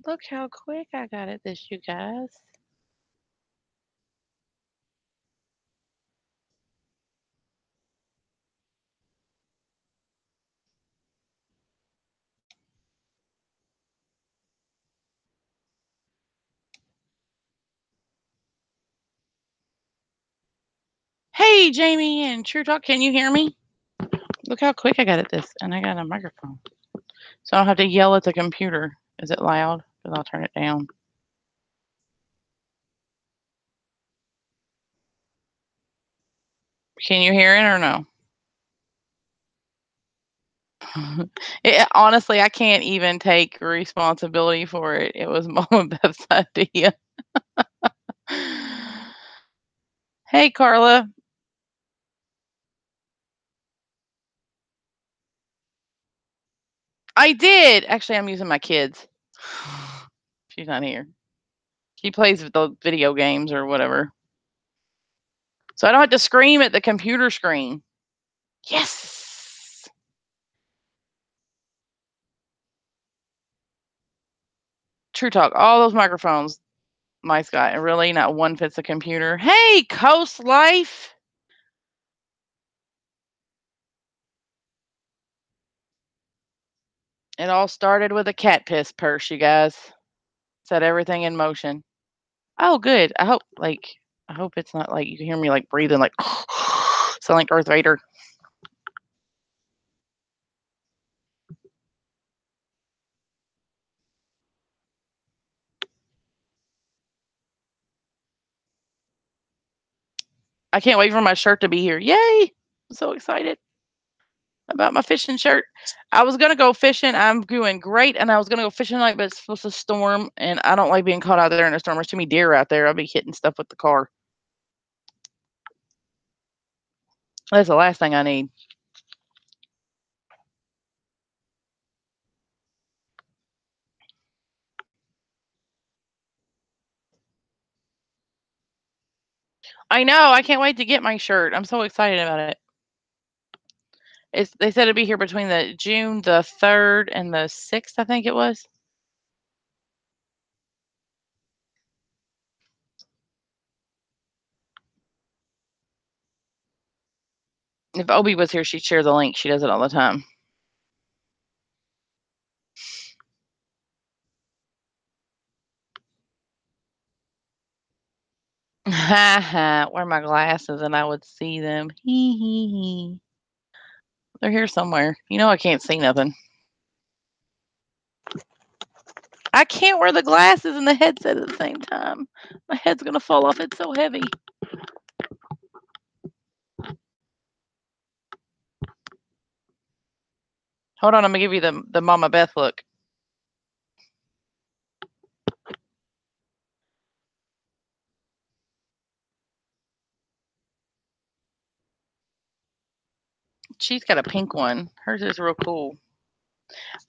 Look how quick I got at this, you guys. Hey, Jamie and True Talk, can you hear me? Look how quick I got at this, and I got a microphone. So I don't have to yell at the computer. Is it loud? Because I'll turn it down. Can you hear it or no? Honestly, I can't even take responsibility for it. It was Mama Beth's idea. Hey, Carla. I did. Actually, I'm using my kids. She's not here. She plays the video games or whatever. So I don't have to scream at the computer screen. Yes. True Talk. All those microphones, my Scott, and really not one fits the computer. Hey, Coast Life. It all started with a cat piss purse, you guys. Set everything in motion. Oh, good. I hope it's not like you can hear me like breathing like sound like Darth Vader. I can't wait for my shirt to be here. Yay! I'm so excited about my fishing shirt. I was gonna go fishing. I'm doing great, and I was gonna go fishing tonight, but it's supposed to storm, and I don't like being caught out there in a storm. There's too many deer out there. I'll be hitting stuff with the car. That's the last thing I need. I know. I can't wait to get my shirt. I'm so excited about it. They said it'd be here between the June the 3rd and the 6th, I think it was. If Obi was here, she'd share the link. She does it all the time. Ha ha. Wear my glasses and I would see them. Hee hee hee. They're here somewhere. You know I can't see nothing. I can't wear the glasses and the headset at the same time. My head's gonna fall off. It's so heavy. Hold on, I'm gonna give you the Mama Beth look. She's got a pink one. Hers is real cool.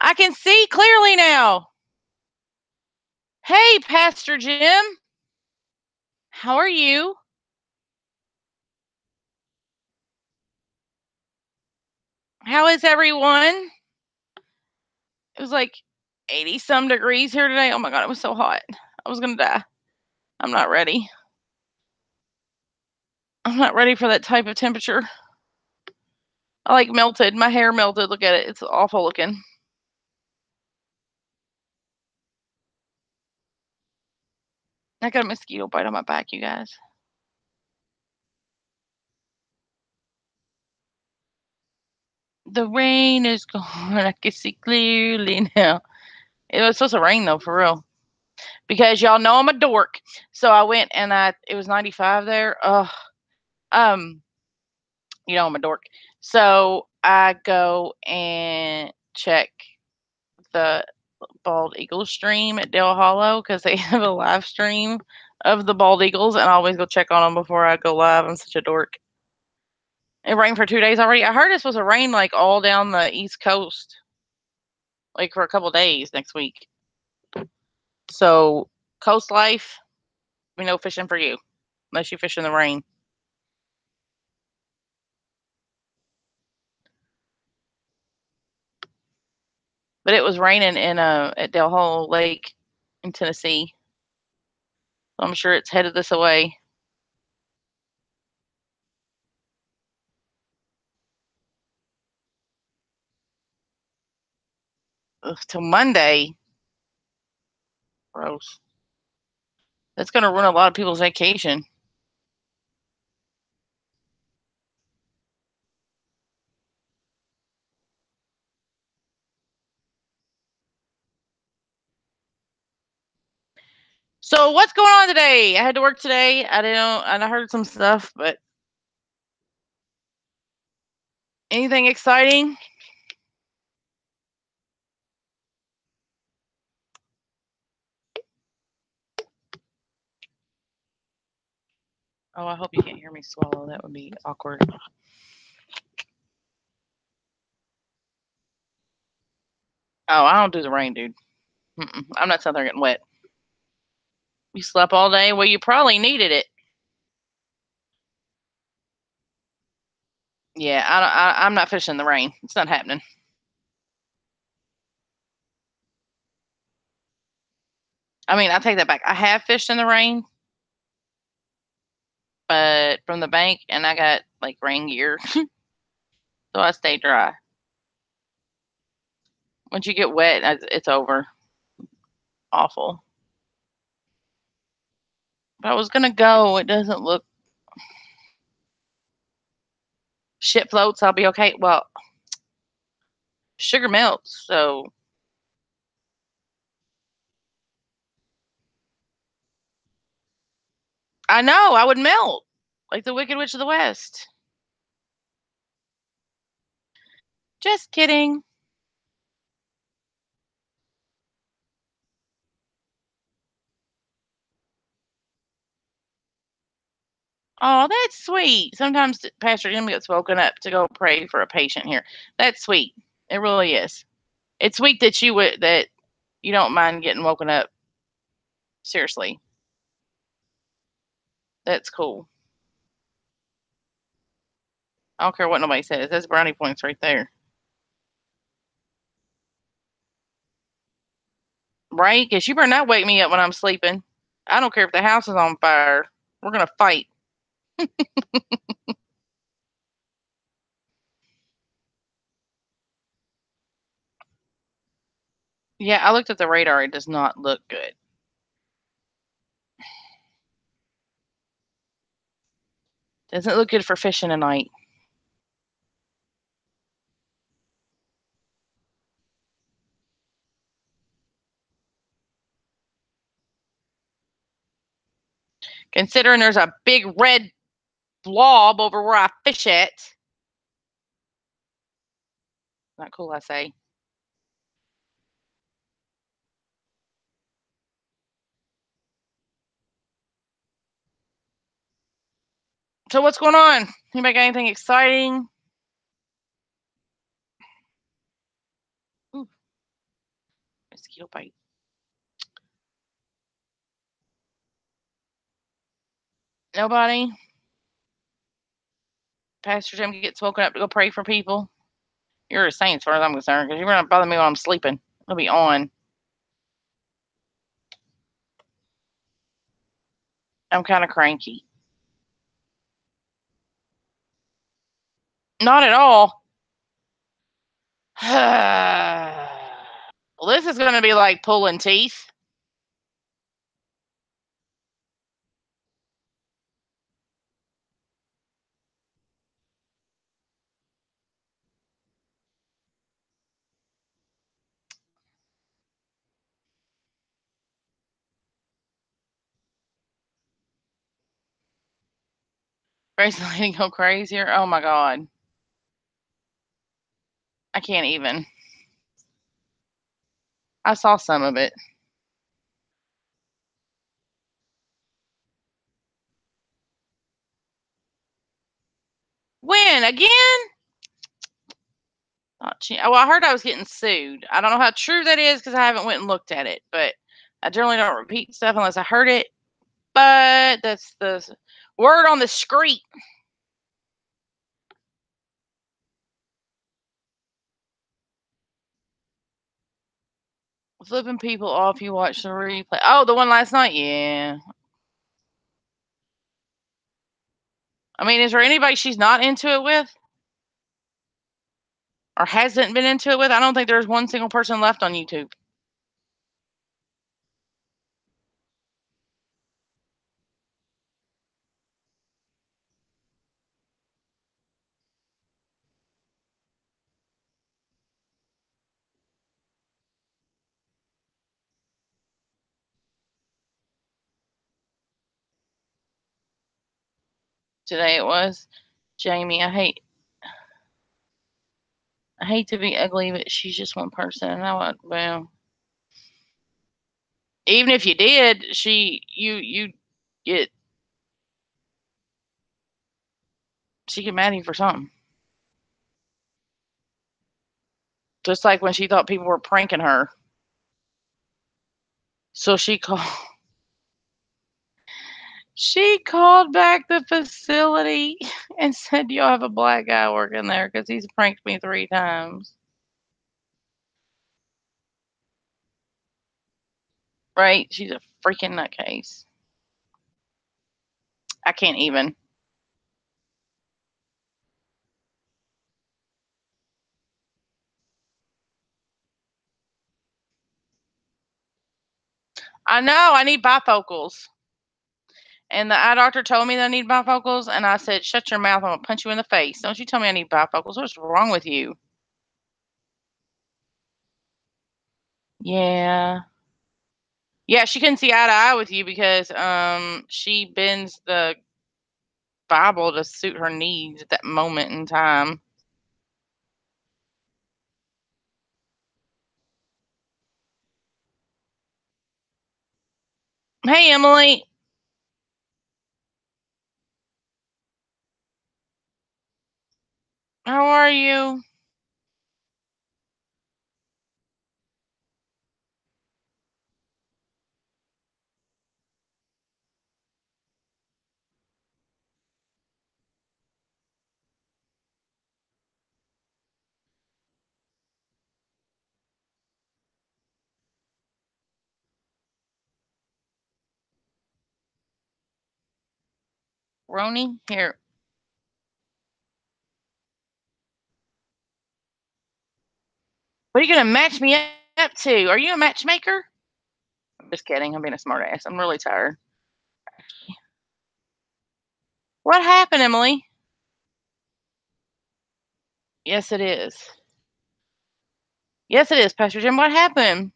I can see clearly now. Hey, Pastor Jim. How are you? How is everyone? It was like 80 some degrees here today. Oh my God, it was so hot. I was going to die. I'm not ready. I'm not ready for that type of temperature. I like melted. My hair melted. Look at it. It's awful looking. I got a mosquito bite on my back, you guys. The rain is gone. I can see clearly now. It was supposed to rain though, for real. Because y'all know I'm a dork. So I went and it was 95 there. You know I'm a dork. So I go and check the Bald Eagle stream at Dale Hollow because they have a live stream of the Bald Eagles, and I always go check on them before I go live. I'm such a dork. It rained for 2 days already. I heard it's supposed to rain like all down the East Coast, like for a couple days next week. So coast life, we know fishing for you, unless you fish in the rain. But it was raining in at Dale Hollow Lake in Tennessee. I'm sure it's headed this way. Ugh, till Monday. Gross. That's going to ruin a lot of people's vacation. So what's going on today? I had to work today. I heard some stuff, but anything exciting? Oh, I hope you can't hear me swallow. That would be awkward. Oh, I don't do the rain, dude. I'm not sitting there getting wet. You slept all day? Well, you probably needed it. Yeah, I'm not fishing in the rain. It's not happening. I mean, I take that back. I have fished in the rain, but from the bank, and I got like rain gear, so I stay dry. Once you get wet, it's over. Awful. But I was gonna go. It doesn't look. Shit floats. I'll be okay. Well, sugar melts, so I know I would melt like the Wicked Witch of the West. Just kidding. Oh, that's sweet. Sometimes Pastor Jim gets woken up to go pray for a patient here. That's sweet. It really is. It's sweet that you don't mind getting woken up. Seriously, that's cool. I don't care what nobody says. That's brownie points right there, right? Because you better not wake me up when I'm sleeping. I don't care if the house is on fire. We're gonna fight. Yeah, I looked at the radar. It does not look good. Doesn't look good for fishing tonight. Considering there's a big red blob over where I fish at. Not cool, I say. So what's going on? Anybody got anything exciting? Ooh, mosquito bite. Nobody? Pastor Jim gets woken up to go pray for people. You're a saint as far as I'm concerned, because you're not bothering me when I'm sleeping. I'll be on. I'm kind of cranky. Not at all. Well, this is going to be like pulling teeth. Crazy lady go crazier. Oh my god. I can't even. I saw some of it. When? Again? Well, I heard I was getting sued. I don't know how true that is because I haven't went and looked at it, but I generally don't repeat stuff unless I heard it. But that's the word on the street. Flipping people off, you watch the replay. Oh, the one last night? Yeah. I mean, is there anybody she's not into it with? Or hasn't been into it with? I don't think there's one single person left on YouTube. Today it was. Jamie, I hate to be ugly, but she's just one person. And well, even if you did, you get, she get mad at you for something. Just like when she thought people were pranking her. So she called back the facility and said, "Y'all have a black guy working there because he's pranked me 3 times." Right? She's a freaking nutcase. I can't even. I know, I need bifocals. And the eye doctor told me that I need bifocals, and I said, "Shut your mouth, I'm gonna punch you in the face. Don't you tell me I need bifocals. What's wrong with you?" Yeah. Yeah, she couldn't see eye to eye with you because she bends the Bible to suit her needs at that moment in time. Hey, Emily. How are you? Roni? Here. What are you gonna match me up to? Are you a matchmaker? I'm just kidding. I'm being a smart ass. I'm really tired. What happened, Emily? Yes, it is. Yes, it is, Pastor Jim. What happened?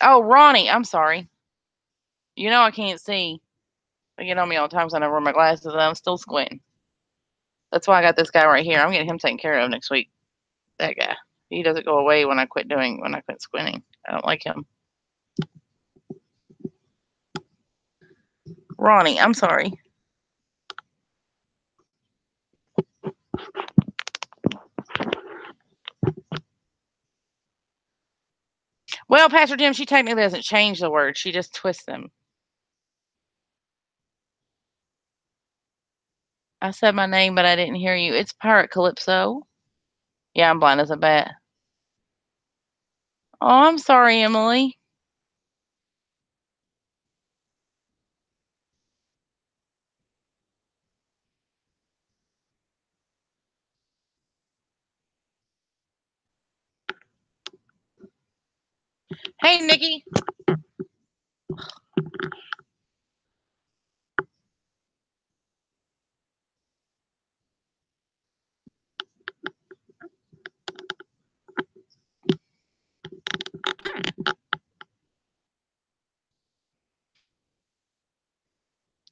Oh, Ronnie. I'm sorry. You know I can't see. You get on me all the time, so I never wear my glasses, and I'm still squinting. That's why I got this guy right here. I'm getting him taken care of next week. That guy. He doesn't go away when I quit squinting. I don't like him. Ronnie, I'm sorry. Well, Pastor Jim, she technically doesn't change the words. She just twists them. I said my name, but I didn't hear you. It's Pirate Calypso. Yeah, I'm blind as a bat. Oh, I'm sorry, Emily. Hey, Nikki.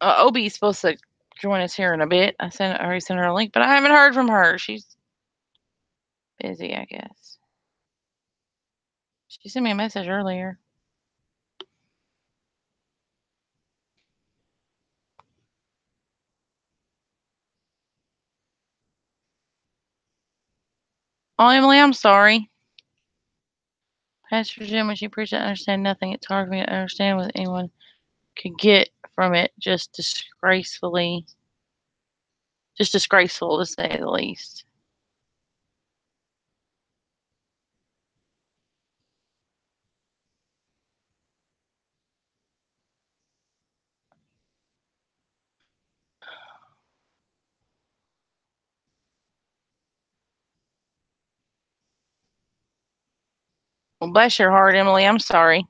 Obi's supposed to join us here in a bit. I already sent her a link, but I haven't heard from her. She's busy, I guess. She sent me a message earlier. Oh, Emily, I'm sorry. Pastor Jim, when she preached, I understand nothing. It's hard for me to understand what anyone could get from it. Just disgraceful to say the least. Well, bless your heart, Emily. I'm sorry.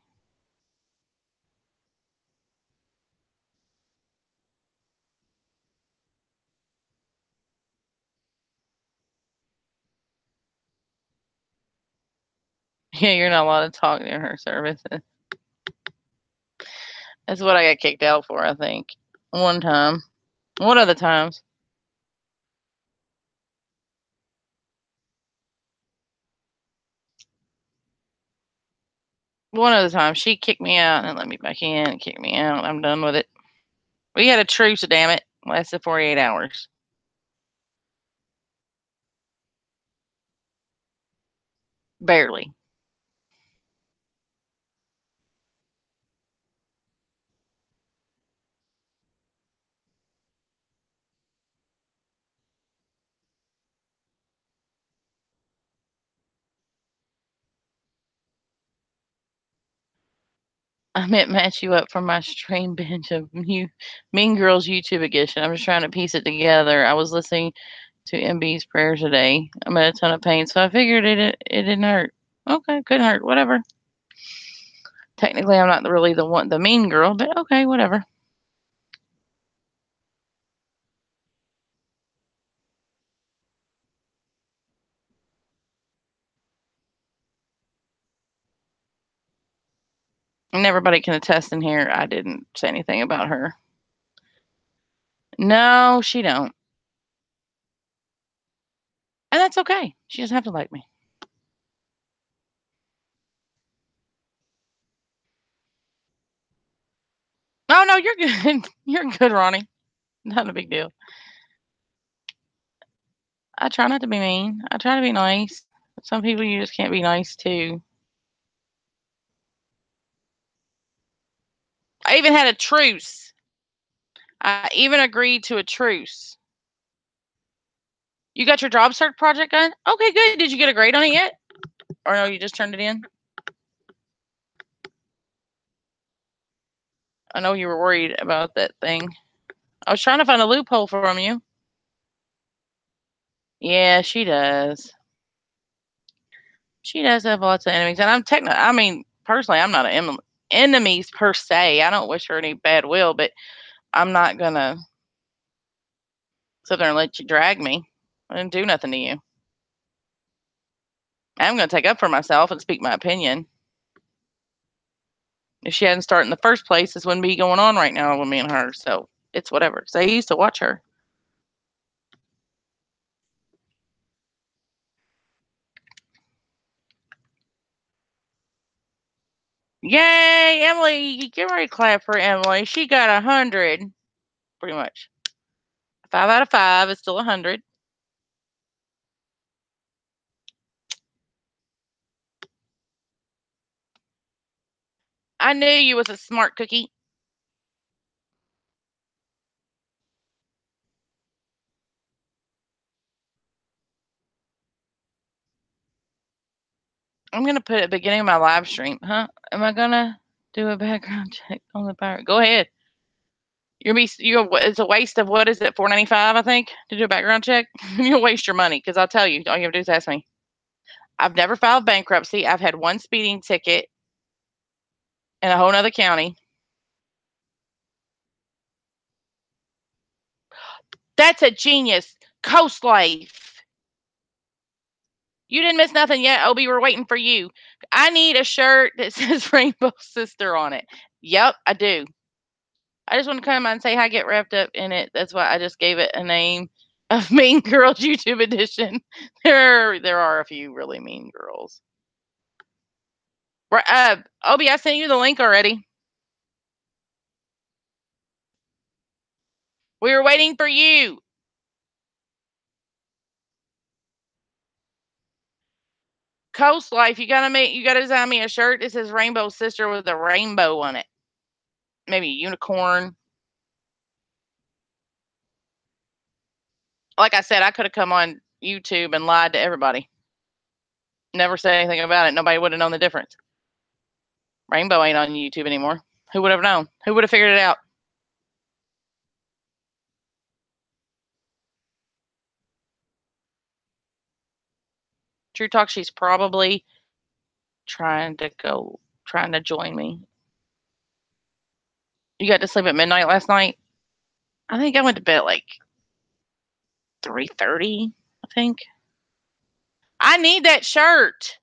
Yeah, you're not allowed to talk near her services. That's what I got kicked out for, I think. One time. One of the times. One of the times. She kicked me out and then let me back in and kicked me out. I'm done with it. We had a truce, damn it. Lasted 48 hours. Barely. I meant match you up for my stream binge of Mean Girls YouTube edition. I'm just trying to piece it together. I was listening to MB's prayers today. I'm in a ton of pain, so I figured it didn't hurt. Okay, couldn't hurt. Whatever. Technically, I'm not really the mean girl, but okay, whatever. And everybody can attest in here. I didn't say anything about her. No, she don't, and that's okay. She doesn't have to like me. Oh no, you're good. You're good, Ronnie. Not a big deal. I try not to be mean. I try to be nice. Some people you just can't be nice to. I even had a truce. I even agreed to a truce. You got your job search project done? Okay, good. Did you get a grade on it yet? Or no, you just turned it in? I know you were worried about that thing. I was trying to find a loophole from you. Yeah, she does. She does have lots of enemies, and I mean, personally, I'm not an enemies per se. I don't wish her any bad will, but I'm not gonna sit there and let you drag me. I didn't do nothing to you. I'm gonna take up for myself and speak my opinion. If she hadn't started in the first place, this wouldn't be going on right now with me and her. So it's whatever. So I used to watch her. Yay, Emily! Get ready to clap for Emily. She got 100, pretty much. 5 out of 5 is still 100. I knew you was a smart cookie. I'm gonna put it at the beginning of my live stream, huh? Am I gonna do a background check on the pirate? Go ahead. It's a waste of what is it, $4.95, I think, to do a background check. You'll waste your money because I'll tell you, all you have to do is ask me. I've never filed bankruptcy. I've had one speeding ticket in a whole nother county. That's a genius. Coast Life. You didn't miss nothing yet, Obi. We're waiting for you. I need a shirt that says Rainbow Sister on it. Yep, I do. I just want to come and say hi, get wrapped up in it. That's why I just gave it a name of Mean Girls YouTube edition. There are a few really mean girls. Obi, I sent you the link already. We were waiting for you. Coast Life, you gotta design me a shirt that says Rainbow Sister with a rainbow on it. Maybe a unicorn. Like I said, I could have come on YouTube and lied to everybody. Never said anything about it. Nobody would have known the difference. Rainbow ain't on YouTube anymore. Who would have known? Who would have figured it out? True Talk, she's probably trying to join me. You got to sleep at midnight last night? I think I went to bed at like 3:30, I think. I need that shirt.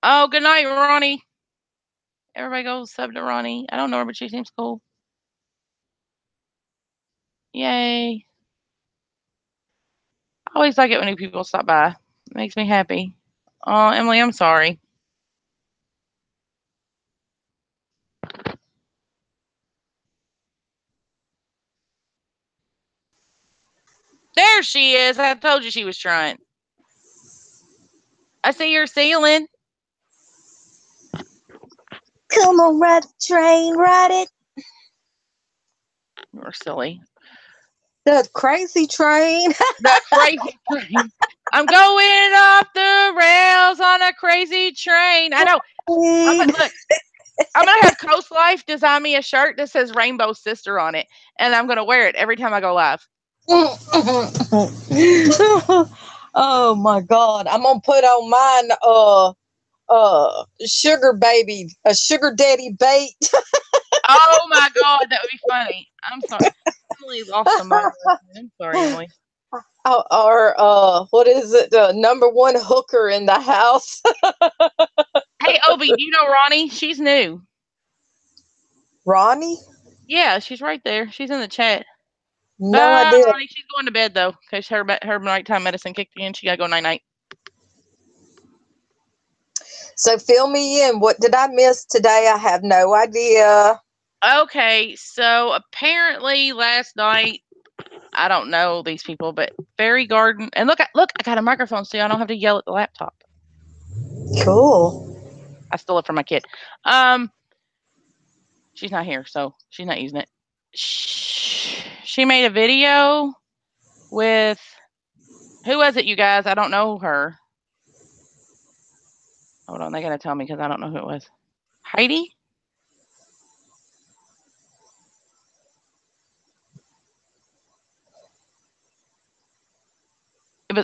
Oh, good night, Ronnie. Everybody go sub to Ronnie. I don't know her, but she seems cool. Yay. I always like it when new people stop by. It makes me happy. Oh, Emily, I'm sorry. There she is. I told you she was trying. I see her ceiling. Come on, ride the train, ride it. You're silly. The crazy train. The crazy train. I'm going off the rails on a crazy train. I know. Look, I'm going to have Coast Life design me a shirt that says Rainbow Sister on it, and I'm going to wear it every time I go live. Oh my God. I'm gonna put on mine sugar baby, a sugar daddy bait. Oh my God, that would be funny. I'm sorry. Emily lost the mind. I'm sorry, Emily. Or what is it? The number one hooker in the house. Hey, Obi, do you know Ronnie? She's new. Ronnie? Yeah, she's right there. She's in the chat. No idea. Ronnie, she's going to bed though, because her nighttime medicine kicked in. She gotta go night night. So fill me in. What did I miss today? I have no idea. Okay, so apparently last night, I don't know these people, but Fairy Garden, and look, I got a microphone, so I don't have to yell at the laptop. Cool. I stole it from my kid. She's not here, so she's not using it. She made a video with, who was it, you guys? I don't know her. Hold on, they gotta tell me because I don't know who it was. Heidi?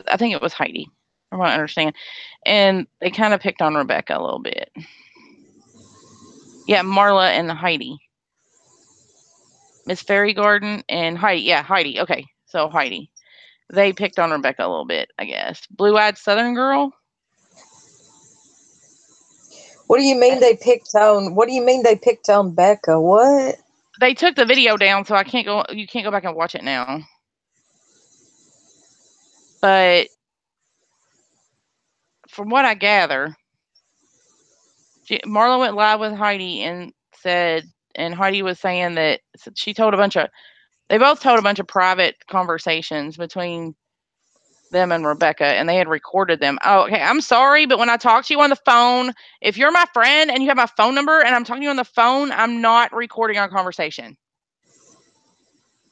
I think it was Heidi, from what I understand. And they kind of picked on Rebecca a little bit. Yeah, Marla and Heidi. Miss Fairy Garden and Heidi. Yeah, Heidi. Okay, so Heidi. They picked on Rebecca a little bit, I guess. Blue-eyed Southern girl. What do you mean they picked on? What do you mean they picked on Becca? What? They took the video down, so I can't go. You can't go back and watch it now. But from what I gather, Marla went live with Heidi and said, and Heidi was saying that she told they both told a bunch of private conversations between them and Rebecca, and they had recorded them. Oh, okay. I'm sorry, but when I talk to you on the phone, if you're my friend and you have my phone number and I'm talking to you on the phone, I'm not recording our conversation.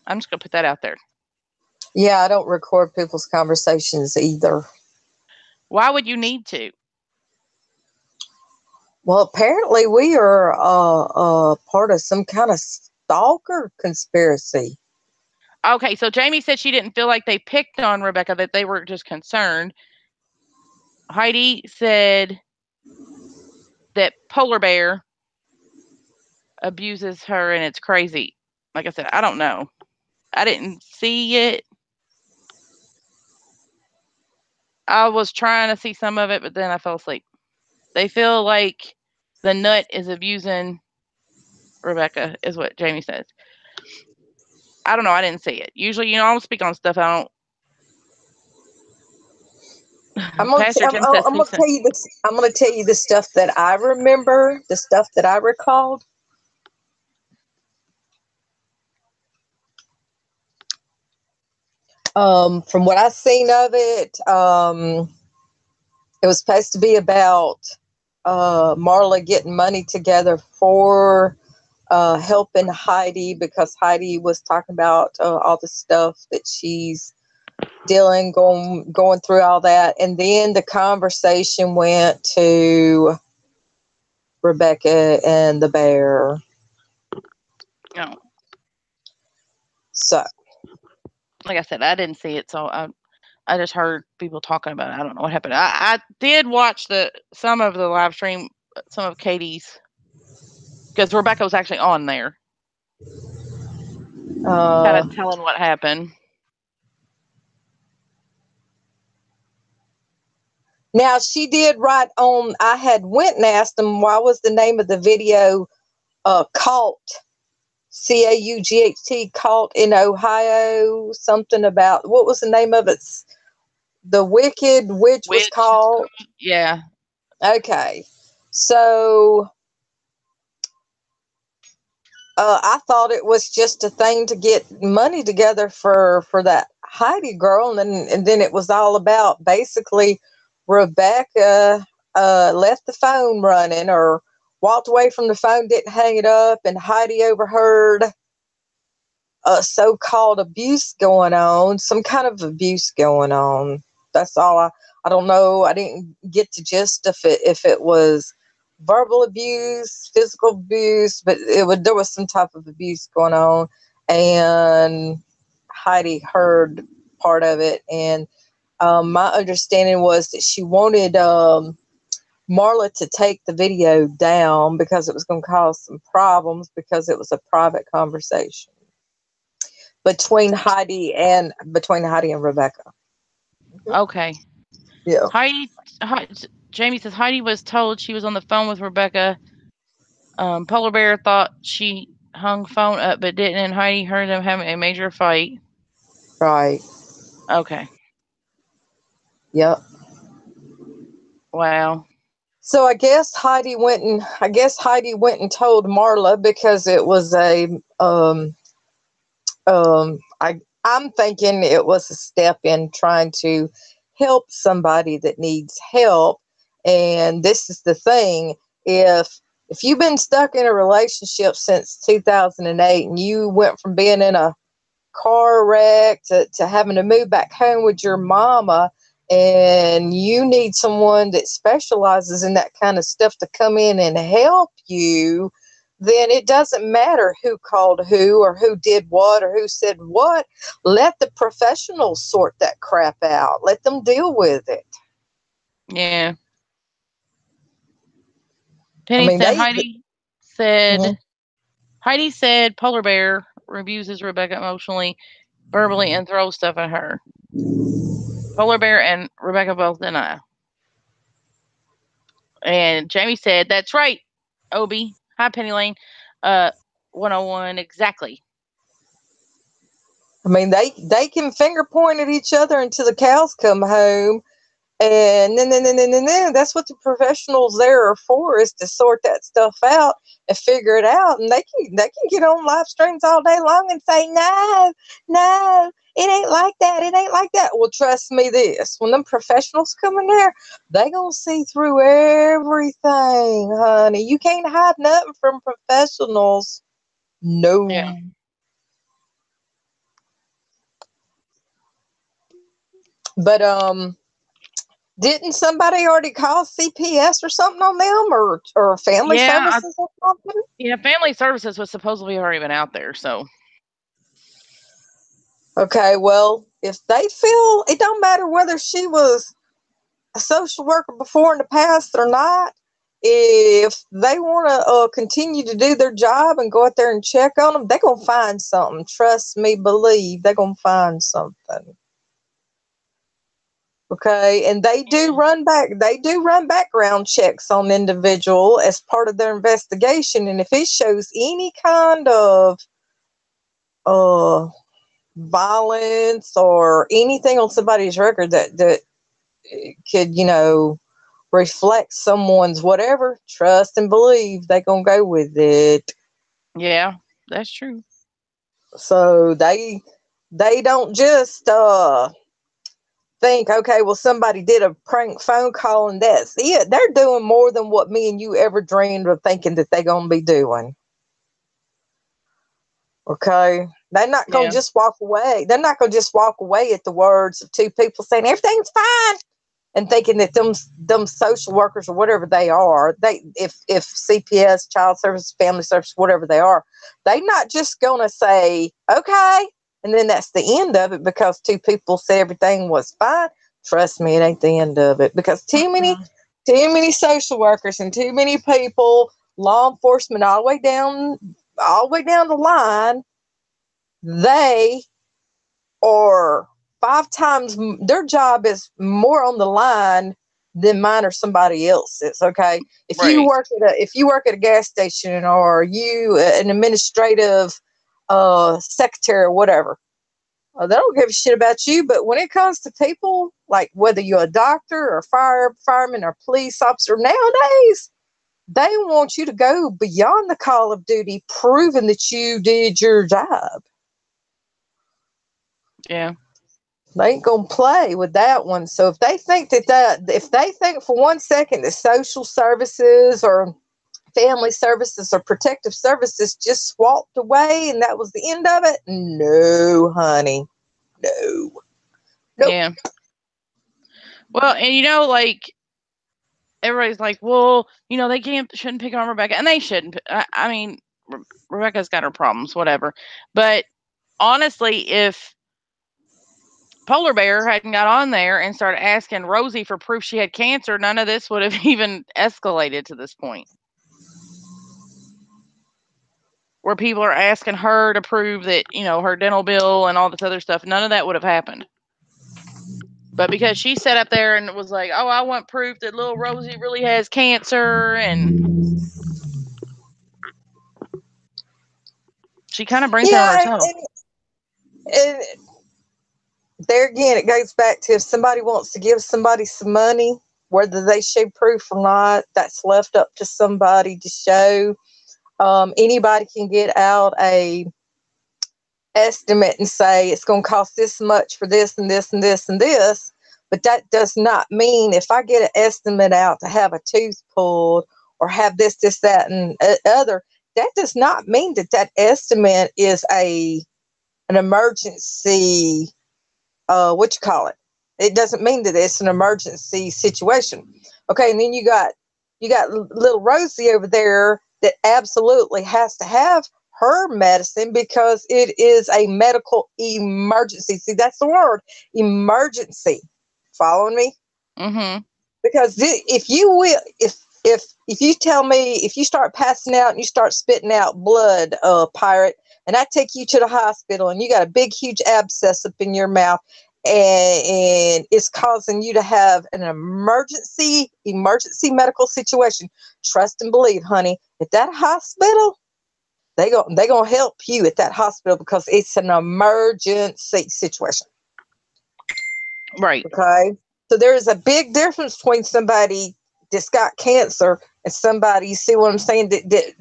I'm just gonna put that out there. Yeah, I don't record people's conversations either. Why would you need to? Well, apparently we are part of some kind of stalker conspiracy. Okay, so Jamie said she didn't feel like they picked on Rebecca, that they were just concerned. Heidi said that Polar Bear abuses her and it's crazy. Like I said, I don't know. I didn't see it. I was trying to see some of it, but then I fell asleep. They feel like the nut is abusing Rebecca, is what Jamie says. I don't know. I didn't see it. Usually, I don't speak on stuff I don't. I'm gonna tell you this. I'm gonna tell you the stuff that I remember, the stuff that I recalled. From what I've seen of it, it was supposed to be about Marla getting money together for helping Heidi, because Heidi was talking about all the stuff that she's dealing, going through all that. And then the conversation went to Rebecca and the bear. No. So, like I said, I didn't see it, so I just heard people talking about it. I don't know what happened. I did watch some of the live stream, some of Katie's, because Rebecca was actually on there, kind of telling what happened. Now she did write on. I had went and asked them why was the name of the video caught, CAUGHT, caught in Ohio. Something about what was the name of it? The Wicked Witch was called. Yeah. Okay. So I thought it was just a thing to get money together for that Heidi girl, and then it was all about basically Rebecca left the phone running or walked away from the phone, didn't hang it up, and Heidi overheard a so-called abuse going on, some kind of abuse going on. That's all. I don't know. I didn't get to gist if it was verbal abuse, physical abuse, but there was some type of abuse going on, and Heidi heard part of it. And my understanding was that she wanted Marla to take the video down because it was going to cause some problems because it was a private conversation between Heidi and Rebecca. Okay. Yeah. Jamie says Heidi was told she was on the phone with Rebecca. Polar Bear thought she hung phone up but didn't, and Heidi heard them having a major fight. Right. Okay. Yep. Wow. So I guess Heidi went and told Marla because it was I'm thinking it was a step in trying to help somebody that needs help. And this is the thing, if you've been stuck in a relationship since 2008 and you went from being in a car wreck to having to move back home with your mama, and you need someone that specializes in that kind of stuff to come in and help you, then it doesn't matter who called who or who did what or who said what. Let the professionals sort that crap out. Let them deal with it. Yeah. Penny said Heidi said Polar Bear abuses Rebecca emotionally, verbally, and throws stuff at her. Polar Bear and Rebecca both deny. And Jamie said, "That's right, Obi. Hi, Penny Lane. 101 exactly." I mean, they can finger point at each other until the cows come home. And then that's what the professionals there are for, is to sort that stuff out and figure it out. And they can get on live streams all day long and say, no, it ain't like that. It ain't like that. Well, trust me this, when them professionals come in there, they gonna see through everything, honey. You can't hide nothing from professionals. No. Yeah. But didn't somebody already call CPS or something on them, or family services or something? Yeah, family services was supposedly already been out there, so. Okay, well, if they feel, it don't matter whether she was a social worker before in the past or not, if they want to continue to do their job and go out there and check on them, they're going to find something. Trust me, believe, they're going to find something. Okay, and they do run background checks on the individual as part of their investigation, and if it shows any kind of violence or anything on somebody's record that could, reflect someone's whatever, trust and believe they're gonna go with it. Yeah, that's true. So they don't just think, okay, well, somebody did a prank phone call and that's it. They're doing more than what me and you ever dreamed of thinking that they're gonna be doing. Okay, they're not gonna just walk away. They're not gonna just walk away at the words of two people saying everything's fine and thinking that them social workers or whatever they are, if CPS, child service, family service, whatever they are, they not just gonna say, okay, and then that's the end of it because two people say everything was fine. Trust me, it ain't the end of it because too many social workers and too many people, law enforcement, all the way down the line, they are 5 times their job is more on the line than mine or somebody else's. Okay, if Right. you work at a gas station or you an administrative secretary or whatever, they don't give a shit about you. But when it comes to people, like whether you're a doctor or fireman or police officer, nowadays they want you to go beyond the call of duty, proving that you did your job. Yeah. They ain't gonna play with that one. So if they think if they think for 1 second that social services or family services or protective services just swapped away and that was the end of it, no, honey, no. Nope. Yeah. Well, and like everybody's like, well, they shouldn't pick on Rebecca, and they shouldn't. I mean, Rebecca's got her problems, whatever. But honestly, if Polar Bear hadn't got on there and started asking Rosie for proof she had cancer, none of this would have even escalated to this point. Where people are asking her to prove that, her dental bill and all this other stuff, none of that would have happened. But because she sat up there and was like, oh, I want proof that little Rosie really has cancer, and she kind of brings it on herself. And there again, it goes back to if somebody wants to give somebody some money, whether they show proof or not, that's left up to somebody to show. Anybody can get out a estimate and say it's going to cost this much for this and this and this and this, but that does not mean if I get an estimate out to have a tooth pulled or have this, that, and other, that does not mean that estimate is an emergency. It doesn't mean that it's an emergency situation. Okay, and then you got little Rosie over there that absolutely has to have her medicine because it is a medical emergency. See, that's the word, emergency. Following me? Mm-hmm. Because if you tell me, if you start passing out and you start spitting out blood, pirate, and I take you to the hospital and you got a big, huge abscess up in your mouth and it's causing you to have an emergency medical situation, trust and believe, honey, at that hospital, they gonna help you at that hospital because it's an emergency situation. Right. Okay. So there is a big difference between somebody that's got cancer and somebody, you see what I'm saying, that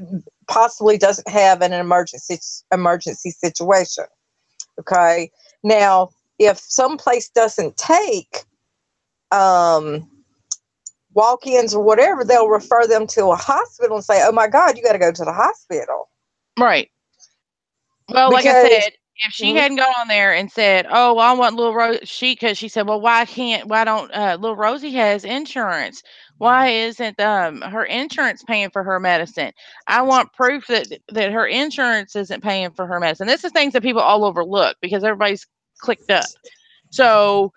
possibly doesn't have an emergency situation. Okay. Now, if someplace doesn't take walk-ins or whatever, they'll refer them to a hospital and say, oh my God, you got to go to the hospital. Right. Well, like I said, if she hadn't gone on there and said, oh, well, I want little Rosie, because she said, well, why don't little Rosie has insurance? Why isn't her insurance paying for her medicine? I want proof that her insurance isn't paying for her medicine. This is things that people all overlook because everybody's clicked up. So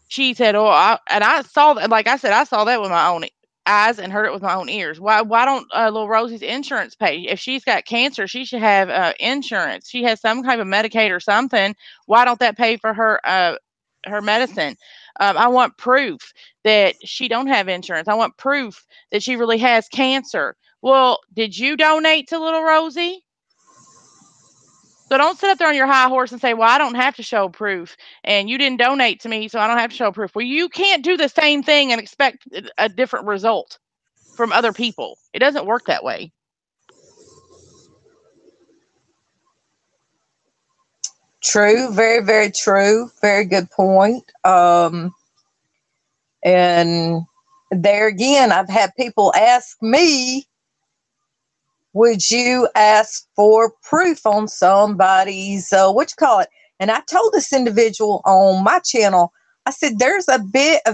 she said, oh, and I saw that, like I said, I saw that with my own eyes and heard it with my own ears. Why don't little Rosie's insurance pay? If she's got cancer, she should have insurance. She has some kind of Medicaid or something. Why don't that pay for her medicine? I want proof that she don't have insurance. I want proof that she really has cancer. Well, did you donate to little Rosie? So don't sit up there on your high horse and say, well, I don't have to show proof and you didn't donate to me, so I don't have to show proof. Well, you can't do the same thing and expect a different result from other people. It doesn't work that way. True. Very, very true. Very good point. And there again, I've had people ask me, would you ask for proof on somebody's, And I told this individual on my channel, I said, there's a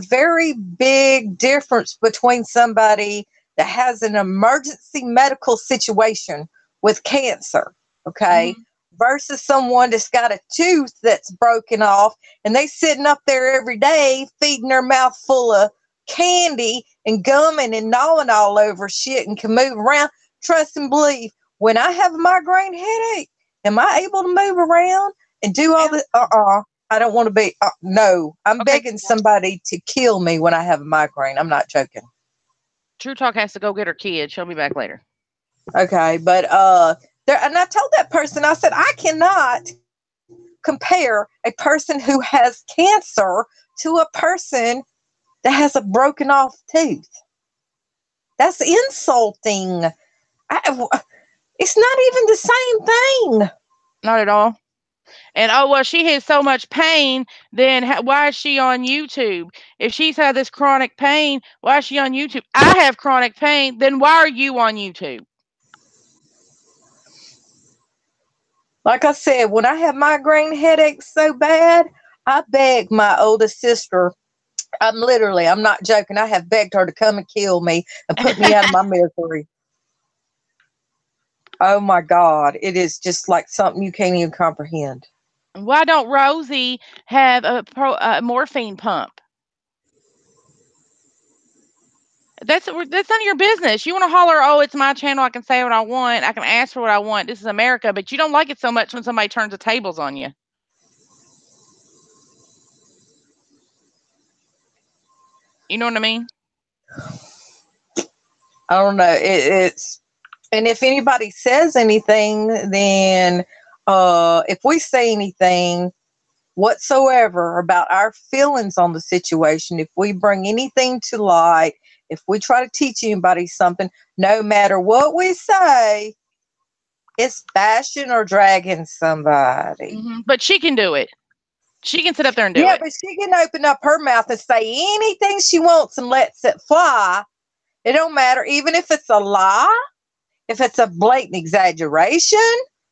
very big difference between somebody that has an emergency medical situation with cancer, okay, versus someone that's got a tooth that's broken off and they sitting up there every day feeding their mouth full of candy and gumming and gnawing all over shit and can move around. Trust and believe, when I have a migraine headache, am I able to move around and do all this? I don't want to be. No, I'm begging somebody to kill me when I have a migraine. I'm not joking. True Talk has to go get her kid. She'll be back later. Okay, but and I told that person, I said, I cannot compare a person who has cancer to a person that has a broken off tooth. That's insulting. It's not even the same thing. Not at all. And oh, well, she has so much pain, then why is she on YouTube? If she's had this chronic pain, why is she on YouTube? I have chronic pain, then why are you on YouTube? Like I said, when I have migraine headaches so bad, I beg my oldest sister. I'm not joking. I have begged her to come and kill me and put me out of my misery. Oh my God. It is just like something you can't even comprehend. Why don't Rosie have a morphine pump? That's none of your business. You want to holler, oh, it's my channel. I can say what I want. I can ask for what I want. This is America. But you don't like it so much when somebody turns the tables on you. You know what I mean? I don't know. It's and if anybody says anything, then if we say anything whatsoever about our feelings on the situation, if we bring anything to light, if we try to teach anybody something, no matter what we say, it's bashing or dragging somebody. Mm-hmm. But she can do it. She can sit up there and do it. Yeah, but she can open up her mouth and say anything she wants and lets it fly. It don't matter, even if it's a lie, if it's a blatant exaggeration,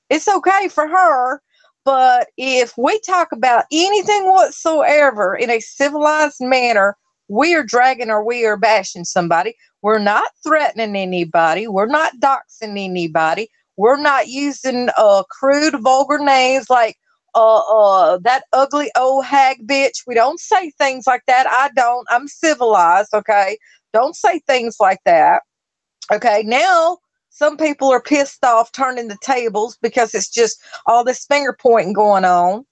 it's okay for her. But if we talk about anything whatsoever in a civilized manner, we are dragging or we are bashing somebody. We're not threatening anybody. We're not doxing anybody. We're not using crude, vulgar names like that ugly old hag bitch. We don't say things like that. I don't. I'm civilized, okay? Don't say things like that. Okay, now some people are pissed off turning the tables because it's just all this finger pointing going on.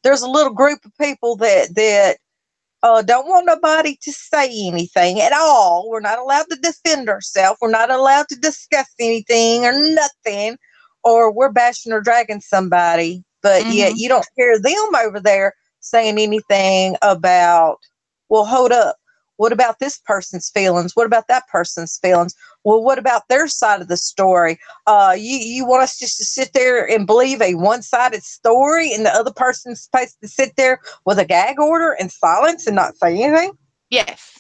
There's a little group of people that don't want nobody to say anything at all. We're not allowed to defend ourselves. We're not allowed to discuss anything or nothing, or we're bashing or dragging somebody. But yet you don't hear them over there saying anything about, well, hold up. What about this person's feelings? What about that person's feelings? Well, what about their side of the story? You want us just to sit there and believe a one-sided story and the other person's supposed to sit there with a gag order and silence and not say anything? Yes.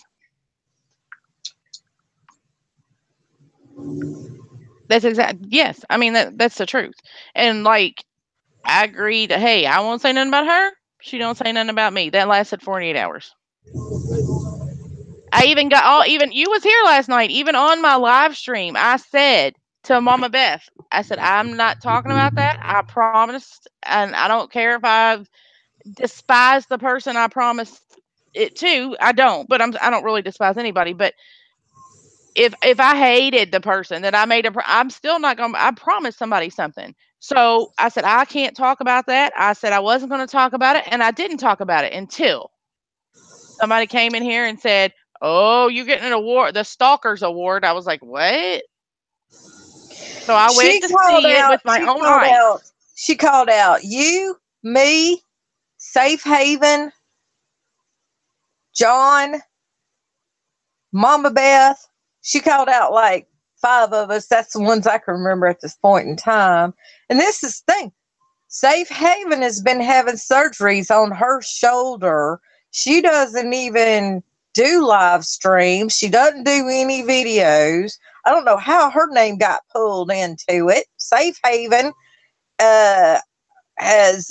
That's exactly, yes. I mean, that's the truth. And like, I agreed, hey, I won't say nothing about her. She don't say nothing about me. That lasted 48 hours. I even got even you was here last night, even on my live stream, I said to Mama Beth, I said, I'm not talking about that. I promised, and I don't care if I despise the person I promised it to. I don't, but I don't really despise anybody. But if I hated the person that I made I'm still not gonna. I promised somebody something. So I said I can't talk about that. I said I wasn't going to talk about it, and I didn't talk about it until somebody came in here and said, oh, you're getting an award, the Stalkers Award. I was like, what? So I went to see it with my own eyes. She called out you, me, Safe Haven, John, Mama Beth. She called out like 5 of us. That's the ones I can remember at this point in time. And this is the thing. Safe Haven has been having surgeries on her shoulder. She doesn't even do live streams. She doesn't do any videos. I don't know how her name got pulled into it. Safe Haven has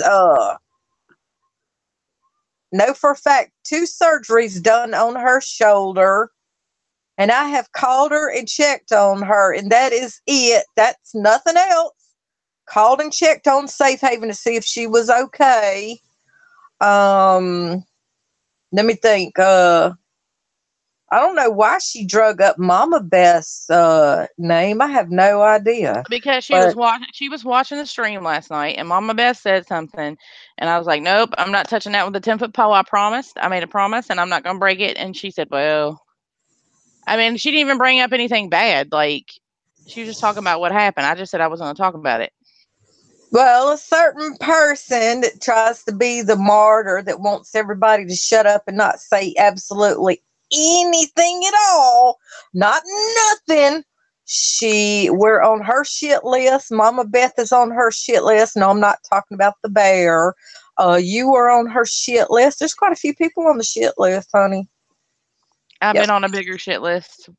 know for a fact 2 surgeries done on her shoulder. And I have called her and checked on her, and that is it. That's nothing else. called and checked on Safe Haven to see if she was okay. Let me think. I don't know why she drug up Mama Beth's name. I have no idea. Because she But was watching the stream last night, and Mama Beth said something, and I was like, "Nope, I'm not touching that with the 10-foot pole. I promised. I made a promise, and I'm not going to break it." And she said, "Well," I mean, she didn't even bring up anything bad. Like, she was just talking about what happened. I just said I wasn't going to talk about it. well, a certain person that tries to be the martyr that wants everybody to shut up and not say absolutely anything at all, not nothing. We're on her shit list. Mama Beth is on her shit list. No, I'm not talking about the bear. You are on her shit list. There's quite a few people on the shit list, honey. I've Yep. been on a bigger shit list.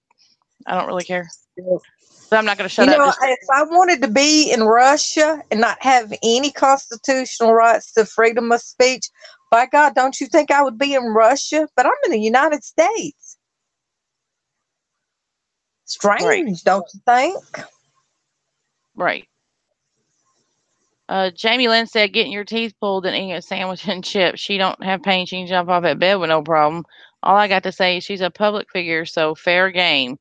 I don't really care. Yep. But I'm not going to shut You up. know, if I wanted to be in Russia and not have any constitutional rights to freedom of speech, by God, don't you think I would be in Russia? But I'm in the United States. Strange, Right. don't you think? Right. Jamie Lynn said, "Getting your teeth pulled and eating a sandwich and chips. She don't have pain. She can jump off at bed with no problem. All I got to say is she's a public figure, so fair game."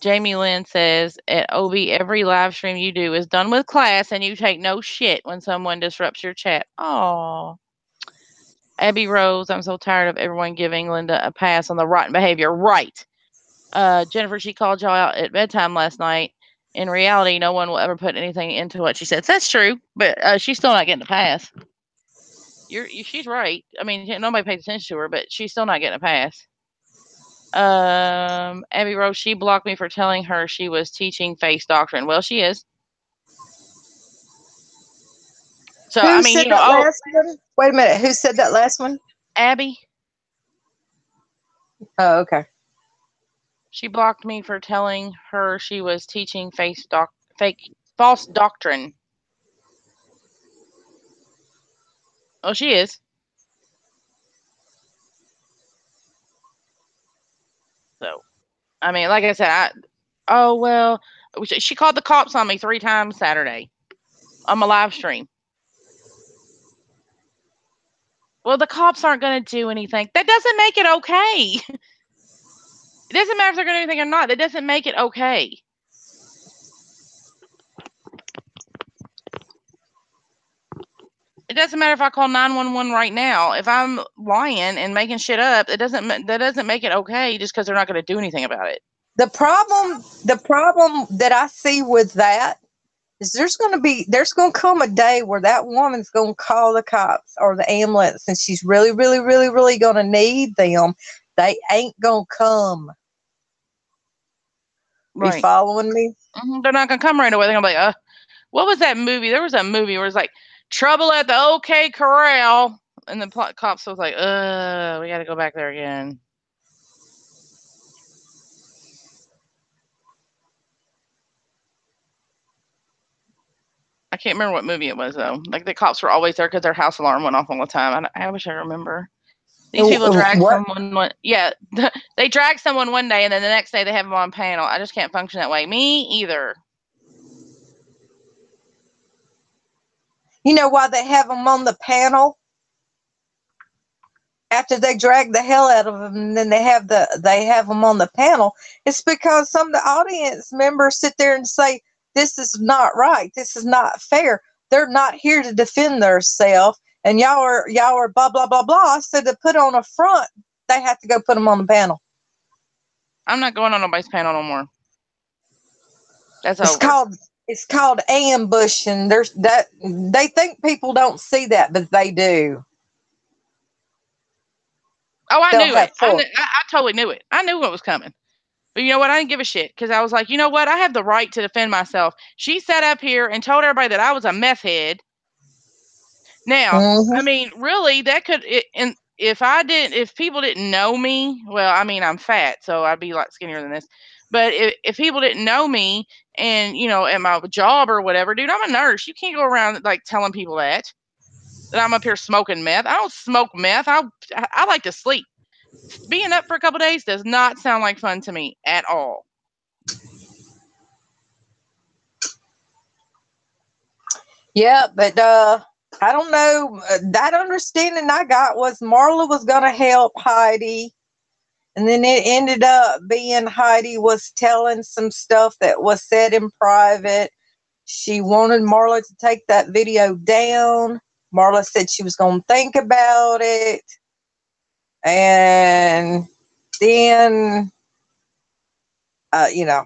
Jamie Lynn says, "At OB, every live stream you do is done with class, and you take no shit when someone disrupts your chat." Oh, Abby Rose, "I'm so tired of everyone giving Linda a pass on the rotten behavior." Right. Jennifer, she called y'all out at bedtime last night. In reality, no one will ever put anything into what she said. That's true, but she's still not getting a pass. She's right. I mean, nobody pays attention to her, but she's still not getting a pass. Abby Rose, she blocked me for telling her she was teaching face doctrine. Well, she is. So Who I mean, said that last one? Wait a minute. Who said that last one? Abby. Oh, okay. She blocked me for telling her she was teaching false doctrine. Oh, she is. So, I mean, like I said, she called the cops on me 3 times Saturday on my live stream. Well, the cops aren't going to do anything. That doesn't make it okay. It doesn't matter if they're going to do anything or not. That doesn't make it okay. It doesn't matter if I call 911 right now. If I'm lying and making shit up, that doesn't make it okay just because they're not going to do anything about it. The problem that I see with that is there's going to come a day where that woman's going to call the cops or the ambulance, and she's really, really, really, really going to need them. They ain't going to come. Right. You following me? Mm-hmm. They're not going to come right away. They're going to be like, what was that movie? There was a movie where it's like, Trouble at the OK Corral. And the cops was like, we got to go back there again. I can't remember what movie it was, though. Like, the cops were always there because their house alarm went off all the time. I wish I remember. These people drag someone. Yeah, they drag someone one day, and then the next day they have them on panel. I just can't function that way. Me either. You know why they have them on the panel? After they drag the hell out of them, and then they have them on the panel. It's because some of the audience members sit there and say, "This is not right. This is not fair." They're not here to defend themselves, and y'all are blah blah blah blah. So to put on a front, they have to go put them on the panel. I'm not going on nobody's panel no more. That's over. It's called ambushing. They think people don't see that, but they do. Oh, I knew it. I totally knew it. I knew what was coming. But you know what? I didn't give a shit because I was like, you know what? I have the right to defend myself. She sat up here and told everybody that I was a meth head. Now, I mean, really, that could. And if people didn't know me, well, I mean, I'm fat, so I'd be like skinnier than this. But if people didn't know me and, at my job or whatever, dude, I'm a nurse. You can't go around like telling people that I'm up here smoking meth. I don't smoke meth. I like to sleep. Being up for a couple days does not sound like fun to me at all. Yeah, but I don't know. That understanding I got was Marla was going to help Heidi. And then it ended up being Heidi was telling some stuff that was said in private. She wanted Marla to take that video down. Marla said she was going to think about it. And then, you know,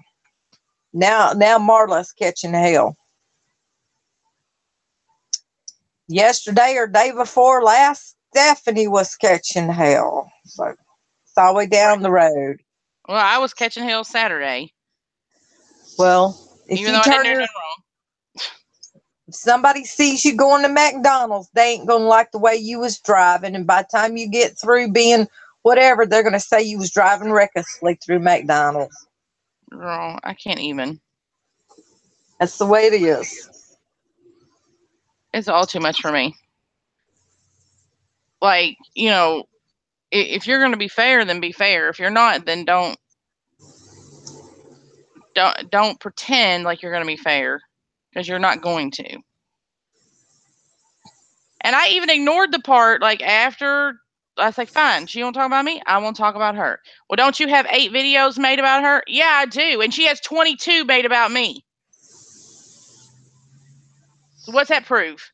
now Marla's catching hell. Yesterday or day before last, Stephanie was catching hell. So it's all the way down the road. Well, I was catching hell Saturday. Well, if even you though I didn't turn do your, nothing wrong. if somebody sees you going to McDonald's, they ain't gonna like the way you was driving, and by the time you get through being whatever, they're gonna say you was driving recklessly through McDonald's. Girl, I can't even. That's the way it is. It's all too much for me. Like, you know, if you're going to be fair, then be fair. If you're not, then don't pretend like you're going to be fair, because you're not going to. And I even ignored the part like after. I was like, fine, she won't talk about me, I won't talk about her. Well, don't you have 8 videos made about her? Yeah, I do. And she has 22 made about me. So what's that prove?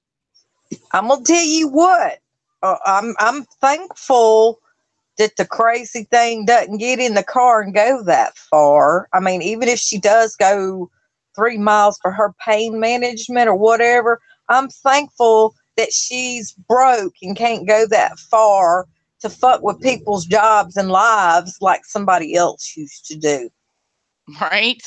I'm gonna tell you what. I'm thankful that the crazy thing doesn't get in the car and go that far. I mean, even if she does go 3 miles for her pain management or whatever, I'm thankful that she's broke and can't go that far to fuck with people's jobs and lives like somebody else used to do. Right?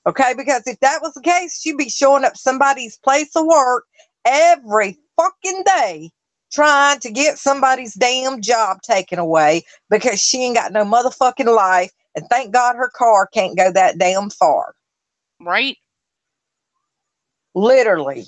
Okay, because if that was the case, she'd be showing up somebody's place of work every fucking day trying to get somebody's damn job taken away because she ain't got no motherfucking life, and thank God her car can't go that damn far. Right? Literally.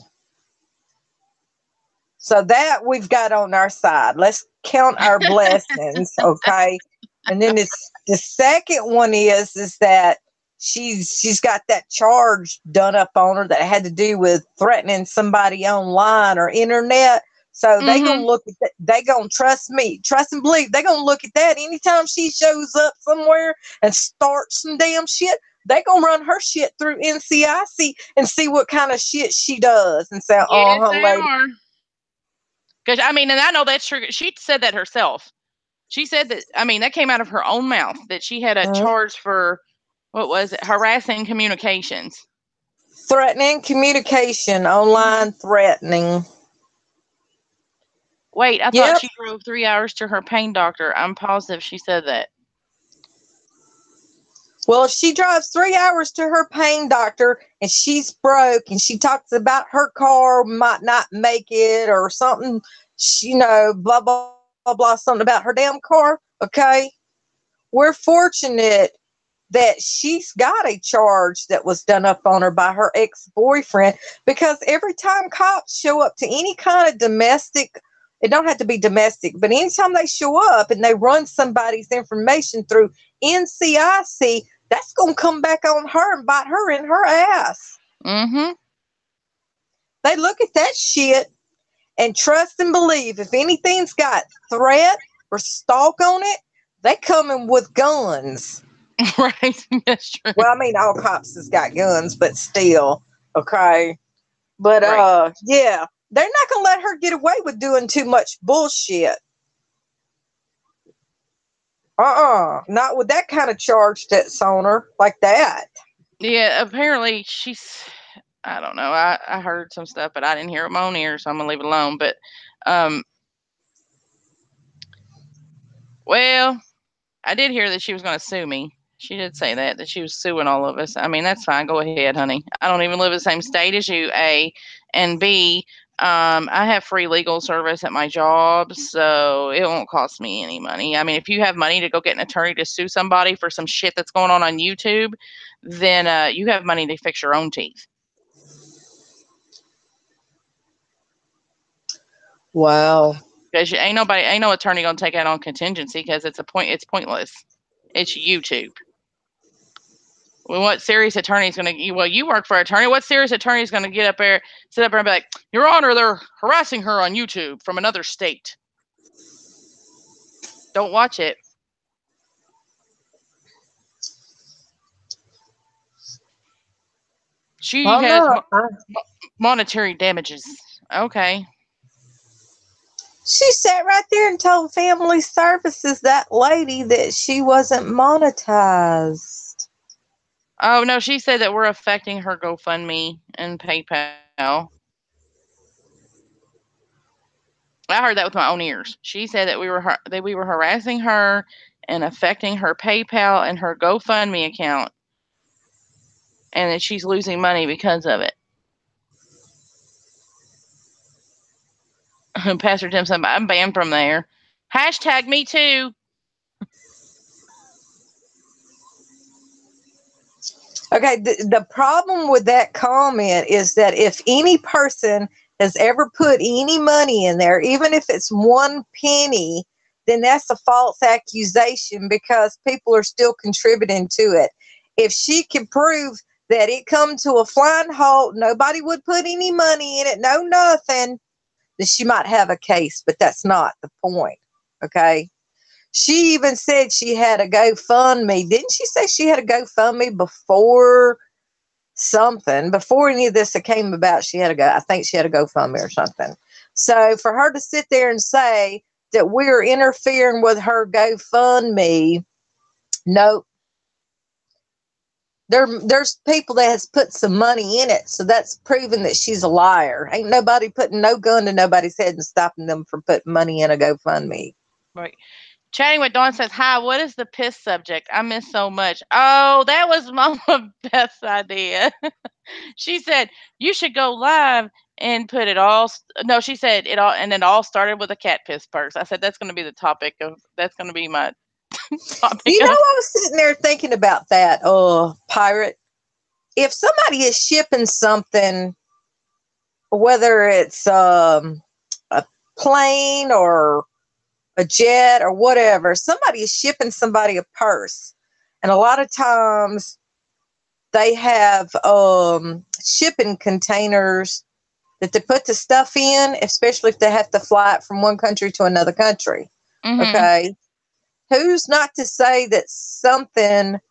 So that we've got on our side. Let's count our blessings, okay? And then the second one is that she's got that charge done up on her that had to do with threatening somebody online or internet. So they gonna look at that. They gonna trust and believe. They gonna look at that anytime she shows up somewhere and starts some damn shit. They gonna run her shit through NCIC and see what kind of shit she does and say, Yes, they lady. are. Because I mean, and I know that's true. She said that herself. She said that. I mean, that came out of her own mouth that she had a charge for, what was it? Harassing communications. Threatening communication, online threatening. Wait, I thought she drove 3 hours to her pain doctor. I'm positive she said that. Well, if she drives 3 hours to her pain doctor and she's broke and she talks about her car might not make it or something, blah, blah, blah, blah, something about her damn car, okay? We're fortunate that she's got a charge that was done up on her by her ex-boyfriend, because every time cops show up to any kind of domestic, it don't have to be domestic, but anytime they show up and they run somebody's information through NCIC, that's going to come back on her and bite her in her ass. Mm-hmm. They look at that shit and trust and believe if anything's got threat or stalk on it, they coming with guns. Right, that's true. Well, I mean, all cops has got guns, but still, okay. But yeah, they're not gonna let her get away with doing too much bullshit. Not with that kind of charge that's on her like that. Yeah, apparently she's. I don't know. I heard some stuff, but I didn't hear it in my own ear, so I'm gonna leave it alone. But, well, I did hear that she was gonna sue me. She did say that she was suing all of us. I mean, that's fine. Go ahead, honey. I don't even live in the same state as you, A. And B, I have free legal service at my job, so it won't cost me any money. I mean, if you have money to go get an attorney to sue somebody for some shit that's going on YouTube, then you have money to fix your own teeth. Wow. Because ain't no attorney gonna take out on contingency because it's pointless. It's YouTube. Well, what serious attorney is going to? Well, you work for an attorney. What serious attorney is going to get up there, sit up there, and be like, "Your Honor, they're harassing her on YouTube from another state." Don't watch it. She has monetary damages. Okay. She sat right there and told Family Services, that lady, that she wasn't monetized. Oh, no, she said that we're affecting her GoFundMe and PayPal. I heard that with my own ears. She said that we were harassing her and affecting her PayPal and her GoFundMe account, and that she's losing money because of it. Pastor Tim said, I'm banned from there. Hashtag me too. Okay, the problem with that comment is that if any person has ever put any money in there, even if it's 1 penny, then that's a false accusation because people are still contributing to it. If she can prove that it come to a flying halt, nobody would put any money in it, no nothing, then she might have a case, but that's not the point, okay? She even said she had a GoFundMe. Didn't she say she had a GoFundMe before something? Before any of this came about, I think she had a GoFundMe or something. So for her to sit there and say that we're interfering with her GoFundMe, nope. There's people that has put some money in it, so that's proven that she's a liar. Ain't nobody putting no gun to nobody's head and stopping them from putting money in a GoFundMe. Right. Chatting with Dawn says, hi, what is the piss subject? I miss so much. Oh, that was Mama Beth's idea. She said, you should go live and put it all. No, she said it all. And it all started with a cat piss purse. I said, that's going to be the topic of, that's going to be my topic. You know, I was sitting there thinking about that, Pirate. If somebody is shipping something, whether it's a plane or a jet or whatever, somebody is shipping somebody a purse. And a lot of times they have shipping containers that they put the stuff in, especially if they have to fly it from one country to another country. Mm-hmm. Okay. Who's not to say that something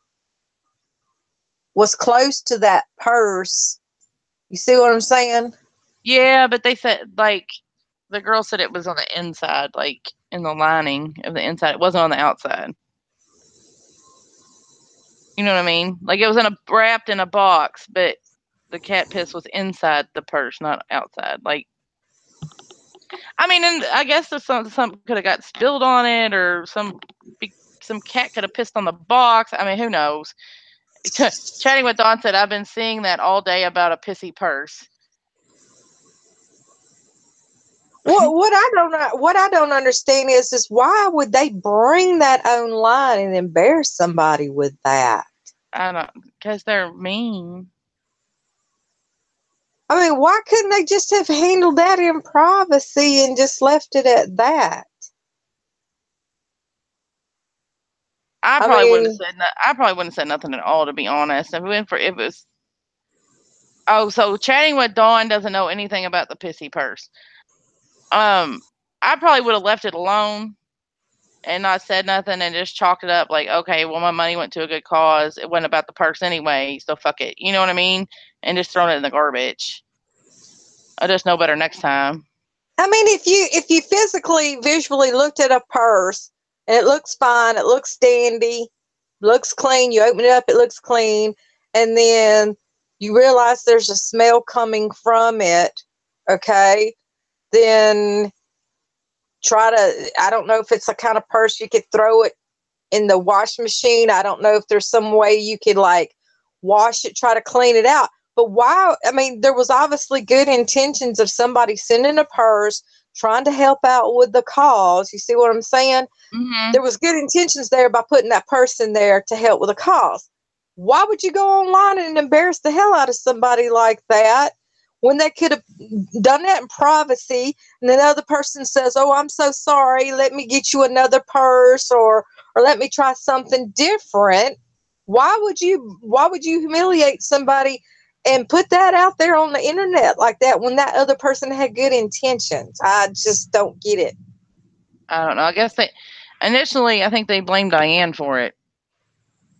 was close to that purse? You see what I'm saying? Yeah, but they said, like, the girl said it was on the inside, like in the lining of the inside. It wasn't on the outside. You know what I mean? Like it was wrapped in a box, but the cat piss was inside the purse, not outside. Like, I mean, and I guess there's some could have got spilled on it, or some cat could have pissed on the box. I mean, who knows? Chatting with Dawn said, I've been seeing that all day about a pissy purse. Well, what I don't understand is why would they bring that online and embarrass somebody with that? I don't, because they're mean. I mean, why couldn't they just have handled that in privacy and just left it at that? I probably wouldn't have said nothing at all, to be honest. If it was. Oh, so Chatting with Dawn doesn't know anything about the pissy purse. I probably would have left it alone and not said nothing and just chalked it up like, okay, well, my money went to a good cause. It wasn't about the purse anyway, so fuck it. You know what I mean? And just thrown it in the garbage. I just know better next time. I mean, if you visually looked at a purse and it looks fine, it looks dandy, looks clean, you open it up, it looks clean, and then you realize there's a smell coming from it, okay, then I don't know if it's a kind of purse you could throw it in the wash machine. I don't know if there's some way you could like wash it, try to clean it out. But why? I mean, there was obviously good intentions of somebody sending a purse, trying to help out with the cause. You see what I'm saying? Mm-hmm. There was good intentions there by putting that purse in there to help with a cause. Why would you go online and embarrass the hell out of somebody like that when they could have done that in privacy? And then the other person says, oh, I'm so sorry. Let me get you another purse or let me try something different. Why would you humiliate somebody and put that out there on the internet like that when that other person had good intentions? I just don't get it. I don't know. I guess initially I think they blamed Diane for it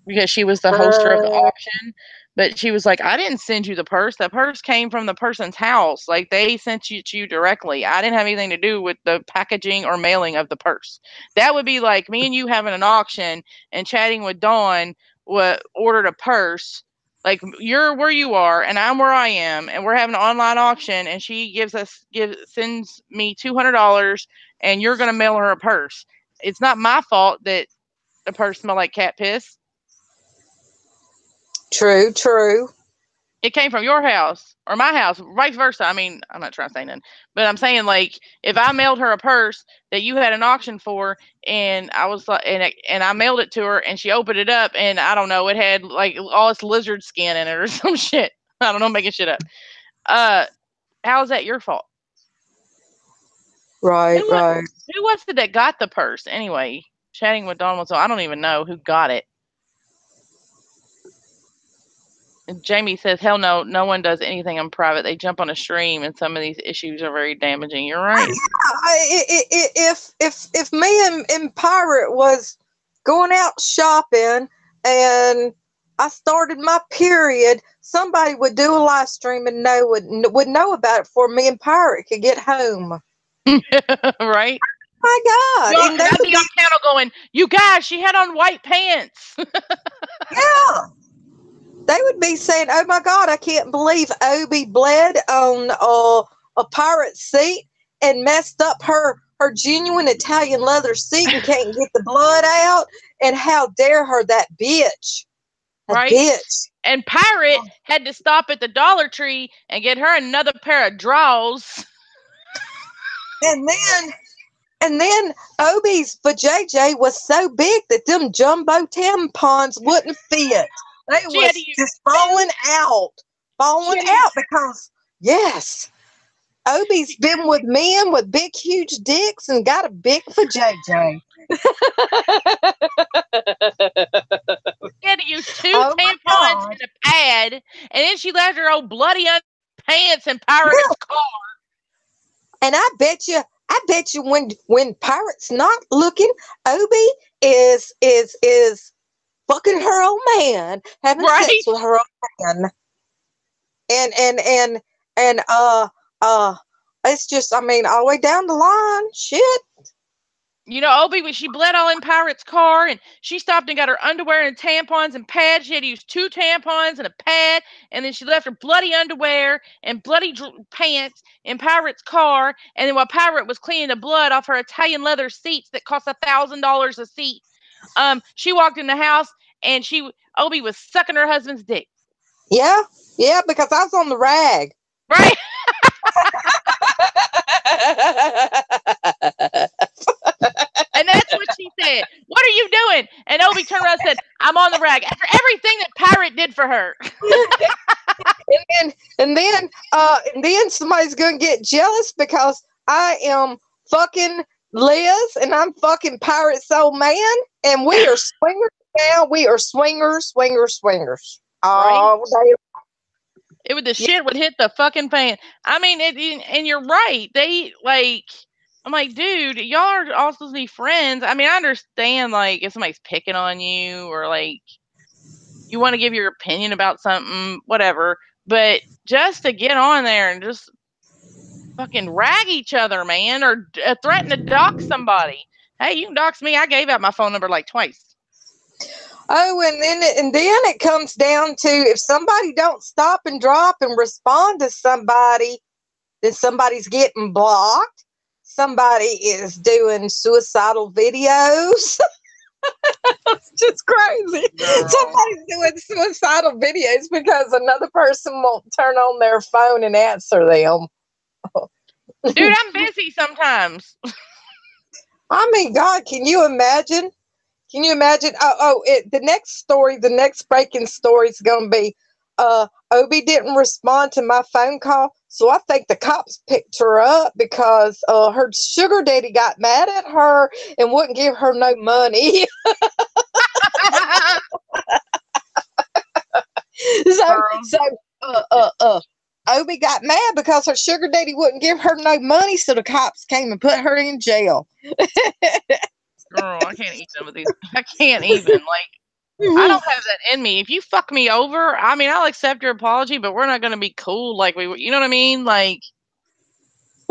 because she was the hoster of the auction. But she was like, I didn't send you the purse. The purse came from the person's house. Like, they sent it to you directly. I didn't have anything to do with the packaging or mailing of the purse. That would be like me and you having an auction and chatting with Dawn, ordered a purse. Like, you're where you are and I'm where I am, and we're having an online auction, and she sends me $200, and you're going to mail her a purse. It's not my fault that the purse smelled like cat piss. True. It came from your house or my house, vice versa. I mean, I'm not trying to say nothing, but I'm saying, like, if I mailed her a purse that you had an auction for, and I was like, and I mailed it to her, and she opened it up, and I don't know, it had like all this lizard skin in it or some shit. I don't know, making shit up. How is that your fault? Right. Who was it that got the purse anyway? Chatting with Dawn, so I don't even know who got it. And Jamie says, hell no, no one does anything in private. They jump on a stream, and some of these issues are very damaging. You're right. If me and Pirate was going out shopping and I started my period, somebody would do a live stream and would know about it before me and Pirate could get home. Right? My God. And they'd be on channel going, you guys, she had on white pants. Yeah. They would be saying, oh my God, I can't believe Obi bled on a pirate seat and messed up her genuine Italian leather seat and can't get the blood out. And how dare her, that bitch. Right? Bitch. And Pirate had to stop at the Dollar Tree and get her another pair of drawers. And then Obi's vajayjay was so big that them jumbo tampons wouldn't fit. They was just falling out because, yes, Obi's been with men with big, huge dicks and got a big vajayjay. She had to use 2 tampons and a pad, and then she left her old bloody pants in Pirate's car. And I bet you when Pirate's not looking, Obi is fucking her old man, having sex with her old man. And it's just, I mean, all the way down the line, shit. You know, Obi, when she bled all in Pirate's car, and she stopped and got her underwear and tampons and pads. She had to use 2 tampons and a pad, and then she left her bloody underwear and bloody pants in Pirate's car. And then while Pirate was cleaning the blood off her Italian leather seats that cost $1,000 a seat, she walked in the house, and Obi was sucking her husband's dick. Yeah, because I was on the rag. Right? And that's what she said. What are you doing? And Obi turned around and said, I'm on the rag. After everything that Pirate did for her. and then somebody's going to get jealous because I am fucking Liz and I'm fucking Pirate's old man. And we are swingers now. We are swingers. Oh, right? The shit would hit the fucking fan. I mean, and you're right. They, like, I'm like, dude, y'all are all supposed to be friends. I mean, I understand, like, if somebody's picking on you or, like, you want to give your opinion about something, whatever. But just to get on there and just fucking rag each other, man, or threaten to dox somebody. Hey, you can dox me. I gave out my phone number like twice. Oh, and then it comes down to if somebody don't stop and drop and respond to somebody, then somebody's getting blocked. Somebody is doing suicidal videos. It's just crazy. Somebody's doing suicidal videos because another person won't turn on their phone and answer them. Dude, I'm busy sometimes. I mean, God, can you imagine? The next breaking story is going to be, Obi didn't respond to my phone call, so I think the cops picked her up because her sugar daddy got mad at her and wouldn't give her no money. Girl. So, Obi got mad because her sugar daddy wouldn't give her no money, so the cops came and put her in jail. Girl, I can't even with these. I can't even. Like, I don't have that in me. If you fuck me over, I mean, I'll accept your apology, but we're not going to be cool like we were. You know what I mean? Like,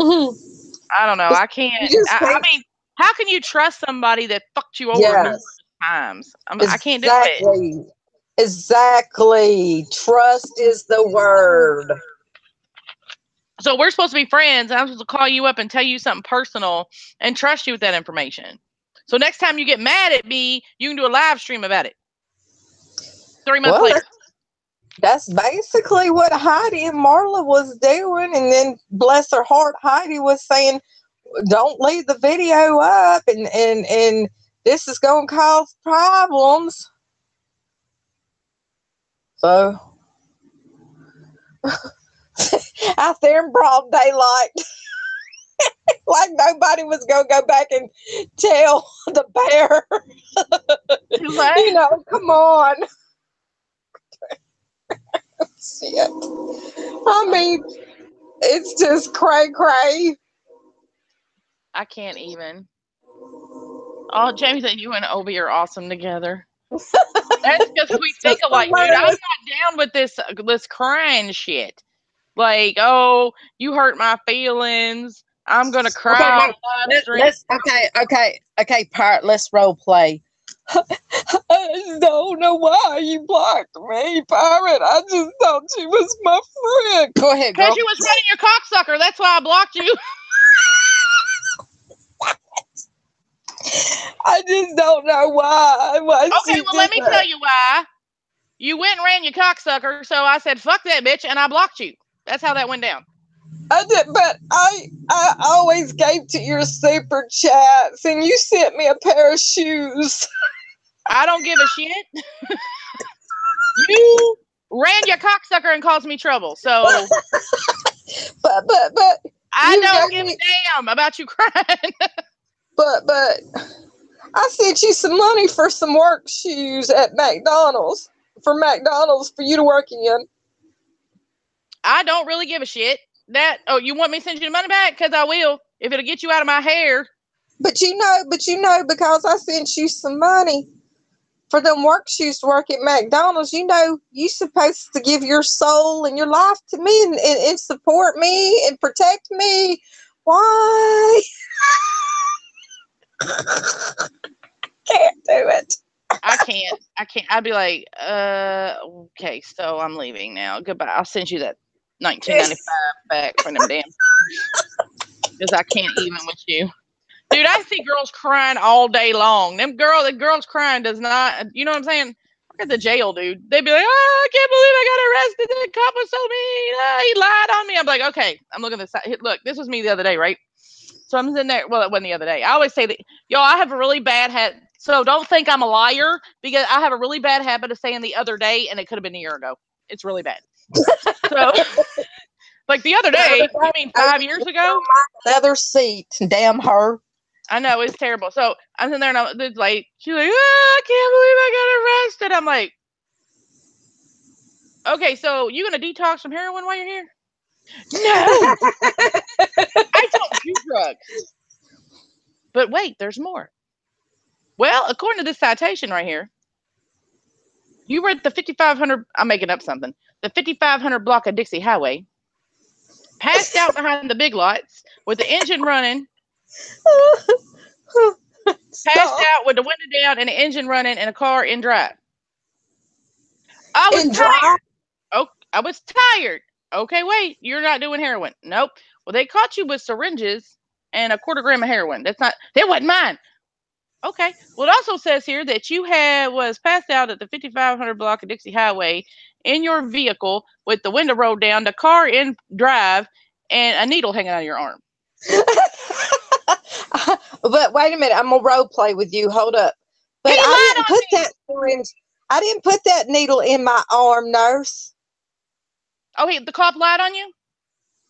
I don't know. I can't. I mean, how can you trust somebody that fucked you over numerous times? I can't do it. Exactly. Trust is the word. So we're supposed to be friends, and I'm supposed to call you up and tell you something personal and trust you with that information. So next time you get mad at me, you can do a live stream about it. 3 months later. That's basically what Heidi and Marla was doing. And then, bless her heart, Heidi was saying, don't leave the video up, and this is going to cause problems. So, out there in broad daylight, like nobody was going to go back and tell the bear. You know, come on. Shit. I mean, it's just cray. I can't even. Oh, Jamie said you and Obi are awesome together. That's because we think alike, dude. I'm not down with this crying shit. Like, oh, you hurt my feelings. I'm gonna cry on live stream. Okay, Pirate. Let's role play. I don't know why you blocked me, Pirate. I just thought she was my friend. Go ahead, girl. Because you was running your cocksucker. That's why I blocked you. I just don't know why. Okay, well, let me tell you why. You went and ran your cocksucker, so I said, fuck that bitch, and I blocked you. That's how that went down. I did, but I always gave to your super chats, and you sent me a pair of shoes. I don't give a shit. You ran your cocksucker and caused me trouble, so. But. I don't give a damn about you crying. But I sent you some money for some work shoes at McDonald's for you to work in. I don't really give a shit. You want me to send you the money back? Because I will, if it'll get you out of my hair. But you know, because I sent you some money for them work shoes to work at McDonald's, you know, you supposed to give your soul and your life to me and support me and protect me. Why? Can't do it. I can't. I'd be like, okay, so I'm leaving now. Goodbye. I'll send you that 1995 back for them damn. Because I can't even with you. Dude, I see girls crying all day long. The girls crying does not, you know what I'm saying? Look at the jail, dude. They'd be like, oh, I can't believe I got arrested. The cop was so mean. He lied on me. I'm like, okay, I'm looking at this. Look, this was me the other day, right? So I'm sitting there. Well, it wasn't the other day. I always say that, I have a really bad habit. So don't think I'm a liar, because I have a really bad habit of saying the other day, and it could have been a year ago. It's really bad. So, like the other day, you mean 5 years ago? Leather seat. Damn her. I know, it's terrible. So I'm sitting there, and she's like, oh, I can't believe I got arrested. I'm like, okay, so you gonna detox from heroin while you're here? No. I don't do drugs. But wait, there's more. Well, according to this citation right here, you were at the 5500, I'm making up something, the 5500 block of Dixie Highway, passed out behind the Big Lots with the engine running, passed out with the window down and the engine running and a car in drive. I was tired. Oh, I was tired. Okay, wait, you're not doing heroin. Nope. Well, they caught you with syringes and a quarter gram of heroin. That wasn't mine. Okay. Well, it also says here that you was passed out at the 5500 block of Dixie Highway in your vehicle with the window rolled down, the car in drive, and a needle hanging out of your arm. But wait a minute, I'm gonna role play with you. Hold up. But I didn't put that syringe. I didn't put that needle in my arm, nurse. Oh, the cop lied on you?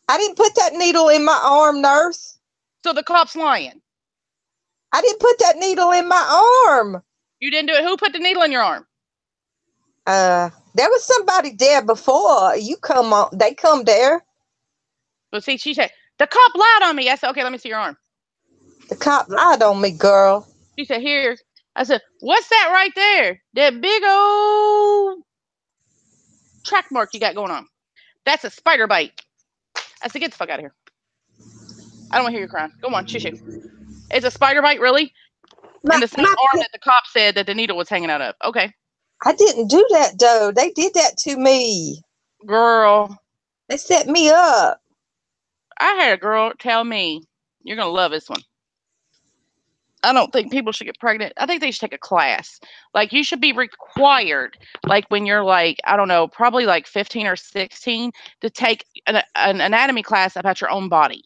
I didn't put that needle in my arm, nurse. So the cop's lying. I didn't put that needle in my arm. You didn't do it. Who put the needle in your arm? There was somebody there before you come on. They come there. But see, she said, the cop lied on me. I said, okay, let me see your arm. The cop lied on me, girl. She said, here. I said, what's that right there? That big old track mark you got going on. That's a spider bite. I said, get the fuck out of here. I don't want to hear you crying. Go on, shoo. It's a spider bite, really? And the same arm that the cop said that the needle was hanging out of. Okay. I didn't do that, though. They did that to me. Girl. They set me up. I had a girl tell me, you're going to love this one. I don't think people should get pregnant. I think they should take a class. Like, you should be required, like, when you're, like, I don't know, probably, like, 15 or 16, to take an anatomy class about your own body.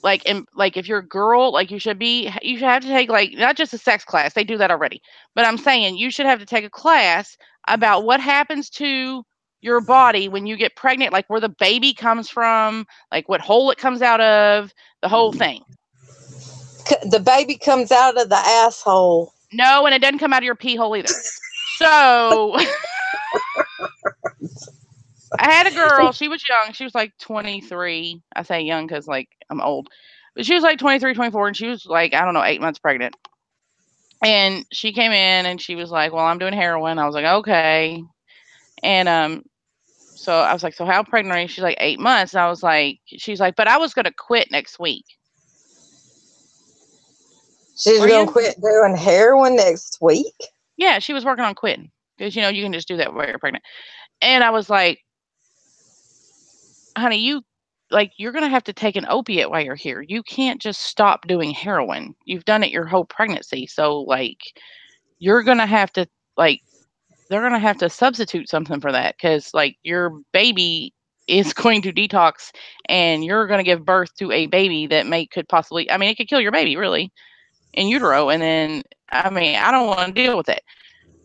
Like, if you're a girl, like, you should have to take, like, not just a sex class. They do that already. But I'm saying you should have to take a class about what happens to your body when you get pregnant, like, where the baby comes from, like, what hole it comes out of, the whole thing. The baby comes out of the asshole. No, and it doesn't come out of your pee hole either. So, I had a girl. She was young. She was like 23. I say young because, like, I'm old. But she was like 23, 24, and she was like, I don't know, 8 months pregnant. And she came in and she was like, well, I'm doing heroin. I was like, okay. And so I was like, so how pregnant are you? She's like, 8 months. And I was like, she's like, but I was going to quit next week. She's going to quit doing heroin next week? Yeah, she was working on quitting. Because, you know, you can just do that while you're pregnant. And I was like, honey, you're going to have to take an opiate while you're here. You can't just stop doing heroin. You've done it your whole pregnancy. So, like, you're going to have to, like, they're going to have to substitute something for that. Because, like, your baby is going to detox and you're going to give birth to a baby that could possibly, I mean, it could kill your baby, really, in utero. And then, I mean, I don't want to deal with it.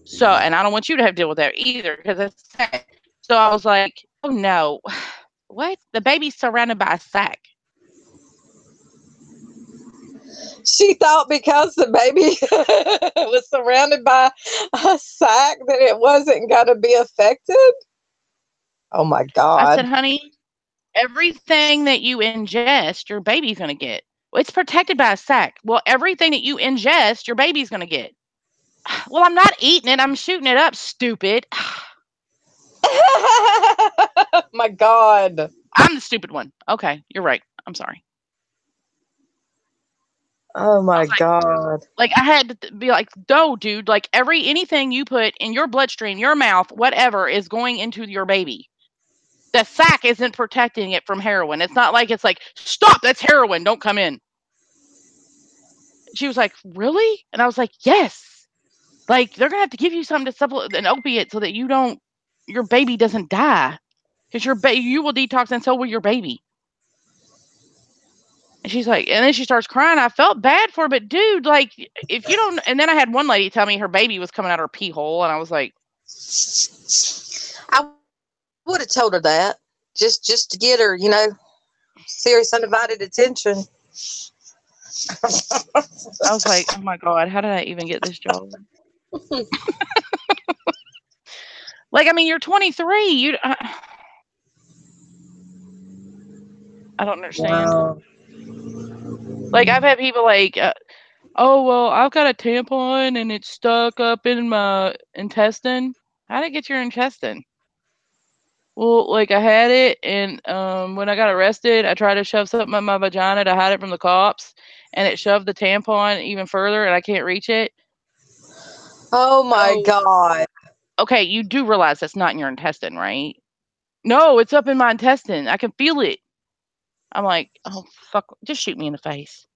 So, and I don't want you to have to deal with that either, because that's sad. So I was like, oh no, what? The baby's surrounded by a sack. She thought because the baby was surrounded by a sack that it wasn't going to be affected. Oh my God. I said, honey, everything that you ingest, your baby's going to get. It's protected by a sack. Well, everything that you ingest, your baby's going to get. Well, I'm not eating it. I'm shooting it up, stupid. My God. I'm the stupid one. Okay, you're right. I'm sorry. Oh my God. Like, I had to be like, no, dude, like, anything you put in your bloodstream, your mouth, whatever, is going into your baby. The sack isn't protecting it from heroin. It's not like it's like, stop, that's heroin, don't come in. She was like, really? And I was like, yes. Like, they're going to have to give you something to supplement an opiate so that your baby doesn't die. Because you will detox and so will your baby. And she's like, and then she starts crying. I felt bad for her, but dude, like, if you don't, and then I had one lady tell me her baby was coming out of her pee hole, and I was like, I would have told her that just to get her, you know, serious undivided attention. I was like, oh my God, how did I even get this job? Like, I mean, you're 23. I don't understand. Wow. Like, I've had people like, oh, well, I've got a tampon and it's stuck up in my intestine. How did it get your intestine? Well, like, I had it, and when I got arrested, I tried to shove something in my vagina to hide it from the cops, and it shoved the tampon even further, and I can't reach it. Oh my God. Okay, you do realize that's not in your intestine, right? No, it's up in my intestine. I can feel it. I'm like, oh, fuck, just shoot me in the face.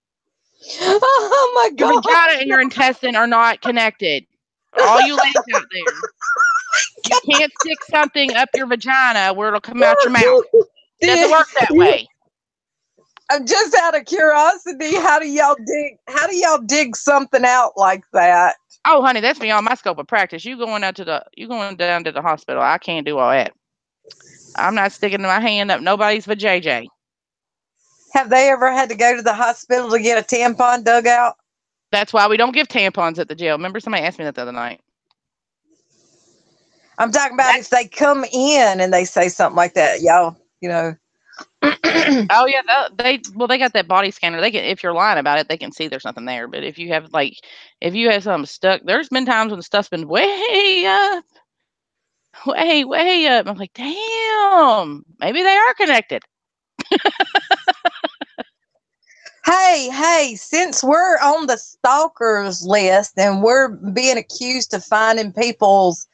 Oh my God. Your vagina and your intestine are not connected. All you ladies out there. You can't stick something up your vagina where it'll come out your mouth. It doesn't work that way. I'm just out of curiosity. How do y'all dig something out like that? Oh, honey, that's beyond my scope of practice. You going down to the hospital. I can't do all that. I'm not sticking my hand up nobody's vajayjay. Have they ever had to go to the hospital to get a tampon dug out? That's why we don't give tampons at the jail. Remember, somebody asked me that the other night. I'm talking about if they come in and they say something like that, y'all, you know. Oh yeah, they got that body scanner. They can, if you're lying about it, they can see there's nothing there. But if you have something stuck, there's been times when the stuff's been way up, way up. I'm like, damn, maybe they are connected. Hey, since we're on the stalkers list and we're being accused of finding people's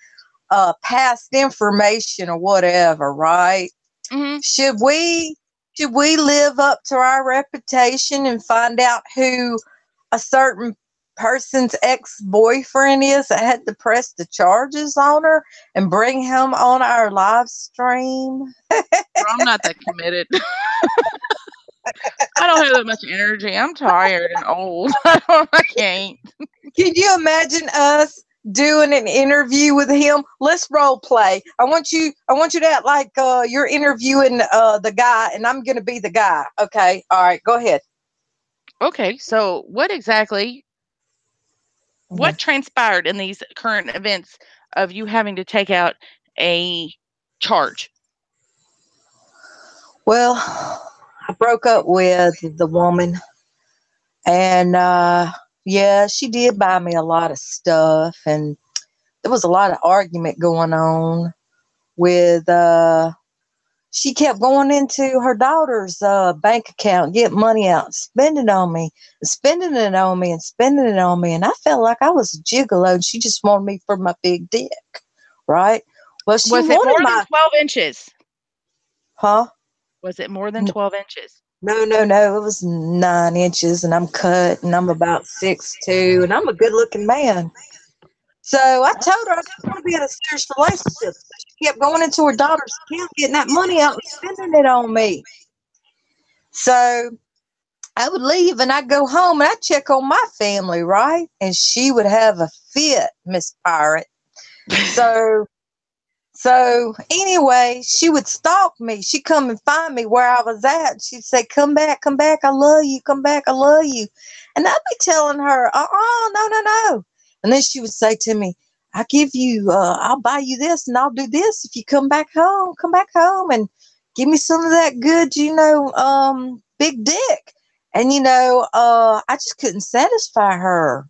past information or whatever, right? Hmm. Should we live up to our reputation and find out who a certain person's ex-boyfriend is that had to press the charges on her and bring him on our live stream? I'm not that committed. I don't have that much energy. I'm tired and old. I can't. Can you imagine us doing an interview with him? Let's role play. I want you to act like you're interviewing the guy and I'm gonna be the guy. Okay. All right, go ahead. Okay, so Okay. what transpired in these current events of you having to take out a charge? Well, I broke up with the woman, and yeah, she did buy me a lot of stuff, and there was a lot of argument going on with. She kept going into her daughter's bank account, get money out, spending on me, spending it on me, and spending it on me, and I felt like I was a gigolo, and she just wanted me for my big dick, right? Well, she Was it more wanted than my 12 inches? huh? Was it more than 12 inches? No. It was 9 inches, and I'm cut, and I'm about 6'2", and I'm a good-looking man. So I told her I didn't want to be in a serious relationship. She kept going into her daughter's account, getting that money out and spending it on me. So I would leave, and I'd go home, and I'd check on my family, right? And she would have a fit, Miss Pirate. So So anyway, she would stalk me. She'd come and find me where I was at. She'd say, come back, I love you, come back, I love you. And I'd be telling her, no. And then she would say to me, I'll buy you this and I'll do this if you come back home and give me some of that good, big dick. And, I just couldn't satisfy her.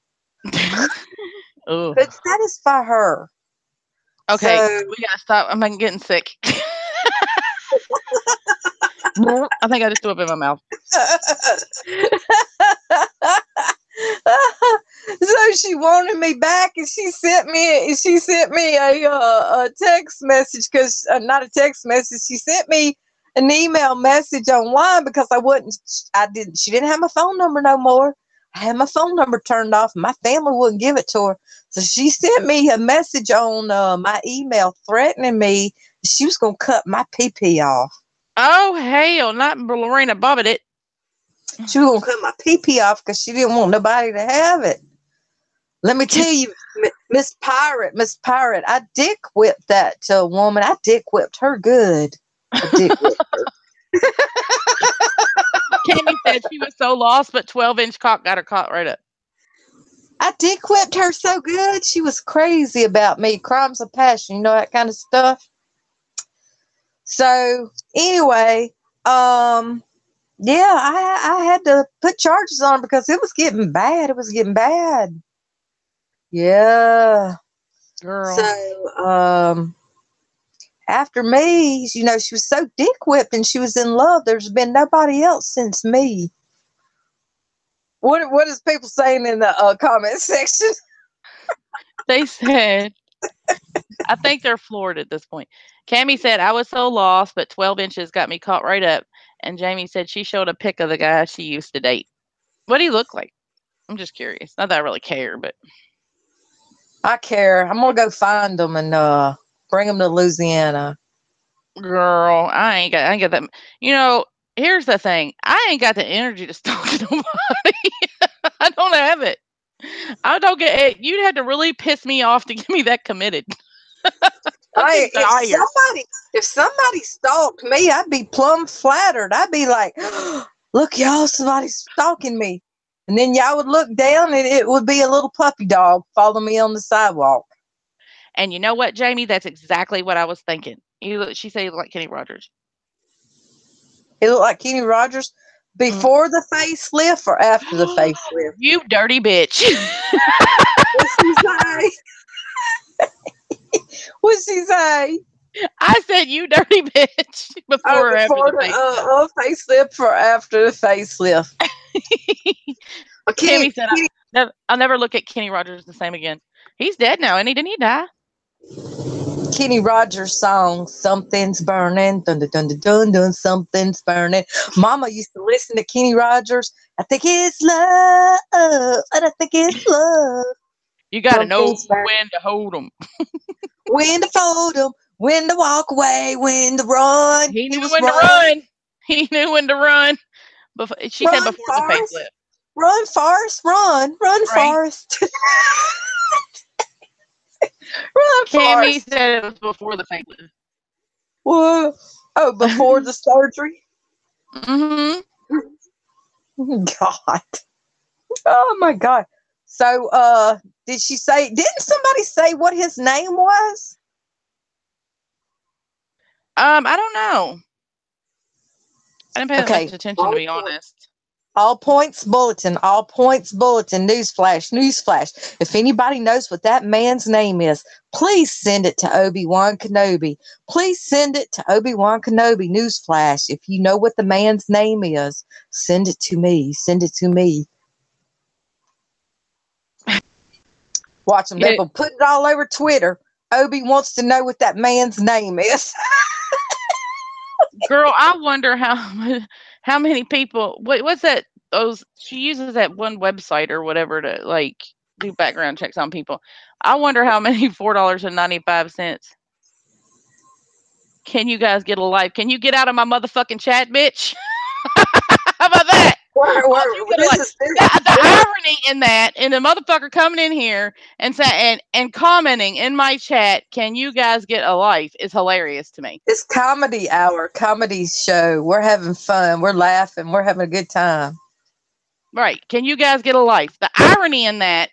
Oh, Couldn't satisfy her. okay. So We gotta stop. I'm getting sick. I think I just threw up in my mouth. So she wanted me back, and she sent me a text message, because not a text message. She sent me an email message online because she didn't have my phone number no more. I had my phone number turned off, and my family wouldn't give it to her. So she sent me a message on my email threatening me she was gonna cut my pee off. Oh hell, not Lorena Bobbitt it. She was gonna cut my pee off because she didn't want nobody to have it. Let me tell you, Miss Pirate, I dick whipped that woman. I dick whipped her good. I dick whipped her. Tammy said she was so lost, but 12-inch cock got her caught right up. I dick whipped her so good. She was crazy about me. Crimes of passion, that kind of stuff. So anyway, yeah, I had to put charges on her because it was getting bad. It was getting bad. Yeah. Girl. So, after me, she was so dick whipped and she was in love. There's been nobody else since me. What is people saying in the comment section? They said, I think they're floored at this point. Cammy said, I was so lost, but 12 inches got me caught right up. And Jamie said she showed a pic of the guy she used to date. What do he look like? I'm just curious. Not that I really care, but I care. I'm gonna go find them and bring them to Louisiana. girl, I ain't got that. Here's the thing. I ain't got the energy to stalk nobody. I don't have it. I don't get it. You'd have to really piss me off to get me that committed. If somebody stalked me, I'd be plumb flattered. I'd be like, look, y'all, somebody's stalking me. And then y'all would look down and it would be a little puppy dog following me on the sidewalk. And you know what, Jamie? That's exactly what I was thinking. She said he looked like Kenny Rogers. He looked like Kenny Rogers before the facelift or after the facelift? You dirty bitch. What'd she say? What'd she say? I said you dirty bitch before or after the facelift or after the facelift. Kimmy said, I'll never look at Kenny Rogers the same again. He's dead now, and didn't he die? Kenny Rogers song, Something's Burning, dun dun dun dun dun dun, something's burning. Mama used to listen to Kenny Rogers. I think it's love, and I think it's love. You gotta know when to hold them. When to fold them, when to walk away, when to run. He knew when to run. He knew when to run. She said before the facelift. Run, Forrest, run, Forrest. Run, Tammy said it was before the facelift. Whoa. Oh, before the surgery? Mm-hmm. God. Oh, my God. So, didn't somebody say what his name was? I don't know. I didn't pay that much attention, to be honest. All Points Bulletin, newsflash. If anybody knows what that man's name is, please send it to Obi-Wan Kenobi. Newsflash. If you know what the man's name is, send it to me. Watch them. They will put it all over Twitter. Obi wants to know what that man's name is. Girl, I wonder how many people. What's that? She uses that one website or whatever to like do background checks on people. I wonder how many $4.95. Can you guys get a life? Can you get out of my motherfucking chat, bitch? How about that? The irony in that, and the motherfucker coming in here and saying and commenting in my chat, "Can you guys get a life?" is hilarious to me. It's comedy hour, comedy show. We're having fun. We're laughing. We're having a good time. Right? Can you guys get a life? The irony in that,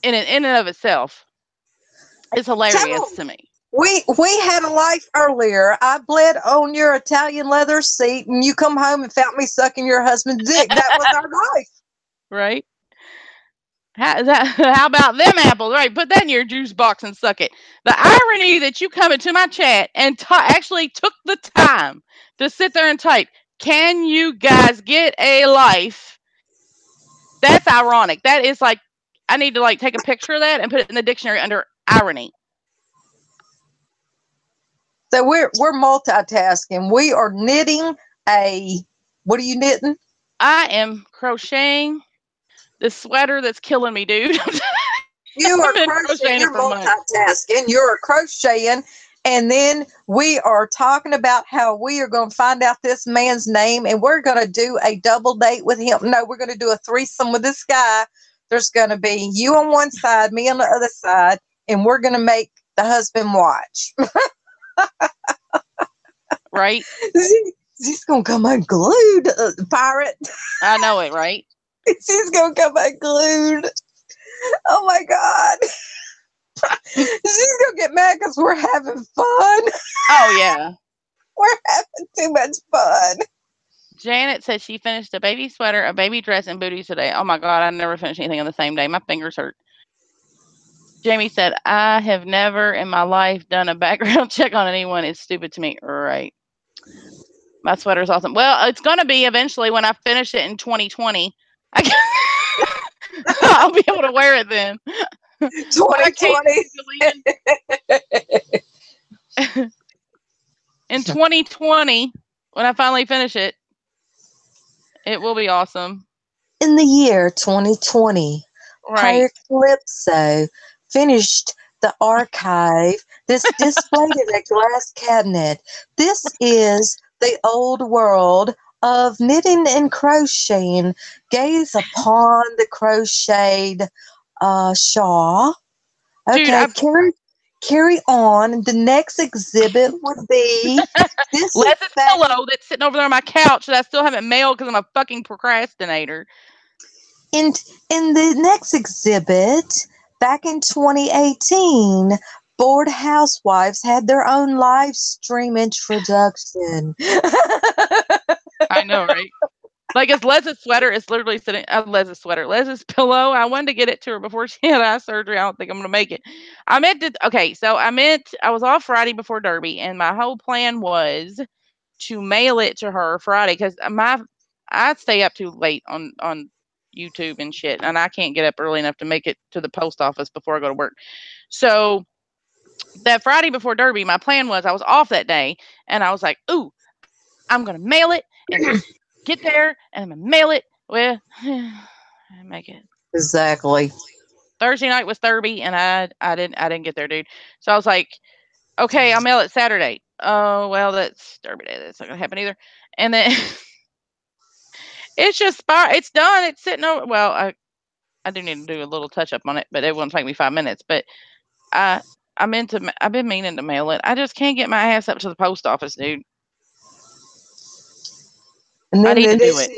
in and of itself, is hilarious to me. We had a life earlier. I bled on your Italian leather seat, and you come home and found me sucking your husband's dick. That was our life. Right? How about them apples? Right, put that in your juice box and suck it. The irony that you come into my chat and actually took the time to sit there and type, "Can you guys get a life?" That's ironic. That is like, I need to like take a picture of that and put it in the dictionary under irony. So we're multitasking. We are knitting what are you knitting? I am crocheting this sweater that's killing me, dude. You are crocheting. You're multitasking. You're crocheting. And then we are talking about how we are going to find out this man's name, and we're going to do a double date with him. No, we're going to do a threesome with this guy. There's going to be you on one side, me on the other side, and we're going to make the husband watch. Right? She's going to come unglued, pirate. I know it, right? She's going to come unglued. Oh, my God. She's going to get mad because we're having fun. Oh, yeah. We're having too much fun. Janet said she finished a baby sweater, a baby dress, and booties today. Oh, my God. I never finished anything on the same day. My fingers hurt. Jamie said, I have never in my life done a background check on anyone. It's stupid to me. Right. My sweater's awesome. Well, it's going to be eventually when I finish it in 2020. I'll be able to wear it then. 2020. In 2020, when I finally finish it, it will be awesome. In the year 2020, right. Calypso finished the archive. This displayed in a glass cabinet. This is the old world of knitting and crocheting. Gaze upon the crocheted shawl. Okay, dude, carry on. The next exhibit would be this pillow that's sitting over there on my couch that I still haven't mailed because I'm a fucking procrastinator. In the next exhibit, back in 2018, Bored Housewives had their own live stream introduction. I know, right? Like, it's Les's sweater. It's literally sitting. Les's sweater. Les's pillow. I wanted to get it to her before she had eye surgery. I don't think I'm gonna make it. I meant to. Okay, so I was off Friday before Derby, and my whole plan was to mail it to her Friday because I stay up too late on YouTube and shit, and I can't get up early enough to make it to the post office before I go to work. So that Friday before Derby, my plan was I was off that day, and I was like, "Ooh, I'm gonna mail it and get there, and I'm gonna mail it." Well, make it. Exactly. Thursday night was Derby, and I didn't get there, dude. So I was like, "Okay, I'll mail it Saturday." Oh well, that's Derby day. That's not gonna happen either. And then it's just it's done. It's sitting over. Well, I do need to do a little touch up on it, but it won't take me 5 minutes. But I I've been meaning to mail it. I just can't get my ass up to the post office, dude. And I then, need to do it.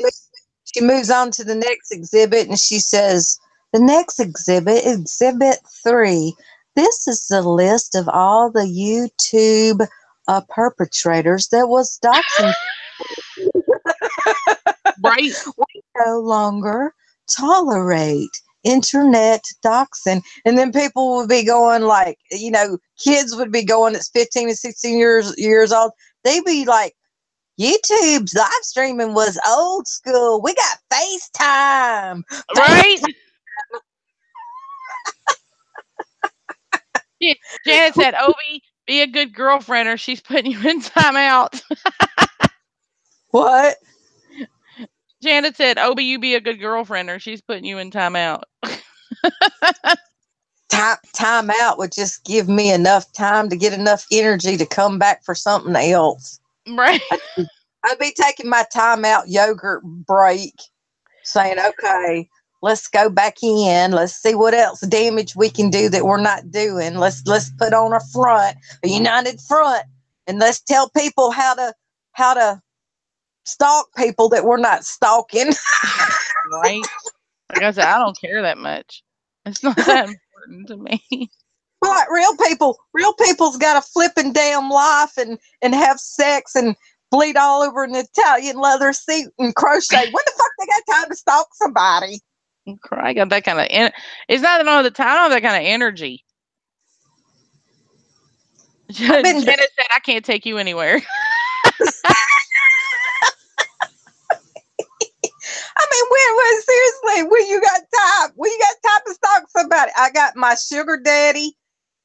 she moves on to the next exhibit, and she says, the next exhibit, Exhibit 3. This is the list of all the YouTube perpetrators that was doxing. Right? We no longer tolerate internet doxing. And then people would be going like, kids would be going that's 15 and 16 years old. They'd be like, YouTube's live streaming was old school. We got FaceTime. Right? Janet said, "Obi, be a good girlfriend or she's putting you in timeout." What? Janet said, "Obi, you be a good girlfriend or she's putting you in timeout." Time out would just give me enough time to get enough energy to come back for something else. Right. I'd be taking my timeout yogurt break, saying, okay, let's go back in. Let's see what else damage we can do that we're not doing. Let's put on a front, a united front, and let's tell people how to stalk people that we're not stalking. Right. Like I said, I don't care that much. It's not that important to me. Right, real people's got a flipping damn life and have sex and bleed all over an Italian leather suit and crochet. When the fuck they got time to stalk somebody? I got that kind of. It's not that all the time. I don't have that kind of energy. Janet said, "I can't take you anywhere." I mean, seriously, when you got time to stalk somebody? I got my sugar daddy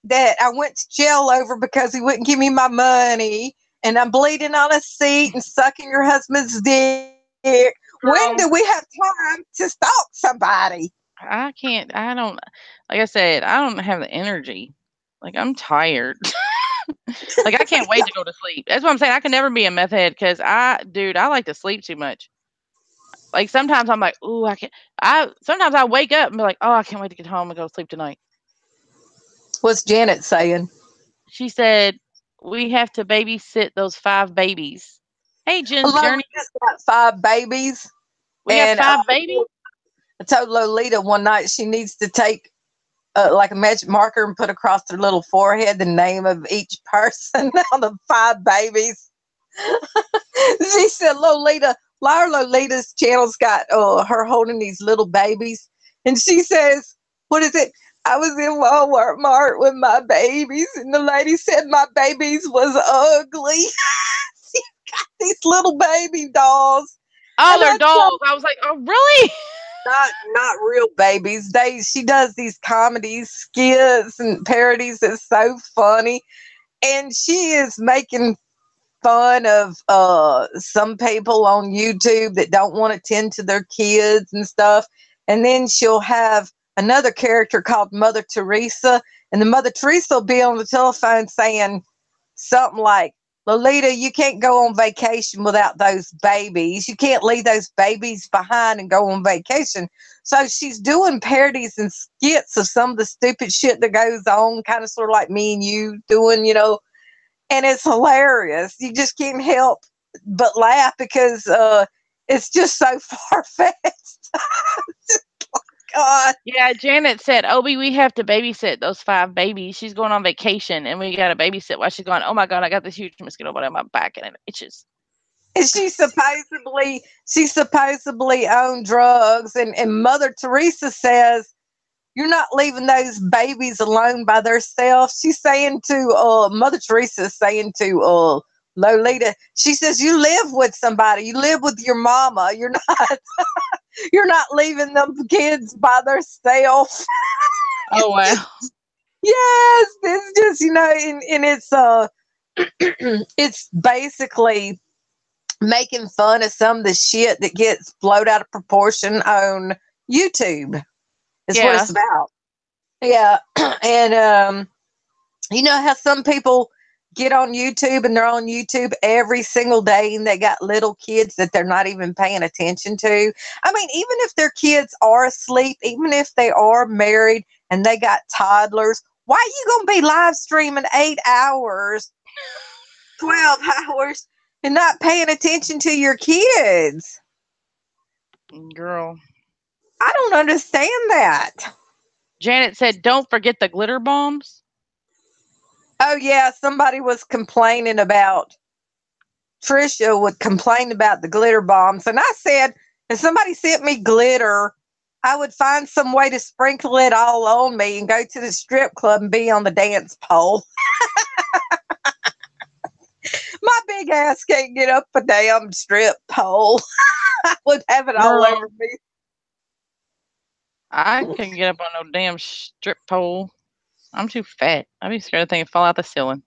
that I went to jail over because he wouldn't give me my money, and I'm bleeding on a seat and sucking your husband's dick. When do we have time to stalk somebody? I can't. I don't. Like I said, I don't have the energy. Like, I'm tired. Like, I can't wait to go to sleep. That's what I'm saying. I can never be a meth head because I like to sleep too much. Like, sometimes I'm like, ooh, sometimes I wake up and be like, oh, I can't wait to get home and go to sleep tonight. What's Janet saying? She said, we have to babysit those 5 babies. Hey, Journey. Just got 5 babies. We have 5 babies? I told Lolita one night she needs to take like a magic marker and put across their little forehead the name of each person on the 5 babies. She said, Lolita's channel's got her holding these little babies. And she says, what is it? I was in Walmart with my babies, and the lady said my babies was ugly. She got these little baby dolls. Oh, they're dolls. I was like, oh, really? Not real babies. She does these comedy skits and parodies that's so funny. And she is making fun of some people on YouTube that don't want to tend to their kids and stuff. And then she'll have another character called Mother Teresa, and the Mother Teresa will be on the telephone saying something like, Lolita, you can't go on vacation without those babies. You can't leave those babies behind and go on vacation. So she's doing parodies and skits of some of the stupid shit that goes on, kind of sort of like me and you doing, and it's hilarious. You just can't help but laugh because it's just so far-fetched. God. Yeah, Janet said, Obi, we have to babysit those 5 babies. She's going on vacation, and we got to babysit while she's gone. Oh my God, I got this huge mosquito bite on my back, and it itches. And she supposedly owned drugs, and Mother Teresa says you're not leaving those babies alone by themselves. She's saying to Mother Teresa is saying to Lolita, she says you live with somebody, you live with your mama. You're not leaving them kids by themselves. Oh, wow. Yes, it's just and it's basically making fun of some of the shit that gets blown out of proportion on YouTube. Is what Yeah. it's about. Yeah, and you know how some people get on YouTube and they're on YouTube every single day and they got little kids that they're not even paying attention to. I mean, even if their kids are asleep, even if they are married and they got toddlers, why are you going to be live streaming 8 hours, 12 hours and not paying attention to your kids? Girl. I don't understand that. Janet said, don't forget the glitter bombs. Oh, yeah, somebody was complaining about, Trisha would complain about the glitter bombs. And I said, if somebody sent me glitter, I would find some way to sprinkle it all on me and go to the strip club and be on the dance pole. My big ass can't get up a damn strip pole. I would have it all Girl. over me. I couldn't get up on no damn strip pole. I'm too fat. I'd be scared of thing fall out the ceiling.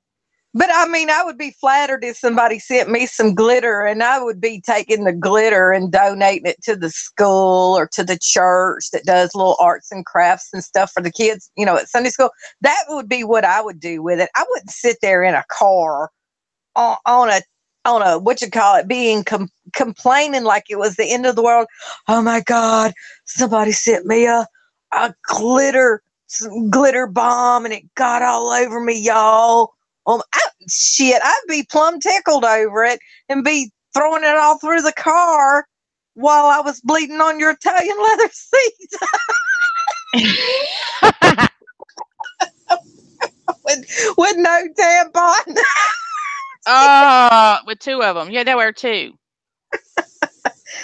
But I mean, I would be flattered if somebody sent me some glitter and I would be taking the glitter and donating it to the school or to the church that does little arts and crafts and stuff for the kids, at Sunday school. That would be what I would do with it. I wouldn't sit there in a car on a what you call it, being complaining like it was the end of the world. Oh my God, somebody sent me a glitter bomb and it got all over me, y'all. Shit, I'd be plumb tickled over it and be throwing it all through the car while I was bleeding on your Italian leather seat. with no tampon. With 2 of them. Yeah, there were 2.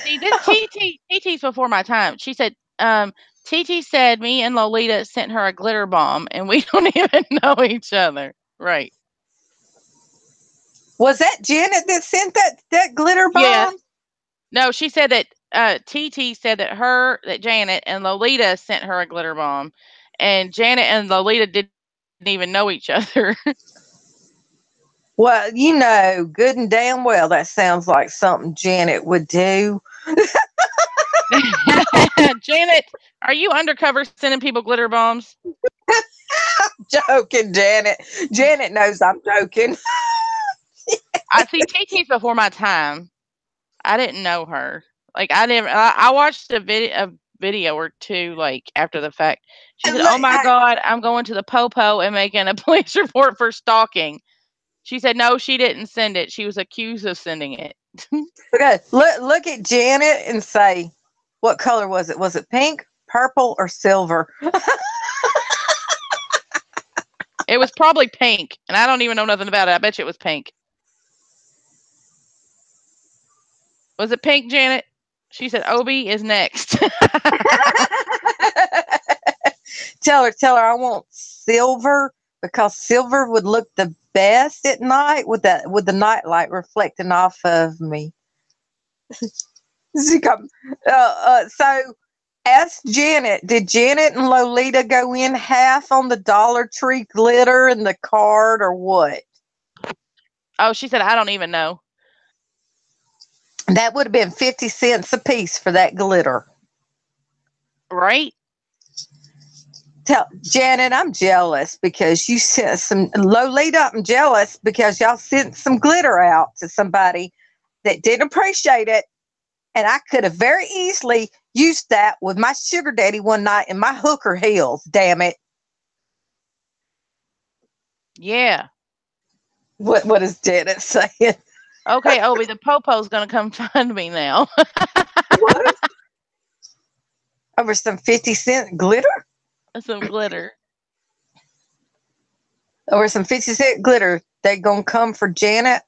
See, this TT's before my time. She said, TT said me and Lolita sent her a glitter bomb and we don't even know each other. Right. Was that Janet that sent that glitter bomb? Yeah. No, she said that TT said that Janet and Lolita sent her a glitter bomb, and Janet and Lolita didn't even know each other. Well, good and damn well that sounds like something Janet would do. Janet, are you undercover sending people glitter bombs? I'm joking, Janet. Janet knows I'm joking. I see TT's before my time. I didn't know her. Like I watched a video or 2 like after the fact. She said, "Oh my God, I'm going to the Popo and making a police report for stalking." She said, "No, she didn't send it. She was accused of sending it." Okay, look at Janet and say, what color was it? Was it pink, purple, or silver? It was probably pink, and I don't even know nothing about it. I bet you it was pink. Was it pink, Janet? She said, Obi is next. Tell her I want silver because silver would look the best at night with the night light reflecting off of me. So ask Janet, did Janet and Lolita go in half on the Dollar Tree glitter and the card or what? Oh, she said, I don't even know. That would have been 50 cents a piece for that glitter. Right? Tell Janet, I'm jealous because you sent some. Lolita, I'm jealous because y'all sent some glitter out to somebody that didn't appreciate it. And I could have very easily used that with my sugar daddy one night in my hooker heels. Damn it. Yeah. What is Janet saying? Okay, Obi, the Popo's going to come find me now. What? Over some 50-cent glitter? Some glitter. Over some 50-cent glitter. They gonna come for Janet?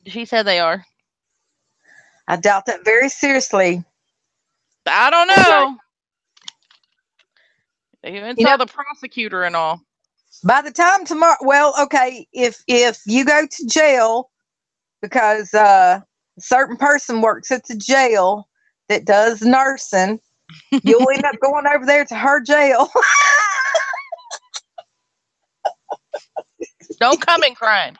She said they are. I doubt that very seriously. I don't know. They even saw the prosecutor and all. By the time tomorrow, well, okay, if you go to jail because a certain person works at the jail that does nursing, you'll end up going over there to her jail. Don't come in crying.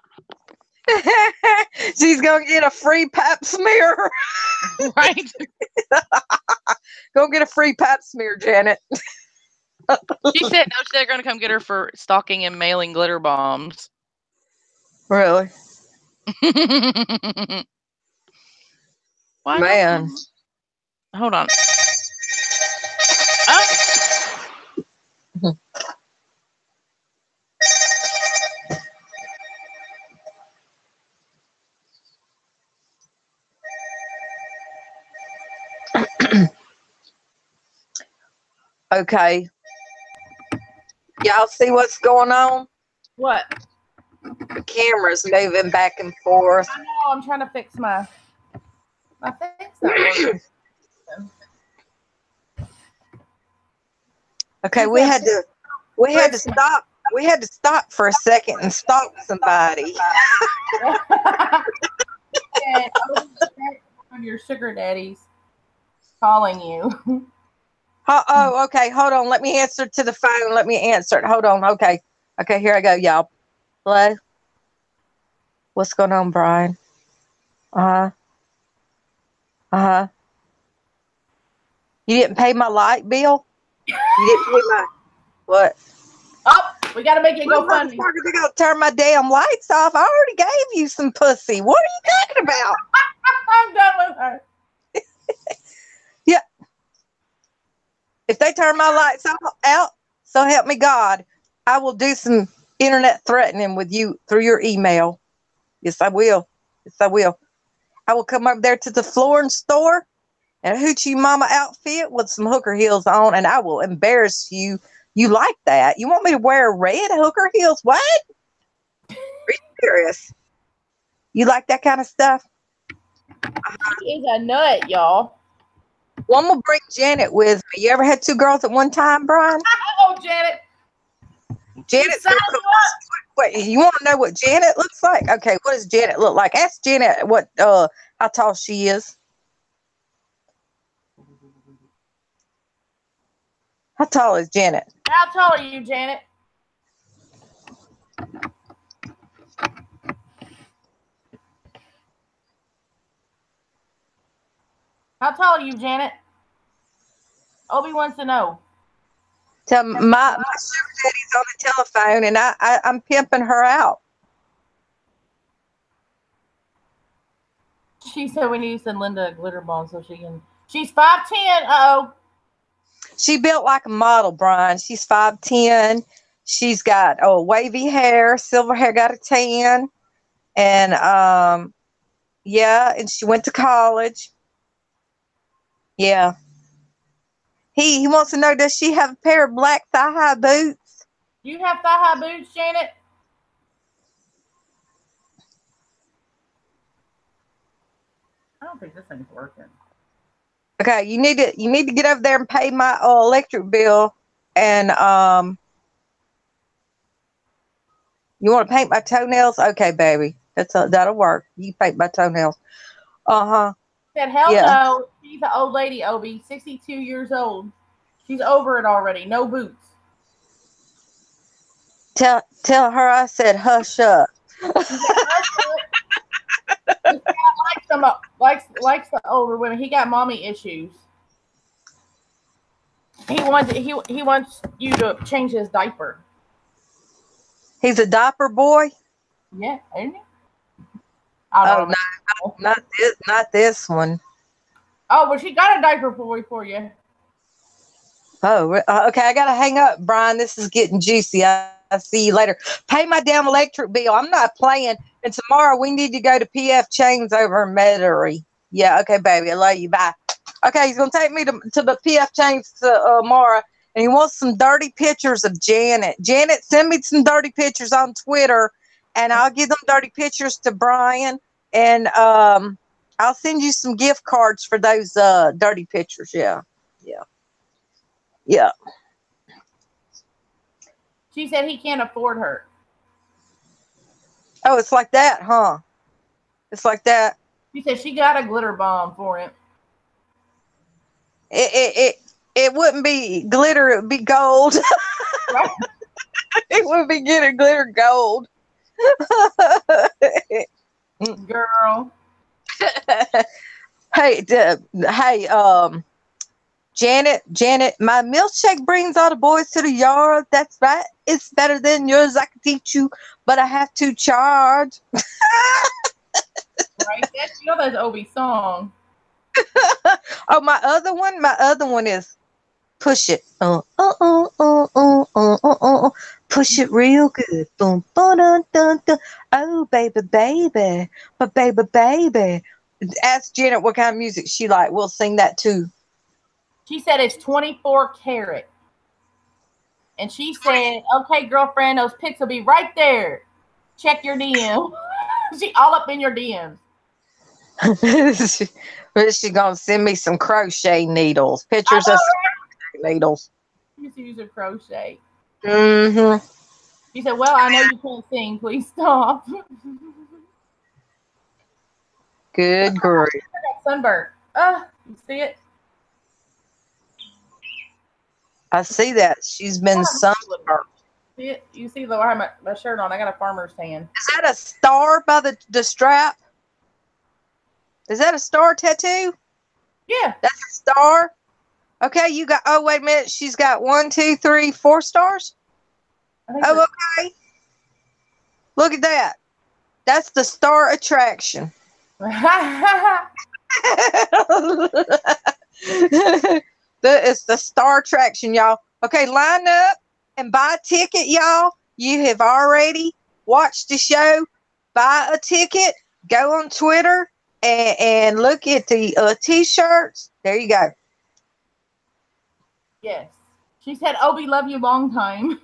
She's gonna get a free pap smear. Right. Go get a free pap smear, Janet. She said no, they're gonna come get her for stalking and mailing glitter bombs. Really? Why Man. Hold on. Oh. Okay. Y'all see what's going on? What? The camera's moving back and forth. I know. I'm trying to fix my thing's Okay, we had to stop. We had to stop for a second and stalk somebody. And your sugar daddy's calling you. Oh, okay. Hold on. Let me answer to the phone. Let me answer it. Hold on. Okay. Okay, here I go, y'all. Hello? What's going on, Brian? Uh-huh. Uh-huh. You didn't pay my light bill? You didn't pay my... What? Oh, we got to make it go funny. They're going to turn my damn lights off. I already gave you some pussy. What are you talking about? I'm done with her. Yeah. If they turn my lights out, so help me God, I will do some internet threatening with you through your email. Yes, I will. Yes, I will. I will come over there to the flooring store in a hoochie mama outfit with some hooker heels on, and I will embarrass you. You like that? You want me to wear red hooker heels? What? Are you serious? You like that kind of stuff? She is a nut, y'all. Well, I'm going to bring Janet with me. You ever had two girls at one time, Brian? Oh, Janet. Janet's wait, you want to know what Janet looks like? Okay, what does Janet look like? Ask Janet what how tall she is. How tall is Janet? How tall are you, Janet? How tall are you, Janet? Obi wants to know. Tell my sugar daddy's on the telephone, and I'm pimping her out. She said we need to send Linda a glitter bomb so she can. She's 5'10". Uh-oh. She built like a model, Brian. She's 5'10". She's got wavy hair, silver hair, got a tan, and yeah, and she went to college. Yeah. He wants to know, does she have a pair of black thigh-high boots? You have thigh-high boots, Janet? I don't think this thing's working. Okay, you need to get over there and pay my electric bill, and you want to paint my toenails? Okay, baby, that'll work. You paint my toenails. Said hell no. She's an old lady, Obi, 62 years old. She's over it already. No boots. Tell her I said hush up. likes the older women. He got mommy issues. He wants you to change his diaper. He's a diaper boy. Yeah, isn't he? No, not this one. Oh, well, she got a diaper boy for you. Oh, okay. I gotta hang up, Brian. This is getting juicy. I'll see you later. Pay my damn electric bill. I'm not playing. And tomorrow we need to go to PF Chains over in Metairie. Yeah, okay, baby. I love you. Bye. Okay, he's gonna take me to the PF Chang's tomorrow, and he wants some dirty pictures of Janet. Janet, send me some dirty pictures on Twitter, and I'll give them dirty pictures to Brian, and I'll send you some gift cards for those dirty pictures. Yeah. She said he can't afford her. Oh, it's like that, huh? It's like that. She said she got a glitter bomb for him. It wouldn't be glitter, it would be gold. Right? It would be getting glitter gold. Girl. Hey, Janet, my milkshake brings all the boys to the yard. That's right. It's better than yours. I can teach you, but I have to charge. Right? That's, you know, that's Obi's song. Oh, my other one is push it. Push it real good. Boom, boom, dun, dun, dun. Oh, baby. But baby. Ask Janet what kind of music she like. We'll sing that too. She said it's 24 karat. And she said, okay, girlfriend, those pics will be right there. Check your DM. She all up in your DMs. She's gonna send me some crochet needles. Pictures of crochet needles. She used to use her crochet. Mm-hmm. She said, well, I know you can't sing. Please stop. Good grief. I got sunburnt. You see it? I see that. She's been sunburned. See it? You see, though, I have my shirt on. I got a farmer's tan. Is that a star by the strap? Is that a star tattoo? Yeah. That's a star? Okay, you got, oh, wait a minute. She's got 1, 2, 3, 4 stars? Oh, okay. Look at that. That's the star attraction. It's the star attraction, y'all. Okay, line up and buy a ticket, y'all. You have already watched the show. Buy a ticket. Go on Twitter and look at the T-shirts. There you go. Yes. She said, Obi, love you long time.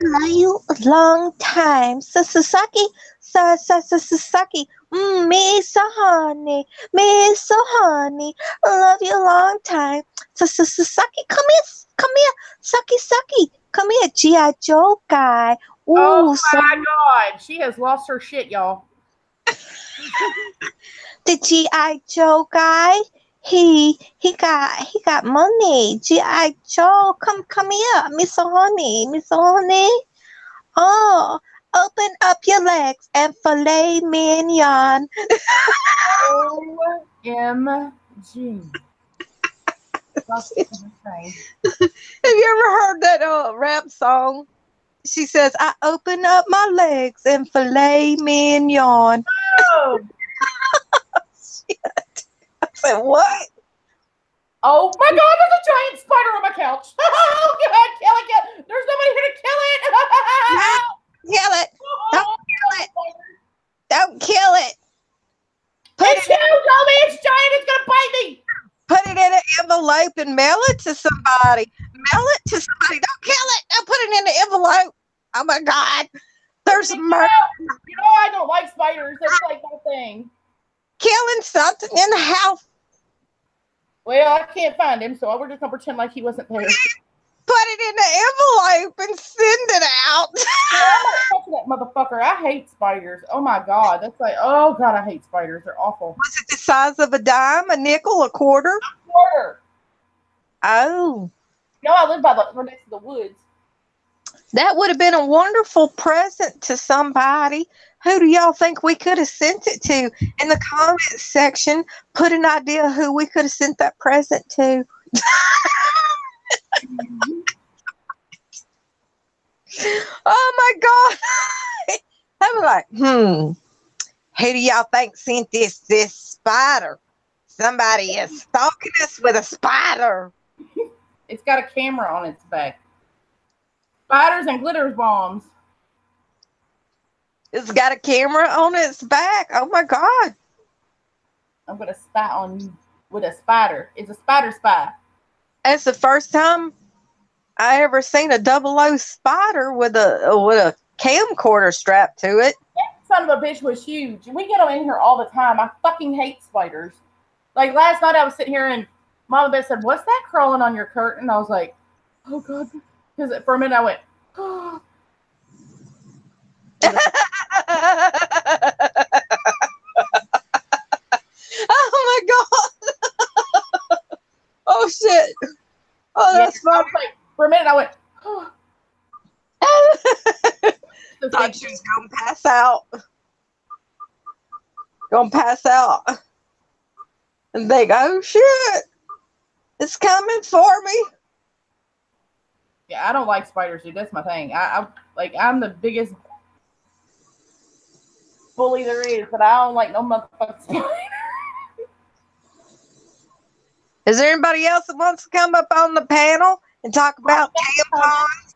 Love you a long time. Sasaki. Sasaki. Me so honey. Love you a long time. Sasaki, come here. Saki. Come here, G.I. Joe guy. Ooh, oh my God. She has lost her shit, y'all. The G.I. Joe guy. He got money. G.I. Joe, come here, Miss Honey. Oh, open up your legs and filet mignon. OMG. Have you ever heard that rap song? She says, I open up my legs and filet mignon. Oh. Shit. I said, what? Oh my God, there's a giant spider on my couch. Oh God, kill it. There's nobody here to kill it. Kill it. Don't kill it. It's huge, Obi. It's giant. It's going to bite me. Put it in an envelope and mail it to somebody. Don't kill it. Don't put it in an envelope. Oh my God. There's a murder. You know I don't like spiders. That's like my thing. Killing something in the house. Well, I can't find him, so we're just going to pretend like he wasn't there. Put it in an envelope and send it out. I'm not touching that motherfucker. I hate spiders. Oh my God. That's like, oh God, I hate spiders. They're awful. Was it the size of a dime, a nickel, a quarter? A quarter. Oh. You know, I live right next to the woods. That would have been a wonderful present to somebody. Who do y'all think we could have sent it to? In the comments section, put an idea who we could have sent that present to. Oh my God. I'm like, who do y'all think sent this spider? Somebody is stalking us with a spider. It's got a camera on its back. Spiders and glitter bombs. It's got a camera on its back. Oh my God. I'm going to spat on you with a spider. It's a spider spy. That's the first time I ever seen a 00 spider with a camcorder strapped to it. That son of a bitch was huge. We get them in here all the time. I fucking hate spiders. Like last night I was sitting here and Mama Beth said, "What's that crawling on your curtain?" I was like, "Oh God." Because for a minute I went, "Oh." Oh my God. Oh shit. Oh, that's funny. Like, for a minute I went, "Oh." Thought she was gonna pass out. Gonna pass out. And they go, "Oh shit. It's coming for me." Yeah, I don't like spiders, dude. That's my thing. I'm the biggest bully there is, but I don't like no motherfucking spider. Is there anybody else that wants to come up on the panel and talk about tampons?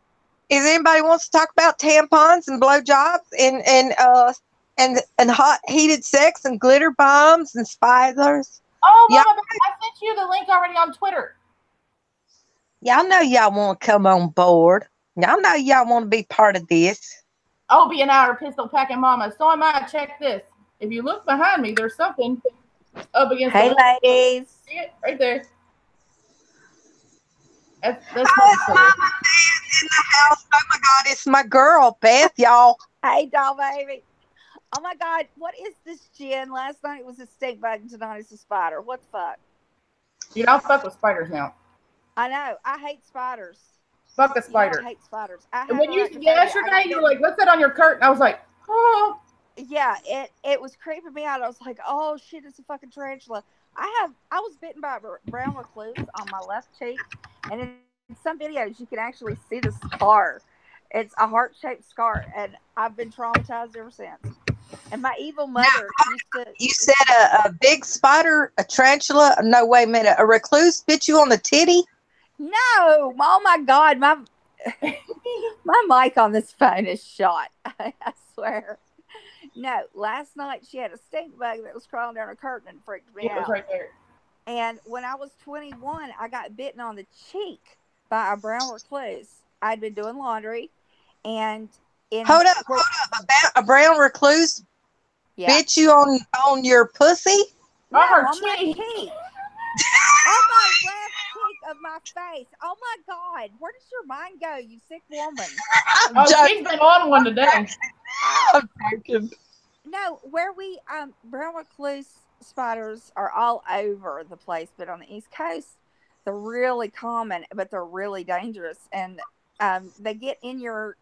Is anybody wants to talk about tampons and blowjobs and hot heated sex and glitter bombs and spiders? Oh, Mama, I sent you the link already on Twitter. Y'all know y'all want to come on board. Y'all know y'all want to be part of this. Obie and I are pistol packing mamas. So am I. Check this. If you look behind me, there's something up against Hey, the ladies. See it? Right there. That's Oh, it's Mama Beth in the house. Oh my God, it's my girl, Beth, y'all. Hey, doll baby. Oh my God, what is this, Jen? Last night it was a stink bug and tonight it's a spider. What the fuck? Dude, I'll fuck with spiders now. I know. I hate spiders. Fuck a You know, spider. I hate spiders. I And when you arachnophobia. yesterday, you were like, "What's that on your curtain?" I was like, "Oh." Yeah, it was creeping me out. I was like, oh shit, it's a fucking tarantula. I was bitten by a brown recluse on my left cheek, and in some videos you can actually see the scar. It's a heart-shaped scar, and I've been traumatized ever since. And my evil mother used to. You said a big spider, a tarantula. No, wait a minute. A recluse bit you on the titty? No, oh my God, my mic on this phone is shot. I swear. No, last night she had a stink bug that was crawling down her curtain and freaked me It was out. right there. And when I was 21, I got bitten on the cheek by a brown recluse. I'd been doing laundry, and Hold up. A brown recluse bit you on your pussy? No, On her on my cheek. cheek. On my left cheek of my face. Oh my God, where does your mind go, you sick woman? Oh, she's been on one today. I'm joking. No, where we brown recluse spiders are all over the place, but on the East Coast, they're really common, but they're really dangerous, and they get in your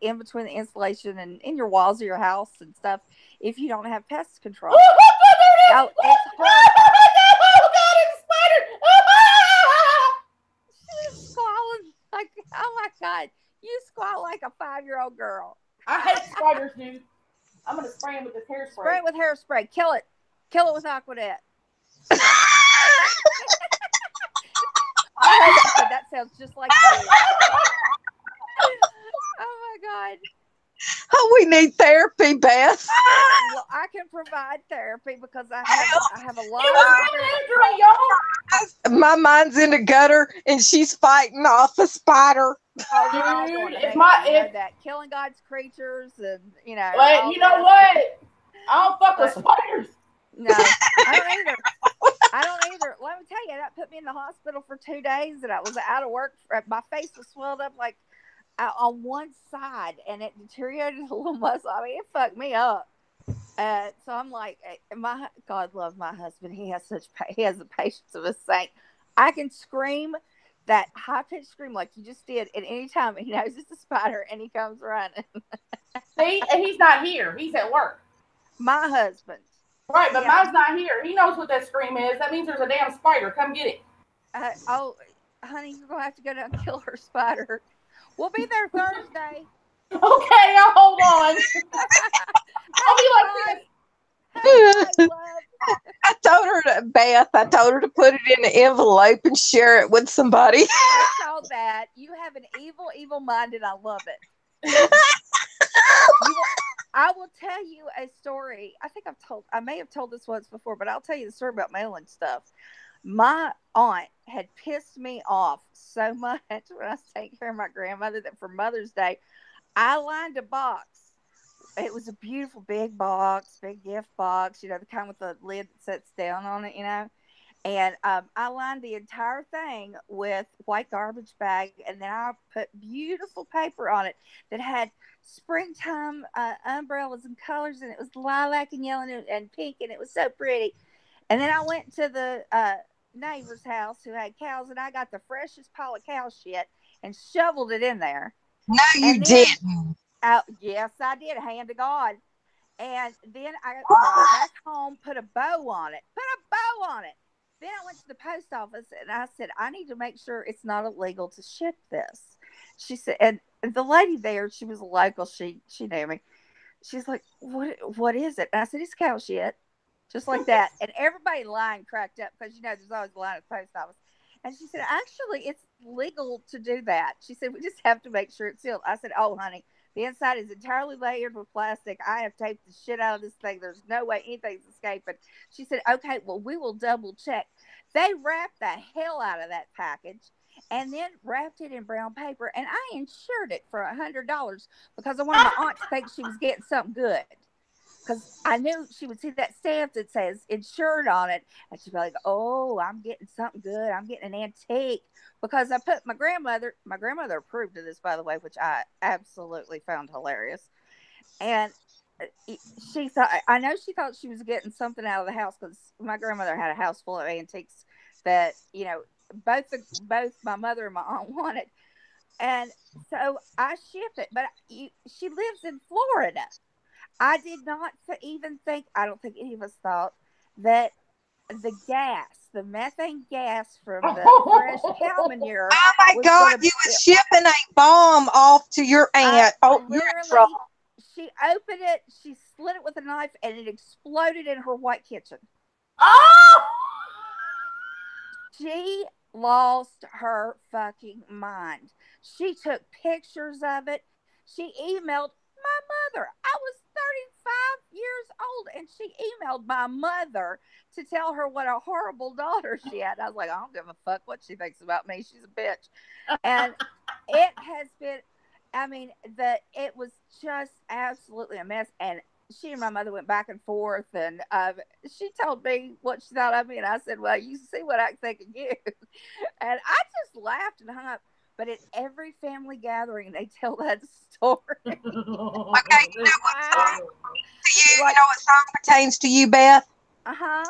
in between the insulation and in your walls of your house and stuff if you don't have pest control. Oh, it's horrible. Oh God, it's a spider! She's squalling like, oh my God, you squall like a 5-year-old girl. I hate spiders, dude. I'm gonna spray him with this hairspray. Spray it with hairspray. Kill it. Kill it with Aquanet. That sounds just like you. Oh my God. Oh, we need therapy, Beth. Well, I can provide therapy because I have a lot It of was y'all. My mind's in the gutter, and she's fighting off a spider. Oh, you're all Dude, doing it. if You my- know if- that killing God's creatures, and you know. But all you know that. what? I don't fuck with spiders. No, I don't either. I don't either. Let me tell you, that put me in the hospital for 2 days, and I was out of work. My face was swelled up like on one side, and it deteriorated a little muscle. I mean, it fucked me up. So I'm like, God love my husband. He has the patience of a saint. I can scream that high pitched scream like you just did at any time, and he knows it's a spider, and he comes running. See, and he's not here. He's at work. My husband. Right, but Yeah. mine's not here. He knows what that scream is. That means there's a damn spider. Come get it. Oh, honey, you're gonna have to go down and kill her spider. We'll be there Thursday. Okay, I'll hold on. I'll be like this. I told her to put it in an envelope and share it with somebody. I saw that. You have an evil mind, and I love it. I will tell tell you a story. I may have told this once before, but I'll tell you the story about mailing stuff. My aunt had pissed me off so much when I was taking care of my grandmother that for Mother's Day, I lined a box. It was a beautiful big box, big gift box, the kind with the lid that sits down on it, And I lined the entire thing with white garbage bag, and then I put beautiful paper on it that had springtime umbrellas and colors, and it was lilac and yellow and pink, and it was so pretty. And then I went to the neighbor's house who had cows, and I got the freshest pile of cow shit and shoveled it in there. No, you didn't. Yes, I did. Hand to God. And then I brought it back home, put a bow on it. Then I went to the post office and I said, I need to make sure it's not illegal to ship this. She said, and the lady there, she was local. She knew me. She's like, what is it? And I said, it's cow shit. Just like that. And everybody in line cracked up because, there's always a line at the post office. And she said, actually, it's legal to do that. She said, we just have to make sure it's sealed. I said, oh, honey, the inside is entirely layered with plastic. I have taped the shit out of this thing. There's no way anything's escaping. She said, okay, well, we will double check. They wrapped the hell out of that package and then wrapped it in brown paper. And I insured it for $100 because I wanted my aunt to think she was getting something good. Because I knew she would see that stamp that says insured on it. And she'd be like, oh, I'm getting something good. I'm getting an antique. Because I put my grandmother approved of this, by the way, which I absolutely found hilarious. And she thought she was getting something out of the house because my grandmother had a house full of antiques that, both my mother and my aunt wanted. And so I shipped it. But she lives in Florida. I did not even think, I don't think any of us thought that the methane gas from the fresh cow manure. Oh my God, you were shipping a bomb off to your aunt. You're in trouble. She opened it, she slit it with a knife, and it exploded in her white kitchen. Oh! She lost her fucking mind. She took pictures of it. She emailed my mother. I was 35 years old, and she emailed my mother to tell her what a horrible daughter she had. I was like, I don't give a fuck what she thinks about me. She's a bitch. And it has been, it was just absolutely a mess. And she and my mother went back and forth, and she told me what she thought of me, and I said, well, you see what I think of you. And I just laughed and hung up. But at every family gathering, they tell that story. Okay, you know what song pertains to you, Beth? Uh-huh.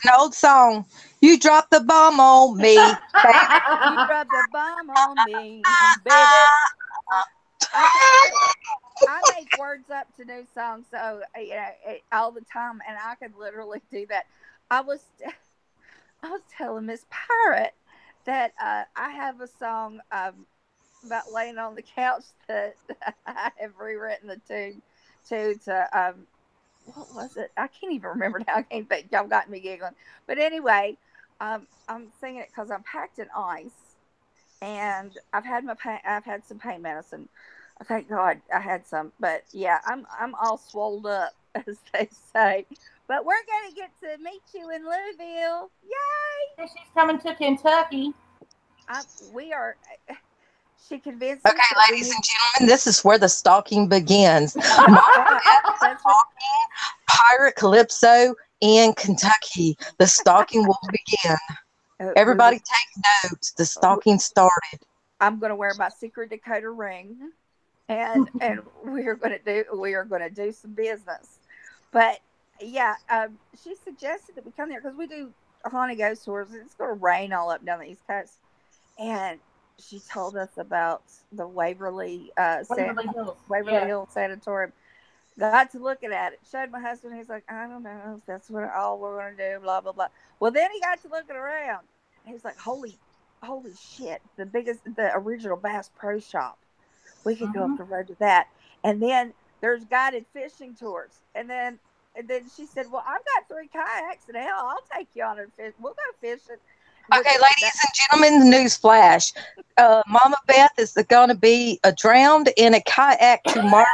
An old song. You dropped the bomb on me. You dropped the bomb on me, baby. I make words up to new songs, so all the time, and I could literally do that. I was telling Miss Pirate that I have a song about laying on the couch that I have rewritten the tune to what was it? I can't even remember now. I can't think. Y'all got me giggling. But anyway, I'm singing it because I'm packed in ice, and I've had some pain medicine. Thank God I had some. But yeah, I'm all swolled up, as they say. But we're going to get to meet you in Louisville. Yay! She's coming to Kentucky. We are. She convinced me. Okay, ladies and gentlemen, this is where the stalking begins. Pirate Calypso in Kentucky. The stalking will begin. Everybody take notes. The stalking started. I'm going to wear my secret Dakota ring, and we are going to do some business. But yeah, she suggested that we come there because we do haunted ghost tours. It's going to rain all up down the East Coast, and she told us about the Waverly Hills Sanatorium. Got to looking at it. Showed my husband. He's like, I don't know if that's all we're going to do. Blah blah blah. Well, then he got to looking around. He was like, holy shit! The original Bass Pro Shop. We could go up the road to that. And then there's guided fishing tours. And then she said, well, I've got 3 kayaks, and hell, I'll take you on a fish. We'll go fishing. Okay, ladies and gentlemen, the news flash. Mama Beth is going to be drowned in a kayak tomorrow.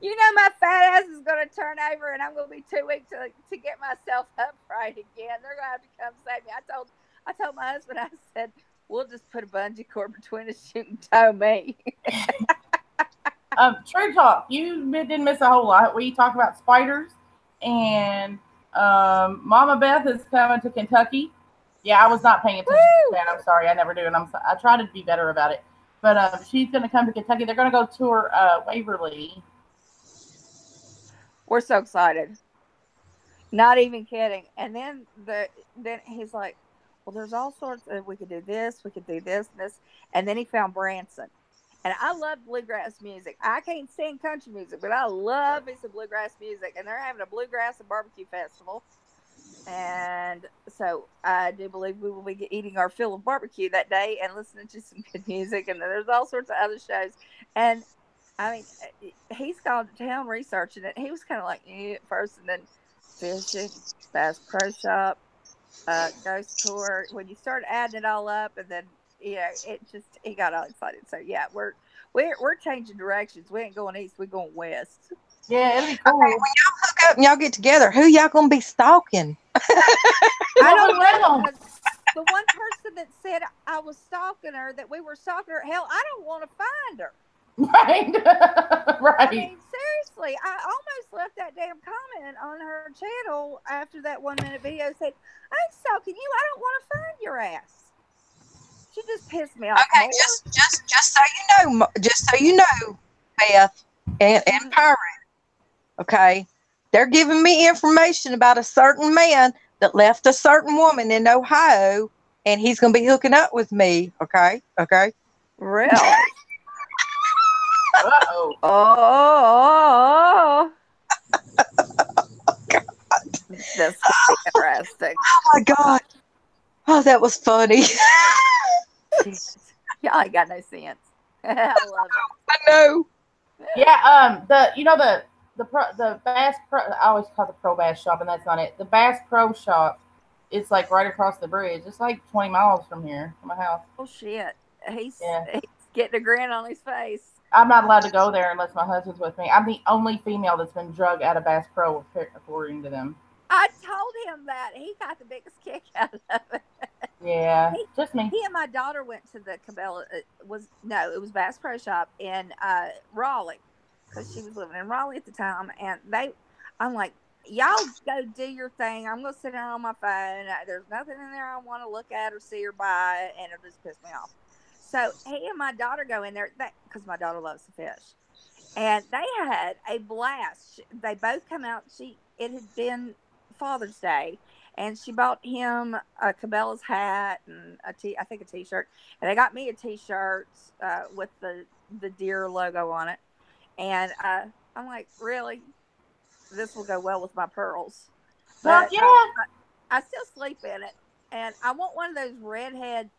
You know, my fat ass is going to turn over, and I'm going to be too weak to get myself upright again. They're going to have to come save me. I told my husband, I said, we'll just put a bungee cord between us, shoot and tow me. True talk. You didn't miss a whole lot. We talked about spiders, and Mama Beth is coming to Kentucky. Yeah, I was not paying attention to that. I'm sorry, I never do, and I try to be better about it. But she's going to come to Kentucky. They're going to go tour Waverly. We're so excited. Not even kidding. And then he's like, well, there's all sorts of, we could do this, and this. And then he found Branson. And I love bluegrass music. I can't sing country music, but I love me some bluegrass music. And they're having a bluegrass and barbecue festival. And so I do believe we will be eating our fill of barbecue that day and listening to some good music. And then there's all sorts of other shows. And I mean, he's gone to town researching it. He was kind of like at first, and then fishing, Bass Pro Shop, ghost tour. When you start adding it all up, and then he got all excited. So yeah, we're changing directions. We ain't going east, we're going west. Yeah, it'll be cool. Okay, when y'all hook up and y'all get together, who y'all gonna be stalking? I don't know. The one person that said I was stalking her, that we were stalking her, hell, I don't want to find her. Right. Right. I mean, seriously, I almost left that damn comment on her channel after that 1 minute video. Said, I ain't stalking you. I don't want to find your ass. She just pissed me off. Okay, just so you know, Beth and Pirate. Okay, they're giving me information about a certain man that left a certain woman in Ohio, and he's gonna be hooking up with me. Okay. Really? Uh-oh. Oh. That's interesting. Oh my God. Oh, that was funny. Y'all ain't got no sense. I love it. I know. Yeah, the Bass Pro, I always call it the Pro Bass Shop, and that's not it. The Bass Pro Shop is like right across the bridge. It's like 20 miles from here, from my house. Oh shit. He's getting a grin on his face. I'm not allowed to go there unless my husband's with me. I'm the only female that's been drugged out of Bass Pro, according to them. I told him that. He got the biggest kick out of it. Yeah, just me. He and my daughter went to the Cabela. It was Bass Pro Shop in Raleigh, because she was living in Raleigh at the time. And I'm like, y'all go do your thing. I'm gonna sit down on my phone. There's nothing in there I want to look at or see or buy, and it just pissed me off. So he and my daughter go in there because my daughter loves to fish, and they had a blast. They both come out. It had been Father's Day, and she bought him a Cabela's hat and I think a t-shirt, and they got me a t-shirt with the deer logo on it. And I'm like, really, this will go well with my pearls. Well, But, yeah. I still sleep in it, and I want one of those redhead.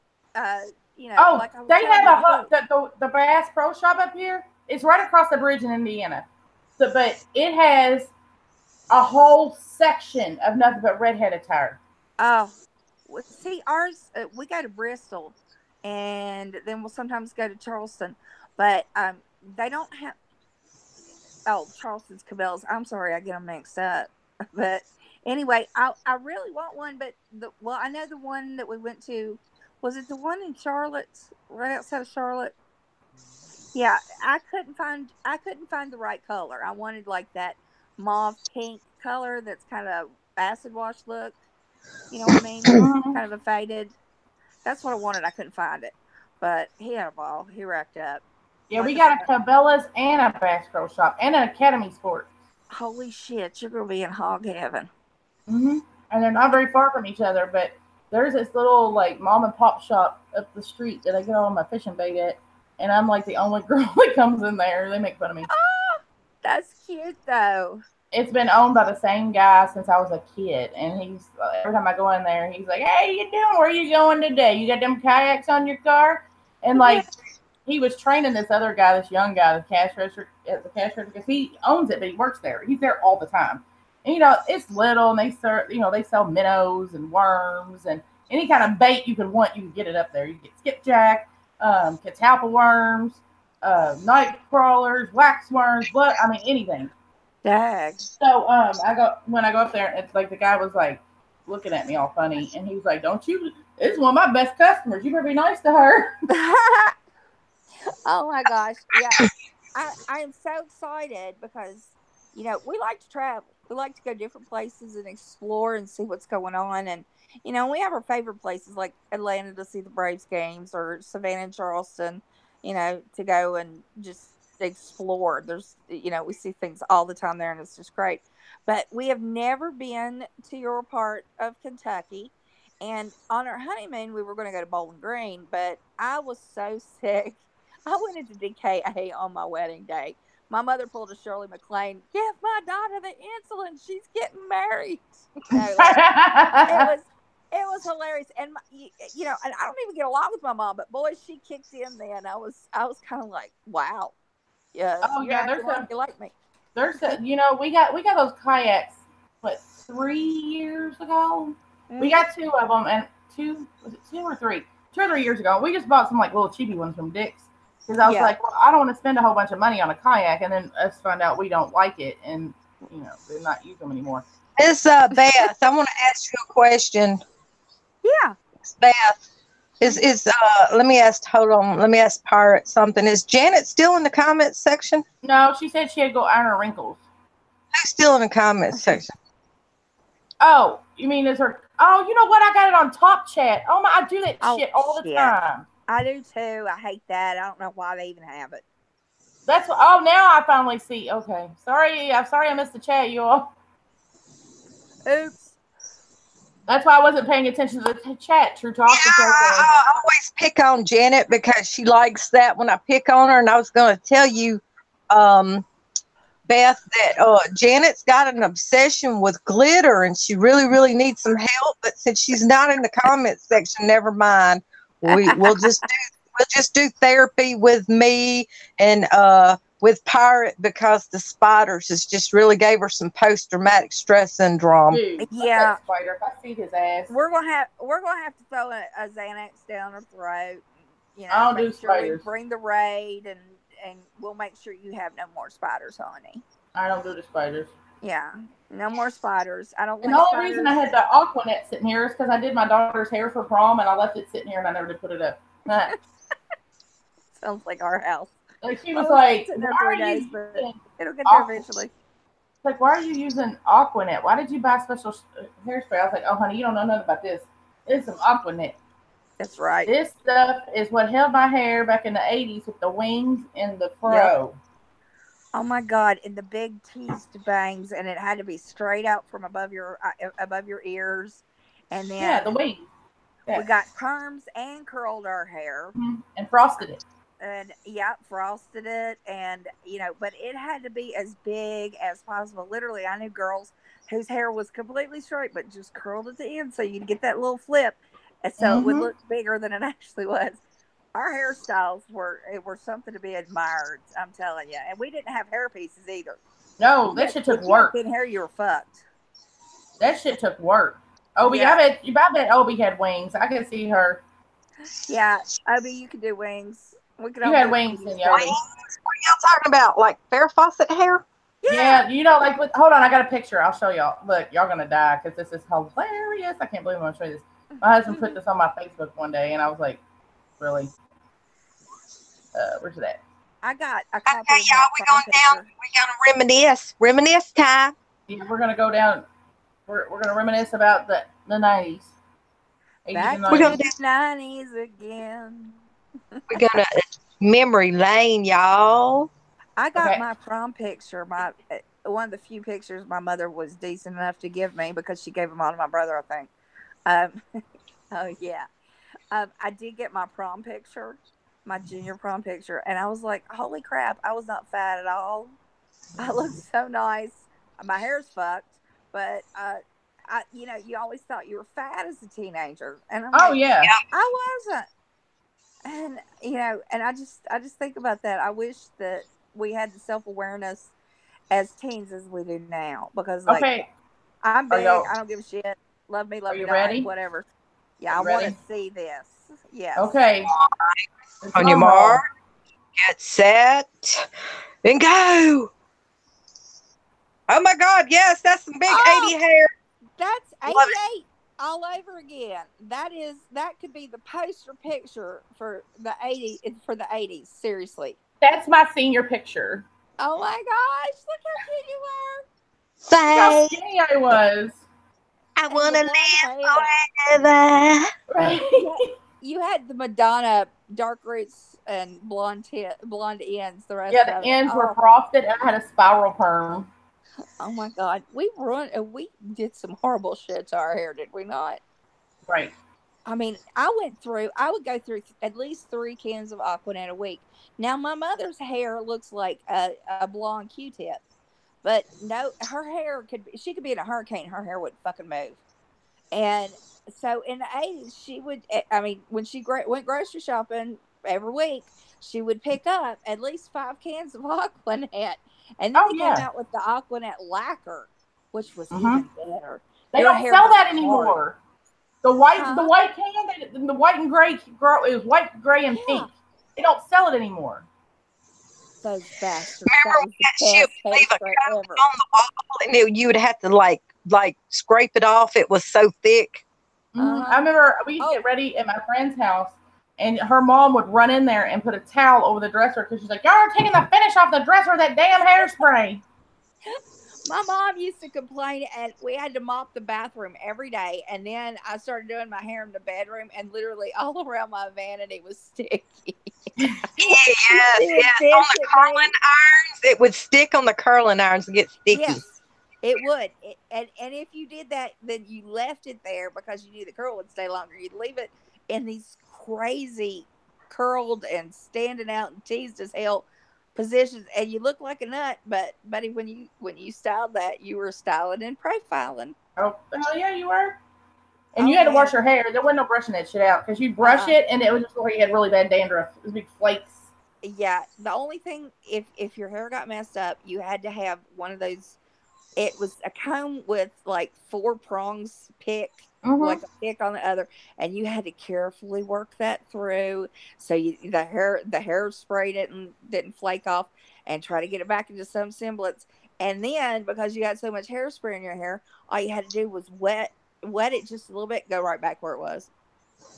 Oh, like I was they telling have you. the Bass Pro Shop up here. It's right across the bridge in Indiana. So, but it has a whole section of nothing but redhead attire. Oh, well, see, ours, we go to Bristol, and then we'll sometimes go to Charleston, but they don't have. Oh, Charleston's Cabela's. I'm sorry, I get them mixed up. But anyway, I really want one, but I know the one that we went to. Was it the one in Charlotte, right outside of Charlotte? Yeah, I couldn't find the right color. I wanted like that mauve pink color that's kind of acid wash look. You know what I mean? Kind of a faded. That's what I wanted. I couldn't find it, but he had a ball. He racked up. Yeah, we got a Cabela's and a Bass Pro Shop and an Academy Sports. Holy shit, you're gonna be in hog heaven. Mm-hmm. And they're not very far from each other, but there's this little like mom and pop shop up the street that I get all my fishing bait at, and I'm like the only girl that comes in there. They make fun of me. Oh, that's cute though. It's been owned by the same guy since I was a kid, and he's every time I go in there, he's like, "Hey, you doing? Where are you going today? You got them kayaks on your car?" And like, he was training this other guy, this young guy, the cash register, because he owns it, but he works there. He's there all the time. And, it's little, and they sell minnows and worms and any kind of bait you could want. You can get it up there. You get skipjack, catalpa worms, night crawlers, wax worms, anything. Dag. So when I go up there, it's like the guy was like looking at me all funny, and he was like, "Don't you? It's one of my best customers. You better be nice to her." Oh my gosh. Yeah. I am so excited because, we like to travel. We like to go different places and explore and see what's going on. And, we have our favorite places like Atlanta to see the Braves games, or Savannah and Charleston, to go and just explore. There's, we see things all the time there, and it's just great. But we have never been to your part of Kentucky. And on our honeymoon, we were going to go to Bowling Green, but I was so sick. I went into DKA on my wedding day. My mother pulled a Shirley MacLaine. Give my daughter the insulin. She's getting married. It was hilarious. And and I don't even get along with my mom, but boy, she kicked in then. I was kind of like, wow. Yeah. Oh yeah, you like me. We got those kayaks. What, 3 years ago? Mm-hmm. We got 2 of them, and 2 or 3 years ago. We just bought some like little cheapy ones from Dick's. Because I was like, well, I don't want to spend a whole bunch of money on a kayak and then us find out we don't like it and, they're not use them anymore. Miss Beth, I want to ask you a question. Yeah. Beth, let me ask Pirate something. Is Janet still in the comments section? No, she said she had to go iron her wrinkles. Who's still in the comments section? Oh, you mean is her? Oh, you know what? I got it on Top Chat. Oh my, I do that shit all the time. I do too. I hate that. I don't know why they even have it. That's what. Oh, now I finally see. Okay, sorry. I'm sorry I missed the chat, you all. Oops. That's why I wasn't paying attention to the chat, True Talk. Yeah, I always pick on Janet because she likes that when I pick on her. And I was going to tell you, Beth, that Janet's got an obsession with glitter and she really, really needs some help. But since she's not in the comment section, never mind. We'll just do therapy with me and with Pirate because the spiders has just really gave her some post-traumatic stress syndrome. Dude, yeah, spider. If I see his ass, we're gonna have to throw a Xanax down her throat. I'll do sure spiders. Bring the raid and we'll make sure you have no more spiders, honey. I don't do the spiders. Yeah, no more spiders. I don't. And the only reason I had the Aquanet sitting here is because I did my daughter's hair for prom and I left it sitting here and I never did put it up. Sounds like our house. Like she was like, "Why 3 days, but it'll get there eventually." Like, why are you using Aquanet? Why did you buy special hairspray? I was like, oh, honey, you don't know nothing about this. It's some Aquanet. That's right. This stuff is what held my hair back in the 80s with the wings and the fro. Yep. Oh my God! And the big teased bangs, and it had to be straight out from above your ears, and then the wings. Yeah. We got perms and curled our hair, and frosted it. And frosted it, and but it had to be as big as possible. Literally, I knew girls whose hair was completely straight, but just curled at the end, so you'd get that little flip, and so it would look bigger than it actually was. Our hairstyles were something to be admired. I'm telling you, and we didn't have hair pieces either. No, that shit took work. Good hair, you were fucked. That shit took work. Obi, I bet Obi had wings. I could see her. Yeah, Obi, you could do wings. We could. You had wings in your. What are y'all talking about? Like Farrah Fawcett hair? Yeah, like. Hold on, I got a picture. I'll show y'all. Look, y'all gonna die because this is hilarious. I can't believe I'm gonna show you this. My husband put this on my Facebook one day, and I was like, really? Where's it at? I got a copy. Okay, y'all, we going down. We gonna reminisce. Reminisce time. Yeah, we're gonna go down. We're gonna reminisce about the 90s. We're gonna do 90s again. We're gonna memory lane, y'all. I got my prom picture. One of the few pictures my mother was decent enough to give me because she gave them all to my brother, I think. Oh yeah. I did get my prom picture, my junior prom picture, and I was like, holy crap, I was not fat at all. I looked so nice. My hair's fucked, but you always thought you were fat as a teenager, and I'm I wasn't. And and I just think about that. I wish that we had the self-awareness as teens as we do now, because I'm big. I don't give a shit. Love me, love me not, ready? Whatever. Yeah, I want to see this. Yes. Okay. On your mark. Get set and go. Oh my God, yes, that's some big 80 hair. That's Love 88 all over again. That could be the poster picture for the 80s. Seriously. That's my senior picture. Oh my gosh, look how cute you are. Look how Say, skinny I was. I And want the to blonde live hair. forever. You had the Madonna dark roots and blonde ends. The rest Yeah, of the it. ends were Oh, frosted, and I had a spiral perm. oh my God, we did some horrible shit to our hair, did we not? Right. I mean, I would go through at least 3 cans of Aquanet a week. Now, my mother's hair looks like a blonde Q-tip, but no, she could be in a hurricane, her hair wouldn't fucking move. And so in the 80s, she would, I mean, when she went grocery shopping every week, she would pick up at least 5 cans of Aquanet. And then Oh, they came yeah. out with the Aquanet lacquer, which was Mhm. even better. They Your don't hair sell was that hard. anymore. The white Huh? can, the white and gray, it was white, gray, and Yeah. pink. They don't sell it anymore. Those bastards. Remember That when was the that shit best would leave a hairspray coat ever. on the wall and you would have to like scrape it off? It was so thick. Mhm. I remember we used to get ready at my friend's house, and her mom would run in there and put a towel over the dresser because she's like, "Y'all are taking the finish off the dresser with that damn hairspray." My mom used to complain, and we had to mop the bathroom every day. And then I started doing my hair in the bedroom, and literally all around my vanity was sticky. Yes. She would On fish the at curling me. irons, it would stick on the curling irons and get sticky. Yes, it would. And if you did that, then you left it there because you knew the curl would stay longer. You'd leave it in these crazy curled and standing out and teased as hell positions, and you look like a nut. But buddy, when you styled that, you were styling and profiling. Oh, hell yeah, you were. And Oh, you had to man. wash your hair. There wasn't no brushing that shit out because you brush it, and it was just like you had really bad dandruff. It was big flakes. Yeah, the only thing, if your hair got messed up, you had to have one of those. It was a comb with like 4 prongs pick, like a pick on the other, and you had to carefully work that through so the hairspray didn't flake off, and try to get it back into some semblance. And then because you had so much hairspray in your hair, all you had to do was wet it just a little bit, go right back where it was.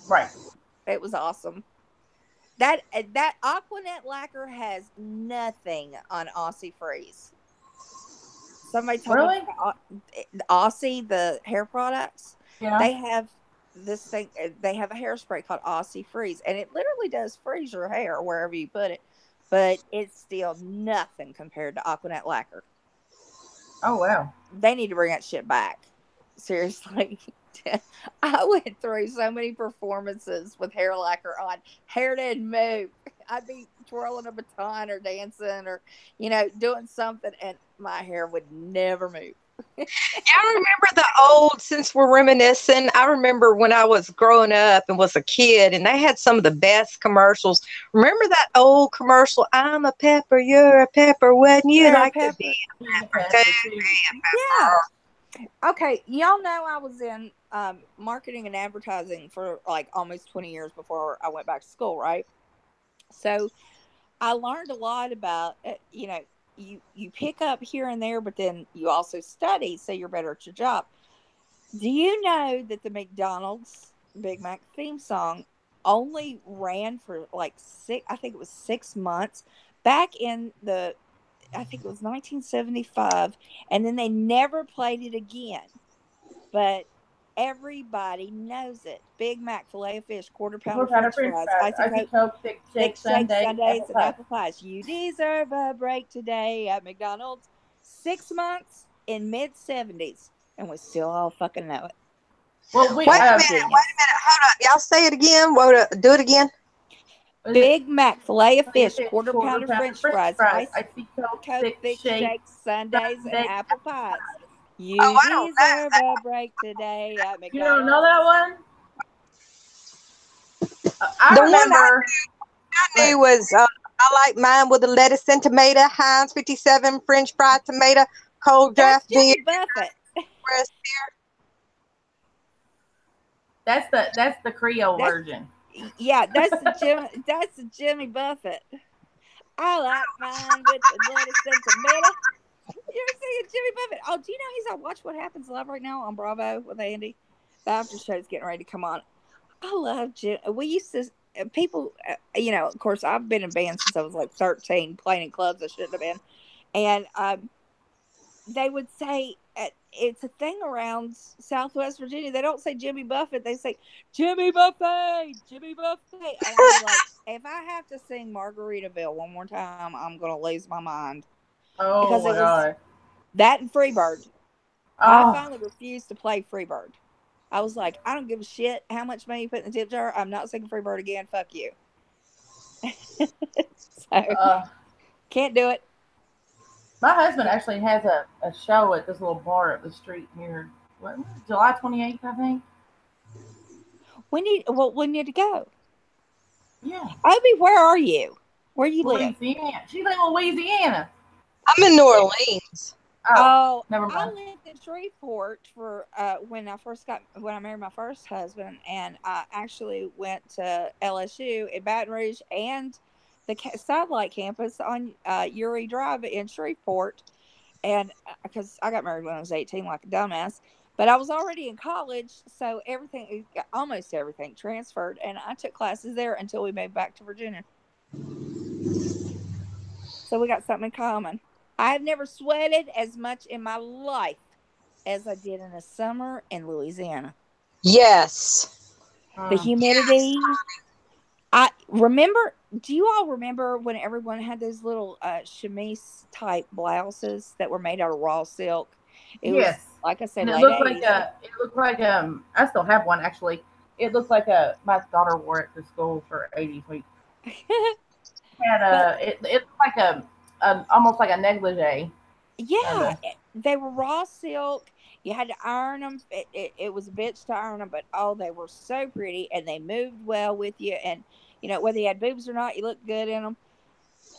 Right. It was awesome. That Aquanet lacquer has nothing on Aussie Freeze. Somebody told me Aussie, the hair products, they have this thing. They have a hairspray called Aussie Freeze, and it literally does freeze your hair wherever you put it. But it's still nothing compared to Aquanet lacquer. Oh wow! They need to bring that shit back. Seriously. I went through so many performances with hair lacquer on. Hair didn't move. I'd be twirling a baton or dancing or, doing something, and my hair would never move. I remember the old, since we're reminiscing, I remember when I was growing up and was a kid, and they had some of the best commercials. Remember that old commercial, I'm a pepper, you're a pepper, wouldn't you like to be a pepper too? Yeah. Okay, y'all know I was in marketing and advertising for like almost 20 years before I went back to school, right? So I learned a lot about, you pick up here and there, but then you also study, so you're better at your job. Do you know that the McDonald's Big Mac theme song only ran for like 6 months back in I think it was 1975, and then they never played it again. But everybody knows it. Big Mac, filet of fish, quarter pounder French fries, icy Coke, thick shake sundaes, and apple pies. You deserve a break today at McDonald's. 6 months in mid-70s, and we still all fucking know it. Well, wait a minute. Hold up. Y'all say it again. Do it again. Big Mac, filet of fish, quarter pounder French fries, icy Coke, thick shake sundaes, and apple pies. You deserve a break today at McDonald's. You don't know that one? The one I knew was I like mine with the lettuce and tomato, Heinz 57, French fried tomato, cold draft beer. Buffett. That's the Creole version. Yeah, that's the Jimmy Buffett. I like mine with the lettuce and tomato. You ever seen Jimmy Buffett? Oh, do you know he's on Watch What Happens Live right now on Bravo with Andy? The after show's getting ready to come on. I love Jim. We used to, people, of course, I've been in bands since I was like 13, playing in clubs I shouldn't have been. And they would say, it's a thing around Southwest Virginia. They don't say Jimmy Buffett. They say, Jimmy Buffett, Jimmy Buffett. And I'd be like, if I have to sing Margaritaville one more time, I'm going to lose my mind. Oh, Because it was God. that and Freebird. I finally refused to play Freebird. I was like, I don't give a shit how much money you put in the tip jar. I'm not singing Freebird again. Fuck you. So, can't do it. My husband actually has a show at this little bar up the street here. What, July 28th, I think. We need to go. Yeah. Obi, where are you? Where do you live? Louisiana. She lives in Louisiana. I'm in New Orleans. Oh, never I mind. lived in Shreveport for when I married my first husband, and I actually went to LSU in Baton Rouge and the satellite campus on Uri Drive in Shreveport, and because I got married when I was 18, like a dumbass, but I was already in college, so almost everything transferred, and I took classes there until we moved back to Virginia. So we got something in common. I have never sweated as much in my life as I did in the summer in Louisiana. Yes. The humidity. Do you all remember when everyone had those little chemise type blouses that were made out of raw silk? It was, like I said, and late 80s. it looked like I still have one actually. It looked like my daughter wore it to school for 80 weeks. It looked like almost like a negligee. Yeah, they were raw silk. You had to iron them. It was a bitch to iron them, but they were so pretty, and they moved well with you. And whether you had boobs or not, you looked good in them.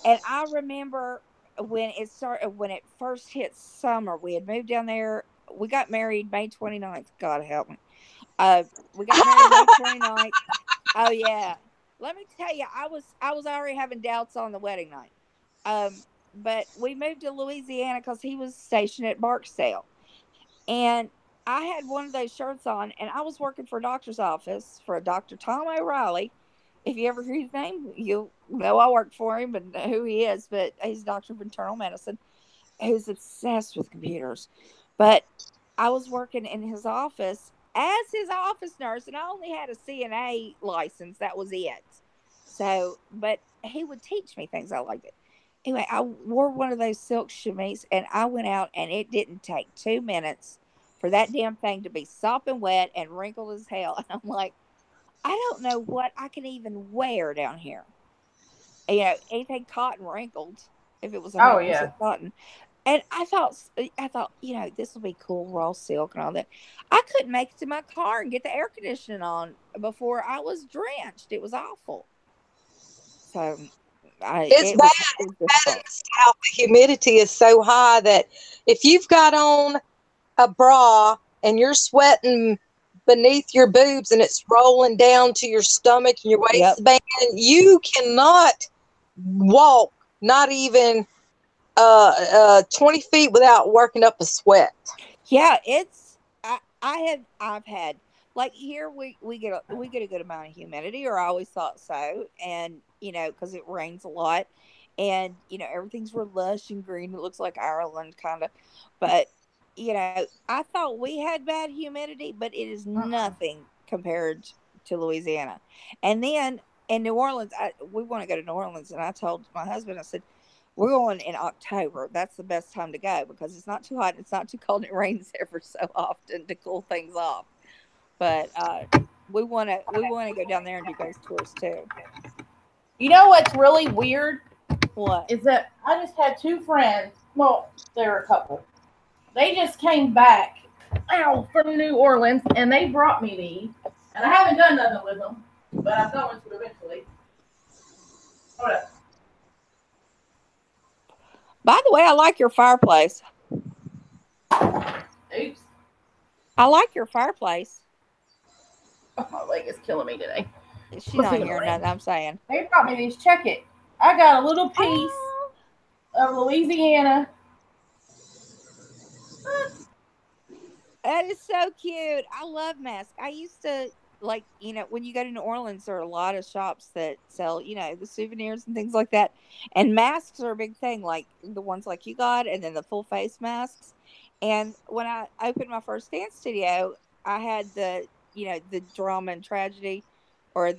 And I remember when it first hit summer, we had moved down there. We got married May 29th. God help me. We got married May 29th. Oh yeah. Let me tell you, I was already having doubts on the wedding night. But we moved to Louisiana because he was stationed at Barksdale. And I had one of those shirts on, and I was working for a doctor's office for a Dr. Tom O'Reilly. If you ever hear his name, you'll know I worked for him and who he is, but he's a doctor of internal medicine who's obsessed with computers. But I was working in his office as his office nurse, and I only had a CNA license. That was it. So, but he would teach me things. I liked it. Anyway, I wore one of those silk chemise, and I went out, and it didn't take 2 minutes for that damn thing to be sopping wet and wrinkled as hell. And I'm like, I don't know what I can even wear down here. Anything cotton wrinkled, if it was 100% cotton. And I thought, this will be cool, raw silk and all that. I couldn't make it to my car and get the air conditioning on before I was drenched. It was awful. So It's bad in the South. The humidity is so high that if you've got on a bra and you're sweating beneath your boobs and it's rolling down to your stomach and your waistband, you cannot walk not even 20 feet without working up a sweat. Yeah, I've had, like, here we get a good amount of humidity, or I always thought so, and because it rains a lot, and everything's real lush and green. It looks like Ireland kind of, but I thought we had bad humidity, but it is nothing compared to Louisiana. And then in New Orleans, we want to go to New Orleans, and I told my husband, I said, we're going in October. That's the best time to go because it's not too hot, it's not too cold, and it rains ever so often to cool things off. But we want to go down there and do those tours too. You know what's really weird? What? Is that I just had two friends. Well, they're a couple. They just came back from New Orleans, and they brought me these. And I haven't done nothing with them, but I'm going to eventually. Hold up. By the way, I like your fireplace. Oops. I like your fireplace. Oh, my leg is killing me today. She's not hearing nothing I'm saying. They brought me these. Check it. I got a little piece of Louisiana. That is so cute. I love masks. I used to like, when you go to New Orleans, there are a lot of shops that sell, the souvenirs and things like that. And masks are a big thing, like the ones like you got, and then the full face masks. And when I opened my first dance studio, I had the drama and tragedy, or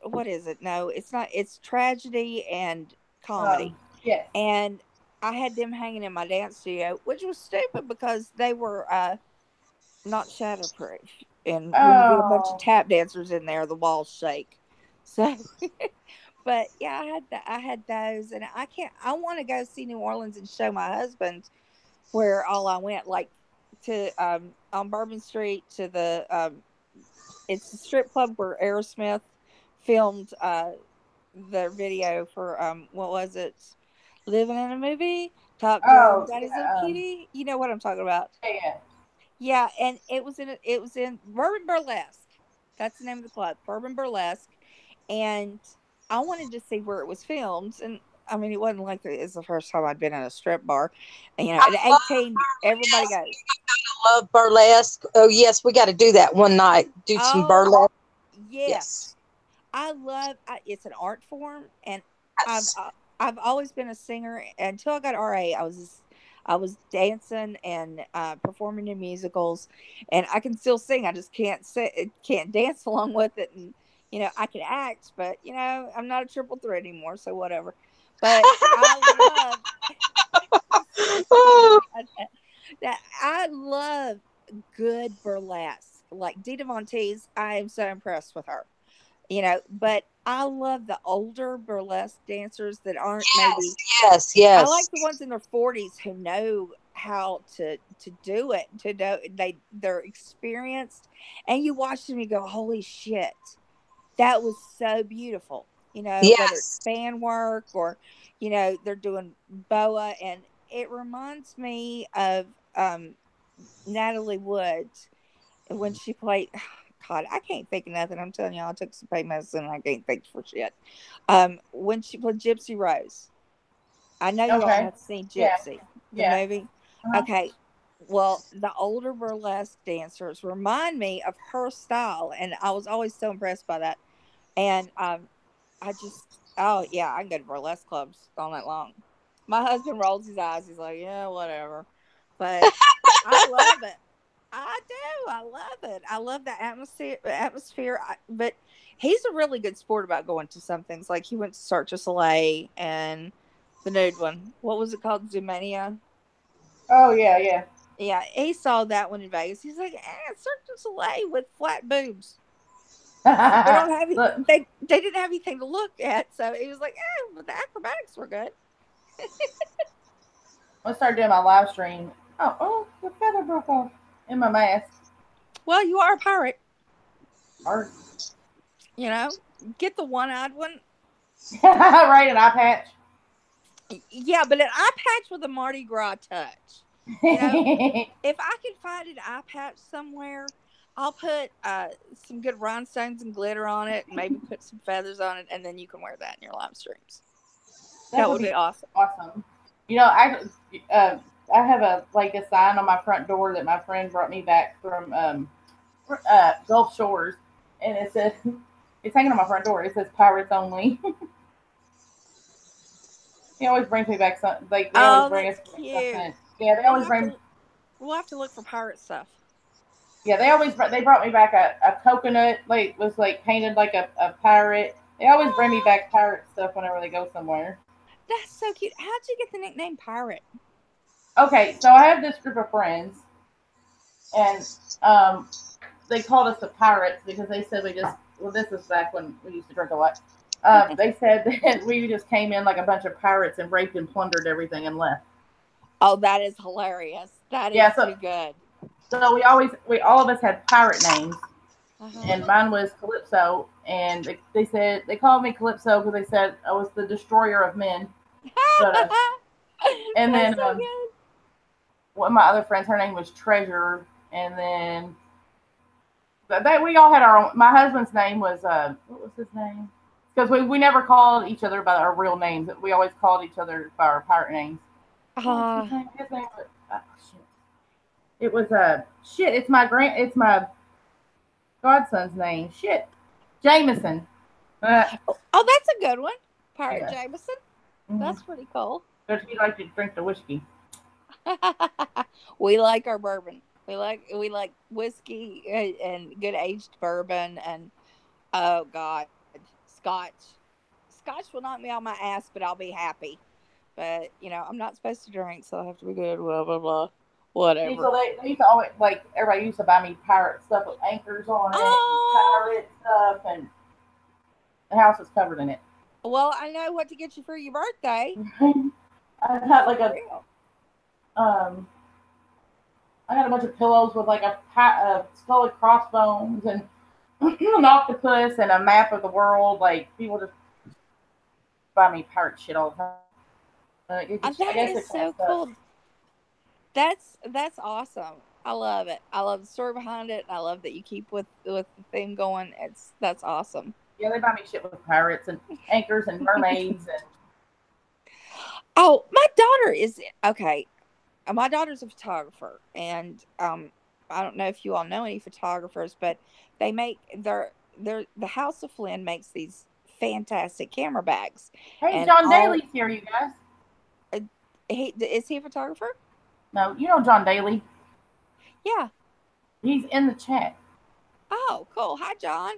what is it? No, it's not. It's tragedy and comedy. Yes. And I had them hanging in my dance studio, which was stupid because they were not shatterproof. And when you get a bunch of tap dancers in there, the walls shake. So, but yeah, I had those, and I want to go see New Orleans and show my husband where all I went, like to on Bourbon Street to the it's the strip club where Aerosmith filmed their video for what was it? Living in a Movie. Top Gun, that is a cutie. You know what I'm talking about? Yeah. Yeah, and it was in Bourbon Burlesque. That's the name of the club, Bourbon Burlesque. And I wanted to see where it was filmed, and I mean, it wasn't like it's the first time I'd been in a strip bar. And, at 18, everybody goes. I love burlesque. Oh yes, we got to do that one night. Do some burlesque. Yes. I love. It's an art form, and Yes. I've always been a singer until I got RA. I was dancing and performing in musicals, and I can still sing. I just can't dance along with it, and I can act, but I'm not a triple threat anymore, so whatever. But I love good burlesque, like Dita Von Teese. I am so impressed with her. But I love the older burlesque dancers that aren't maybe. Yes. I like the ones in their 40s who know how to do it, to know they're experienced, and you watch them, you go, holy shit, that was so beautiful. Whether it's fan work or they're doing boa, and it reminds me of Natalie Wood when she played. God, I can't think of nothing. I'm telling y'all, I took some pain medicine and I can't think for shit. When she played Gypsy Rose. I know y'all have seen Gypsy, the movie. Uh-huh. Okay. Well, the older burlesque dancers remind me of her style, and I was always so impressed by that. And I can go to burlesque clubs all night long. My husband rolls his eyes. He's like, yeah, whatever. But I love it. I do. I love it. I love the atmosphere. But he's a really good sport about going to some things. Like he went to Cirque du Soleil and the nude one. What was it called? Zoomania? Oh, yeah. Yeah, he saw that one in Vegas. He's like, Cirque du Soleil with flat boobs. They don't have they didn't have anything to look at. So he was like, but the acrobatics were good. Let's start doing my live stream. Oh, the feather broke off in my mask. Well, you are a pirate. Or, get the one-eyed one. right, an eye patch. Yeah, but an eye patch with a Mardi Gras touch. If I can find an eye patch somewhere, I'll put some good rhinestones and glitter on it, and maybe put some feathers on it, and then you can wear that in your live streams. That would be awesome. Awesome. I have a sign on my front door that my friend brought me back from Gulf Shores, and it says it's hanging on my front door. It says "Pirates Only." He always brings me back something. They always bring us cute. something. Yeah, they always bring. We'll have to look for pirate stuff. Yeah, they brought me back a coconut, was painted like a pirate. They always bring me back pirate stuff whenever they go somewhere. That's so cute. How'd you get the nickname Pirate? Okay, so I have this group of friends, and they called us the Pirates because they said this was back when we used to drink a lot. They said that we just came in like a bunch of pirates and raped and plundered everything and left. Oh, that is hilarious. That is pretty good. So we all of us had pirate names, and mine was Calypso, and they said they called me Calypso because they said I was the destroyer of men. And then one of my other friends, her name was Treasure, and then we all had our own. My husband's name was what was his name? Because we never called each other by our real names. We always called each other by our pirate names. What's his name? His name was, shit. It was shit. It's my godson's name. Shit, Jameson. Oh, that's a good one. Pirate Yeah. Jameson. Mhm. That's pretty cool. Because he liked to drink the whiskey. We like our bourbon. We like whiskey and good aged bourbon and oh god, scotch. Scotch will knock me on my ass, but I'll be happy. But I'm not supposed to drink, so I have to be good. Blah blah blah. Whatever. So they used to always, like, everybody used to buy me pirate stuff with anchors on it, Oh. and pirate stuff, and the house is covered in it. Well, I know what to get you for your birthday. I had like I had a bunch of pillows with like a skull and crossbones and an octopus and a map of the world. Like, people just buy me pirate shit all the time. That is so cool. That's awesome. I love it. I love the story behind it. I love that you keep with the thing going. That's awesome. Yeah, they buy me shit with pirates and anchors and mermaids and. Oh, my daughter is okay. My daughter's a photographer, and I don't know if you all know any photographers, but they make the House of Flynn makes these fantastic camera bags. Hey, And John Daly's here, you guys. Is he a photographer? No, you know John Daly. Yeah. He's in the chat. Oh, cool. Hi, John.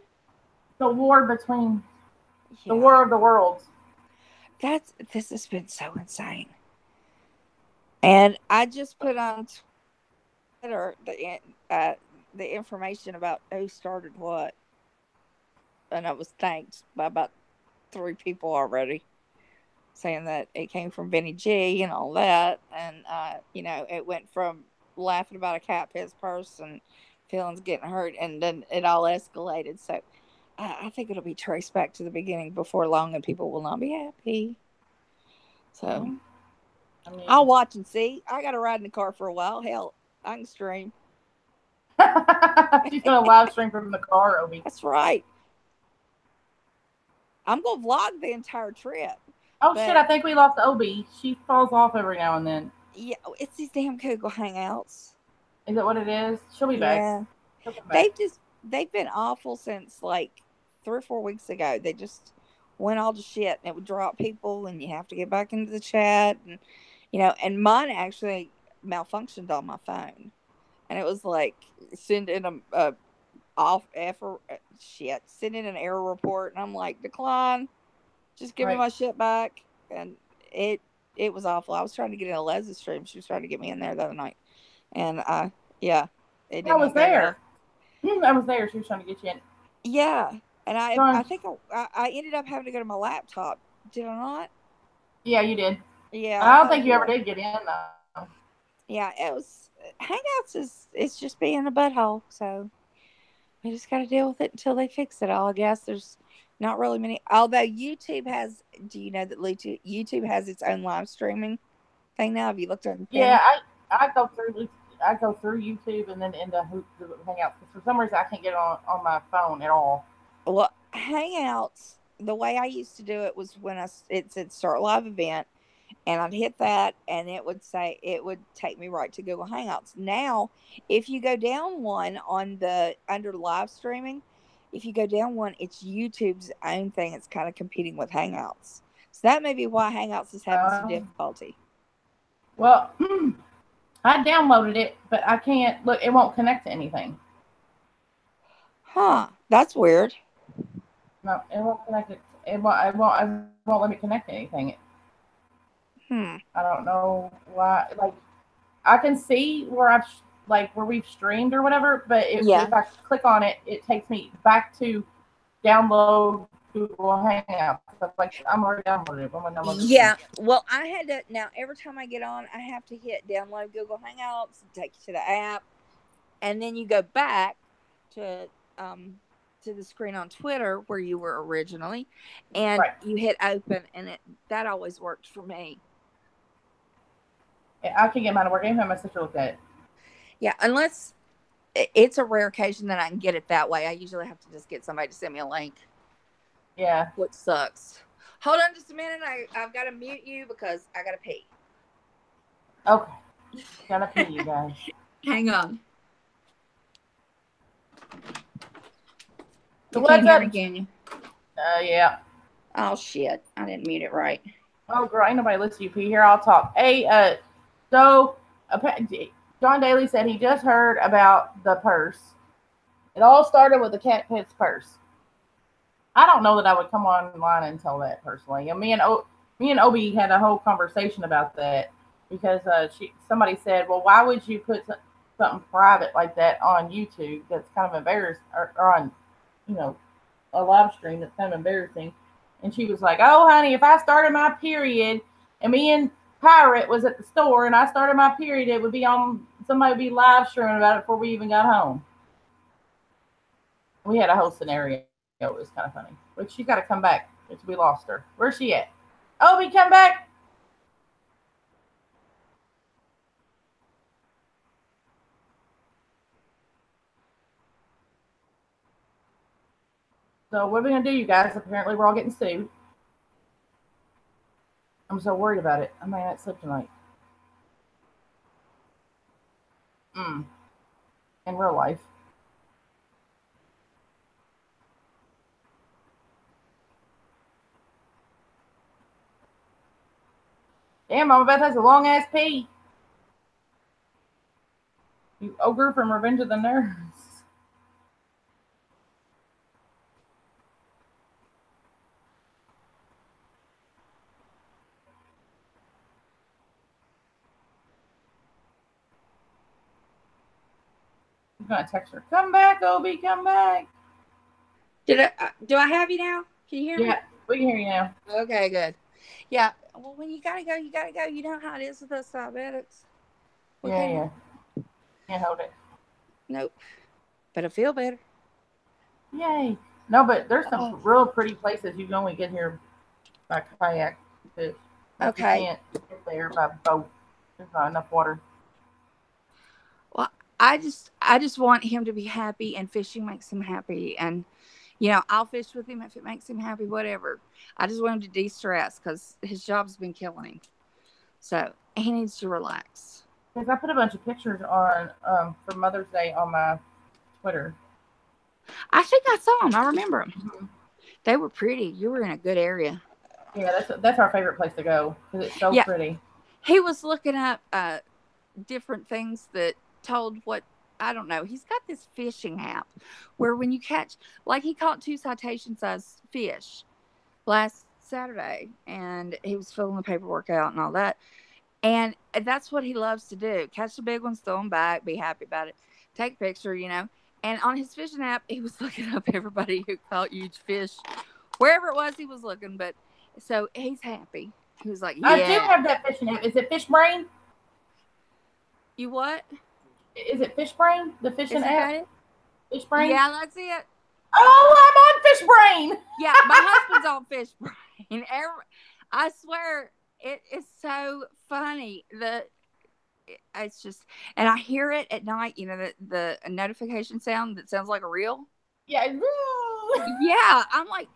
The war between the Yeah. War of the Worlds. This has been so insane. And I just put on Twitter the information about who started what, and I was thanked by about 3 people already, saying that it came from Benny G and all that, and it went from laughing about a cat piss purse and feelings getting hurt, and then it all escalated. So I think it'll be traced back to the beginning before long, and people will not be happy. So I'll watch and see. I got to ride in the car for a while. Hell, I can stream. She's gonna live stream from the car, Obi. That's right. I'm gonna vlog the entire trip. Oh shit! I think we lost Obi. She falls off every now and then. Yeah, it's these damn Google Hangouts. Is that what it is? She'll be back. Yeah. She'll come back. They've been awful since like 3 or 4 weeks ago. They just went all to shit, and it would drop people, and you have to get back into the chat, and and mine actually malfunctioned on my phone, and it was like send in send in an error report, and I'm like, decline, just give me my shit back, and it was awful. I was trying to get in a Leslie stream. She was trying to get me in there the other night, and I was there. I was there. She was trying to get you in. Yeah, and I think I ended up having to go to my laptop. Did I not? Yeah, you did. Yeah, I don't think you ever did get in though. Yeah, it was Hangouts it's just being a butthole, so we just got to deal with it until they fix it all. I guess there's not really many. Although YouTube has, do you know that YouTube has its own live streaming thing now? Have you looked at it? Yeah, I go through YouTube and then into Hangouts because for some reason I can't get it on my phone at all. Well, Hangouts, the way I used to do it was when it said start live event, and I'd hit that, and it would take me right to Google Hangouts. Now, if you go down one under live streaming, if you go down one, it's YouTube's own thing. It's kind of competing with Hangouts. So that may be why Hangouts is having some difficulty. Well, I downloaded it, but I can't look. It won't connect to anything. Huh? That's weird. No, it won't connect it. It won't let me connect to anything. I don't know why. Like, I can see where where we've streamed or whatever, but if I click on it, it takes me back to download Google Hangouts. Like, I'm already downloaded it. Yeah. Well, I had to. Now, every time I get on, I have to hit download Google Hangouts and take you to the app, and then you go back to the screen on Twitter where you were originally, and you hit open, and that always worked for me. Yeah, I can get mine to work. Anytime my sister looked at it. Yeah, unless it's a rare occasion that I can get it that way. I usually have to just get somebody to send me a link. Yeah. which sucks. Hold on just a minute. I've got to mute you because I got to pee. Okay. Gotta pee, you guys. Hang on. So You what's can't hear up? me, can you? Yeah. Oh, shit. I didn't mute it right. Oh, girl, ain't nobody listen to you pee. Here, I'll talk. Hey, so John Daly said he just heard about the purse. It all started with the Cat Pitts purse. I don't know that I would come online and tell that personally. And me and Obi had a whole conversation about that because somebody said, well, why would you put something private like that on YouTube that's kind of embarrassing, or on, a live stream that's kind of embarrassing? And she was like, oh, honey, if I started my period and me and Pirate was at the store and I started my period, it would be on, somebody would be live streaming about it before we even got home. We had a whole scenario. It was kind of funny. But she's got to come back. We lost her. Where's she at? Obi, come back. So what are we going to do, you guys? Apparently we're all getting sued. I'm so worried about it. I might not sleep tonight. In real life. Damn, Mama Beth has a long ass pee. You ogre from Revenge of the Nerds. I'm gonna text her. Come back, Obi. Come back. Do I have you now? Can you hear me? Yeah, we can hear you now. Okay, good. Yeah. Well, when you gotta go, you gotta go. You know how it is with us diabetics. Yeah. Can't hold it. Nope. But I feel better. Yay. No, but there's some real pretty places you can only get here by kayak. Okay. You can't get there by boat. There's not enough water. Well, I just want him to be happy, and fishing makes him happy. And, I'll fish with him if it makes him happy, whatever. I just want him to de-stress because his job's been killing him. So he needs to relax. Because I put a bunch of pictures on for Mother's Day on my Twitter. I think I saw them. I remember them. Mm-hmm. They were pretty. You were in a good area. Yeah, that's our favorite place to go because it's so pretty. He was looking up different things that told what, I don't know. He's got this fishing app where when you catch, like he caught 2 citation-sized fish last Saturday, and he was filling the paperwork out and all that. And that's what he loves to do. Catch the big ones, throw them back, be happy about it, take a picture, And on his fishing app, he was looking up everybody who caught huge fish, wherever it was he was looking. But so he's happy. He was like, yeah. I do have that fishing app. Is it Fish Brain? You what? Is it Fish Brain? The fishing app? Fish Brain? Yeah, that's it. Oh, I'm on Fish Brain. Yeah, my husband's on Fish Brain. I swear, it is so funny. It's just, and I hear it at night, the notification sound that sounds like a reel. Yeah. Yeah. I'm like,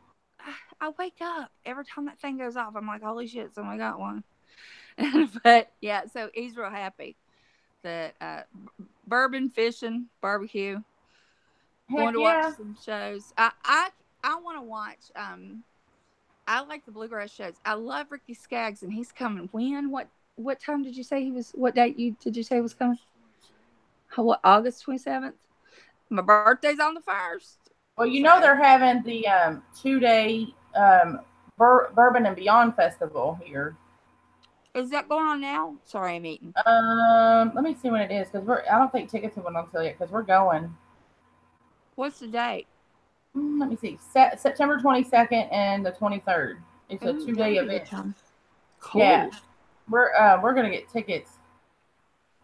I wake up every time that thing goes off. I'm like, holy shit, someone got one. But yeah, so he's real happy that bourbon, fishing, barbecue, going to watch some shows. I want to watch, I like the bluegrass shows. I love Ricky Skaggs, and he's coming. When? What time did you say he was? What date did you say he was coming? What, August 27th? My birthday's on the 1st. Well, they're having the 2-day Bourbon and Beyond Festival here. Is that going on now? Sorry, I'm eating. Let me see when it is, because I don't think tickets have went on sale yet, because we're going. What's the date? Let me see. September 22nd and the 23rd. It's a 2-day event. Cool. Yeah. We're gonna get tickets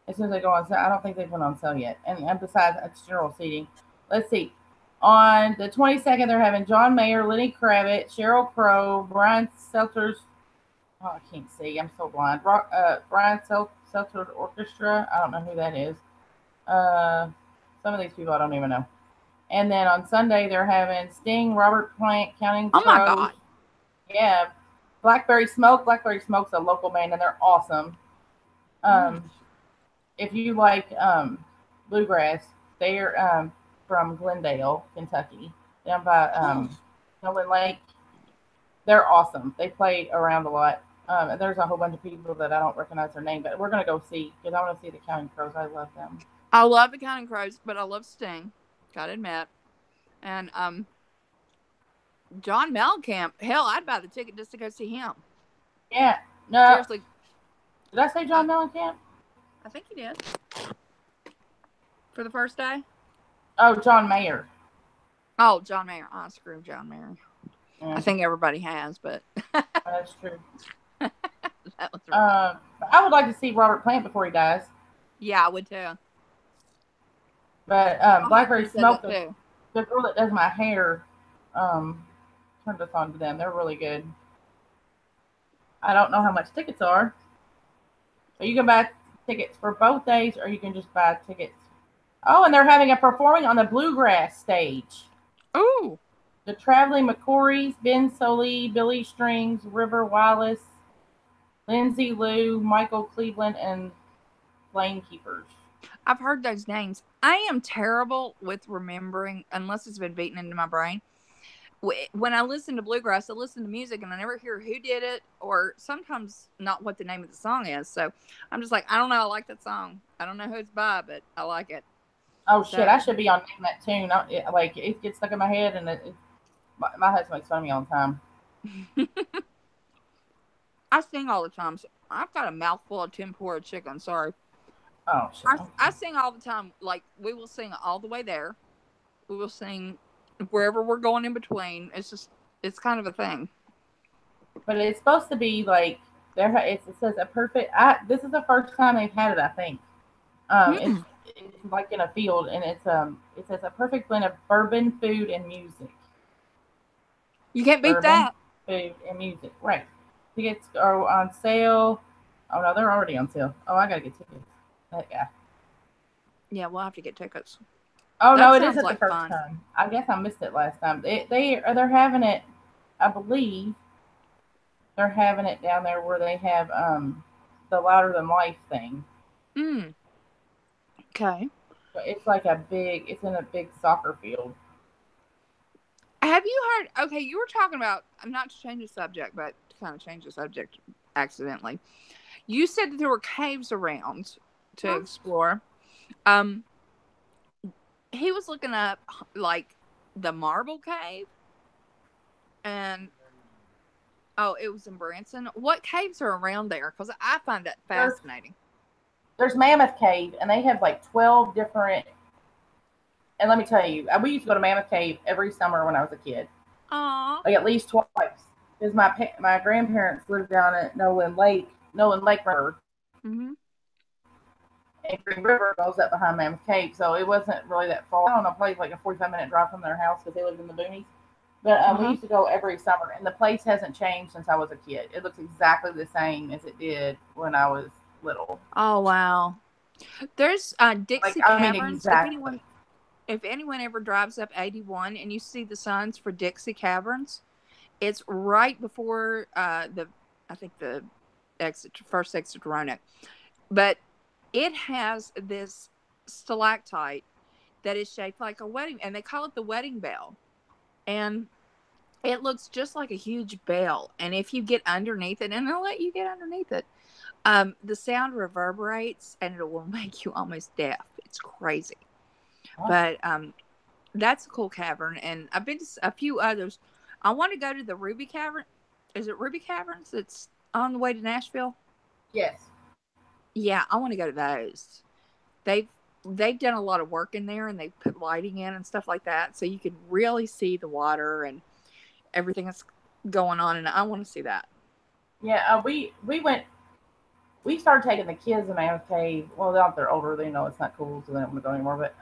as soon as they go on sale. I don't think they've went on sale yet. And besides, it's general seating. Let's see. On the 22nd, they're having John Mayer, Lenny Kravitz, Sheryl Crow, Brian Seltzer's. Oh, I can't see. I'm so blind. Brian Seltzer's Orchestra. I don't know who that is. Some of these people I don't even know. And then on Sunday, they're having Sting, Robert Plant, Counting Oh my Crows. God. Yeah. Blackberry Smoke. Blackberry Smoke's a local band, and they're awesome. If you like bluegrass, they're from Glendale, Kentucky, down by Nolan Lake. They're awesome. They play around a lot. And there's a whole bunch of people that I don't recognize their name, but we're going to go see because I want to see the Counting Crows. I love them. I love the Counting Crows, but I love Sting. Gotta admit. And John Mellencamp, hell, I'd buy the ticket just to go see him. Yeah. No. Seriously. Did I say John Mellencamp? I think you did. For the first day? Oh, John Mayer. Oh, John Mayer. Oh, screw John Mayer. Yeah. I think everybody has, but That's true. that was right. I would like to see Robert Plant before he dies. Yeah, I would too. But Blackberry said Smoke, that too. the girl that does my hair, turned us on to them. They're really good. I don't know how much tickets are. But you can buy tickets for both days, or you can just buy tickets. Oh, and they're having a performing on the bluegrass stage. Ooh. The Traveling McCourys, Ben Sollee, Billy Strings, River Wallace, Lindsay Lou, Michael Cleveland, and Flame Keepers. I've heard those names. I am terrible with remembering, unless it's been beaten into my brain. When I listen to bluegrass, I listen to music and I never hear who did it, or sometimes not what the name of the song is. So I'm just like, I don't know. I like that song. I don't know who it's by, but I like it. Oh, shit. I should be on that tune. It gets stuck in my head, and my husband makes fun of me all the time. I sing all the time. So I've got a mouthful of tempura chicken. Sorry. Oh, shit. I sing all the time. Like, we will sing all the way there. We will sing wherever we're going in between. It's kind of a thing. But it's supposed to be like, it says a perfect, this is the first time they've had it, I think. It's like in a field, and it says a perfect blend of bourbon, food, and music. You can't beat that. Food and music, right? Tickets are on sale. Oh no, they're already on sale. Oh, I gotta get tickets. That guy. Yeah, we'll have to get tickets. Oh That no, it sounds isn't like the first fun. time. I guess I missed it last time. They're having it. I believe they're having it down there where they have the Louder Than Life thing. Okay. It's like it's in a big soccer field. Have you heard? Okay, you were talking about. I'm not to change the subject, but to kind of change the subject accidentally. You said that there were caves around to explore. He was looking up like the Marble Cave, and it was in Branson. What caves are around there? Because I find that fascinating. There's Mammoth Cave, and they have like 12 different. And let me tell you, we used to go to Mammoth Cave every summer when I was a kid. Aww. Like at least twice. Because my grandparents lived down at Nolan Lake River. Mm-hmm. And Green River goes up behind Mammoth Cave, so it wasn't really that far. I don't know, probably like a 45-minute drive from their house because they lived in the boonies. But we used to go every summer, and the place hasn't changed since I was a kid. It looks exactly the same as it did when I was little. Oh wow! There's Dixie Caverns. Exactly. If anyone ever drives up 81 and you see the signs for Dixie Caverns, it's right before the first exit to Roanoke. But it has this stalactite that is shaped like a wedding, and they call it the wedding bell. And it looks just like a huge bell. And if you get underneath it, and they'll let you get underneath it, the sound reverberates and it will make you almost deaf. It's crazy. Oh. But that's a cool cavern. And I've been to a few others. I want to go to the Ruby Cavern. Is it Ruby Caverns that's on the way to Nashville? Yes. Yeah, I want to go to those. They've done a lot of work in there, and they put lighting in and stuff like that, so you can really see the water and everything that's going on. And I want to see that. Yeah, we went. We started taking the kids in Mammoth Cave. Well, now that they're older, they know it's not cool, so they don't want to go anymore. But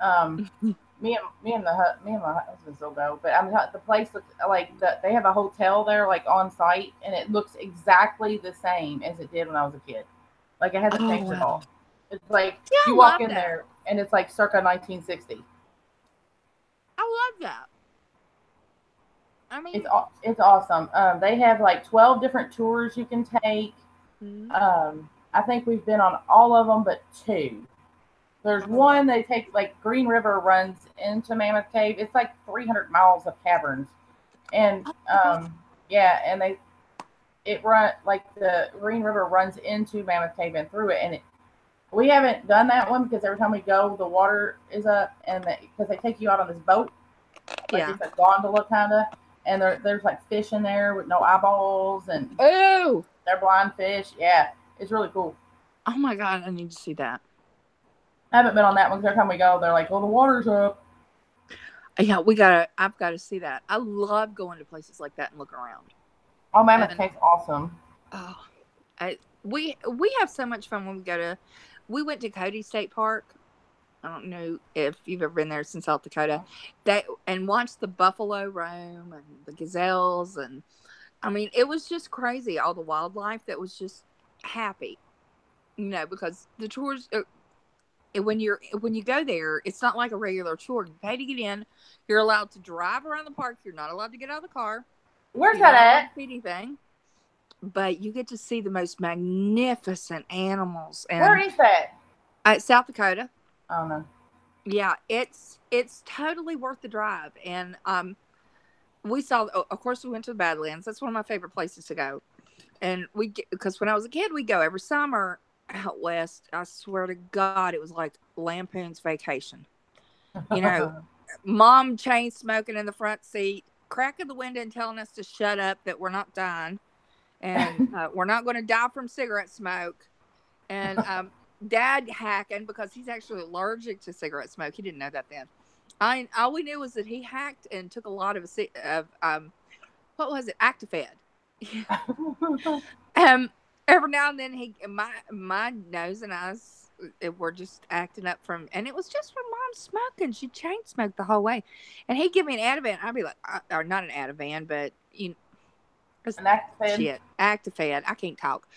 me and my husband still go. But I mean, the place looks like they have a hotel there, like on site, and it looks exactly the same as it did when I was a kid. Like it hasn't changed at all. It's like you walk in there, and it's like circa 1960. I that. I mean, It's awesome. They have like 12 different tours you can take. I think we've been on all of them but 2. There's one they take, like Green River runs into Mammoth Cave. It's like 300 miles of caverns, and yeah, and it run like the Green River runs into Mammoth Cave and through it, and we haven't done that one because every time we go, the water is up, and because they take you out on this boat, like it's a gondola kind of, and there's like fish in there with no eyeballs, and they're blind fish. Yeah, it's really cool. Oh my God, I need to see that. I haven't been on that one because every time we go, they're like, "Well, the water's up." Yeah, I've got to see that. I love going to places like that and looking around. Oh, Mammoth Cave's awesome. Oh, we have so much fun when we go to. We went to Cody State Park. I don't know if you've ever been there since South Dakota. And watched the buffalo roam and the gazelles, and I mean, it was just crazy. All the wildlife that was just happy, because the tours. When you go there, it's not like a regular tour. You pay to get in. You're allowed to drive around the park. You're not allowed to get out of the car. Where's that at? Anything. But you get to see the most magnificent animals. And where is that? South Dakota. Oh no. Yeah, it's totally worth the drive. And we saw. Of course, we went to the Badlands. That's one of my favorite places to go. And because when I was a kid, we'd go every summer out west. I swear to God, it was like Lampoon's Vacation. Mom chain smoking in the front seat, cracking the window and telling us to shut up, that we're not dying, and we're not going to die from cigarette smoke. And Dad hacking because he's actually allergic to cigarette smoke. He didn't know that then. All we knew was that he hacked and took a lot of what was it, Actifed. Every now and then my nose and eyes were just acting up and it was just from Mom smoking. She chain smoked the whole way, and he'd give me an Ativan. I'd be like, or not an Ativan, but an Actifed. Actifed. I can't talk.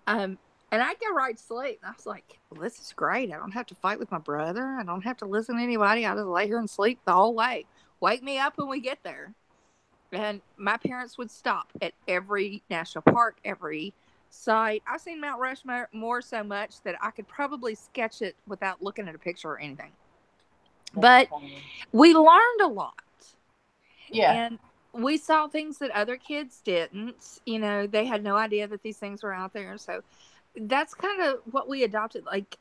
And I'd go right to sleep. And I was like, well, this is great. I don't have to fight with my brother. I don't have to listen to anybody. I just lay here and sleep the whole way. Wake me up when we get there. And my parents would stop at every national park, every site. I've seen Mount Rushmore so much that I could probably sketch it without looking at a picture or anything. But we learned a lot. Yeah. And we saw things that other kids didn't. They had no idea that these things were out there. So that's kind of what we adopted. Like,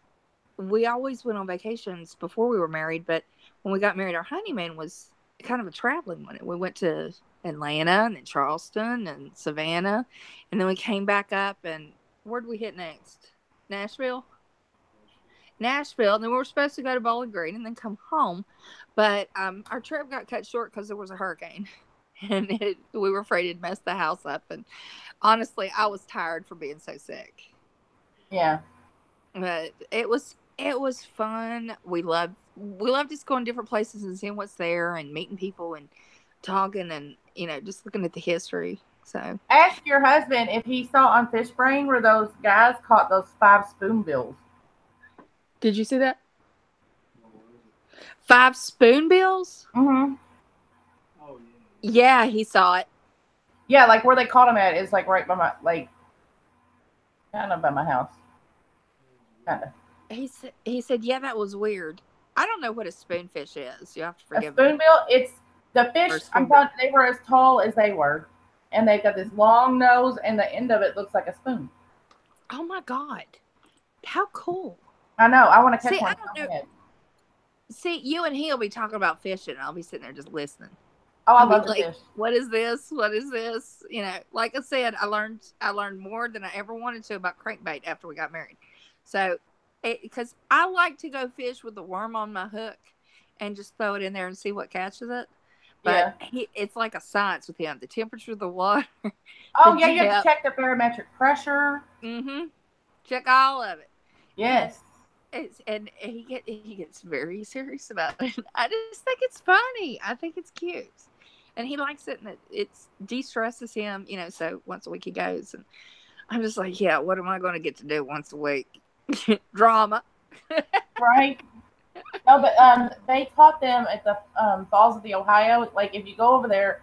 we always went on vacations before we were married, but when we got married, our honeymoon was kind of a traveling one. We went to Atlanta and then Charleston and Savannah, and then we came back up, and where did we hit next? Nashville, and then we were supposed to go to Bowling Green and then come home, but our trip got cut short because there was a hurricane, and we were afraid it'd mess the house up. And honestly, I was tired from being so sick. Yeah, but it was fun. We loved just going different places and seeing what's there and meeting people and talking and just looking at the history. So ask your husband if he saw on Fishbrain where those guys caught those 5 spoonbills. Did you see that? 5 spoonbills? Mm-hmm. Oh yeah, he saw it. Yeah, like where they caught them at is like right by my kind of by my house. Kind of. He said, yeah, that was weird. I don't know what a spoonfish is. You have to forgive me. A spoonbill, it's the fish. I'm telling you, they were as tall as they were, and they've got this long nose, and the end of it looks like a spoon. Oh my God, how cool! I know. I want to catch one. I don't know. See, you and he'll be talking about fishing, and I'll be sitting there just listening. Oh, I love the fish. What is this? What is this? Like I said, I learned more than I ever wanted to about crankbait after we got married. So, because I like to go fish with the worm on my hook and just throw it in there and see what catches it. But it's like a science with him. The temperature of the water. Oh, yeah, you have to check the barometric pressure. Mm-hmm. Check all of it. Yes. And he gets very serious about it. I just think it's funny. I think it's cute. And he likes it, and it de-stresses him, so once a week he goes. And I'm just like, yeah, what am I going to get to do once a week? Drama. Right. No, but they caught them at the Falls of the Ohio. Like if you go over there,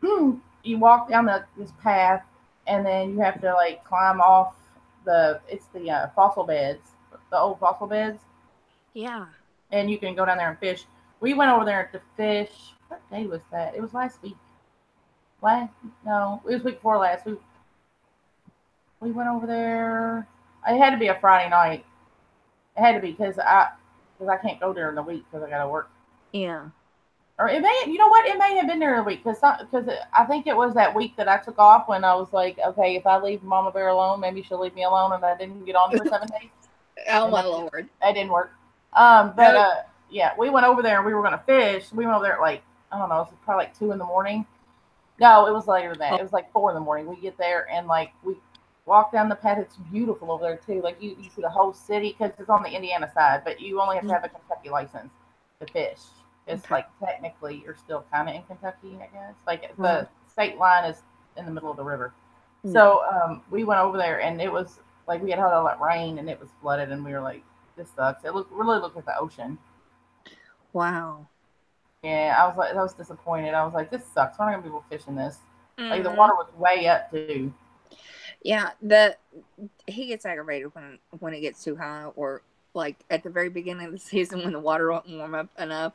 you walk down this path, and then you have to like climb off the fossil beds, the old fossil beds, Yeah. and you can go down there and fish. We went over there to fish. What day was that? It was last week. No, it was week before last. We went over there. It had to be a Friday night. It had to be because I can't go during the week because I gotta work. Yeah. Or it may, you know what? It may have been during the week because I think it was that week that I took off when I was like, okay, if I leave Mama Bear alone, maybe she'll leave me alone, and I didn't get on for 7 days. Oh my Lord. That didn't work. Yeah, we went over there and we were gonna fish. We went over there at like I don't know, it was probably like 2 a.m. No, it was later than that. It was like 4 a.m. We get there and like we walk down the path. It's beautiful over there too. Like you see the whole city because it's on the Indiana side, but you only have to have a Kentucky license to fish. It's like technically you're still kind of in Kentucky, I guess. Like the state line is in the middle of the river. So we went over there and it was like we had all that rain and it was flooded and we were like, this sucks. It really looked like the ocean. Wow. Yeah, I was disappointed. I was like, this sucks. We're not gonna be able to fish in this. Like the water was way up too. Yeah, he gets aggravated when it gets too high, or like at the very beginning of the season when the water won't warm up enough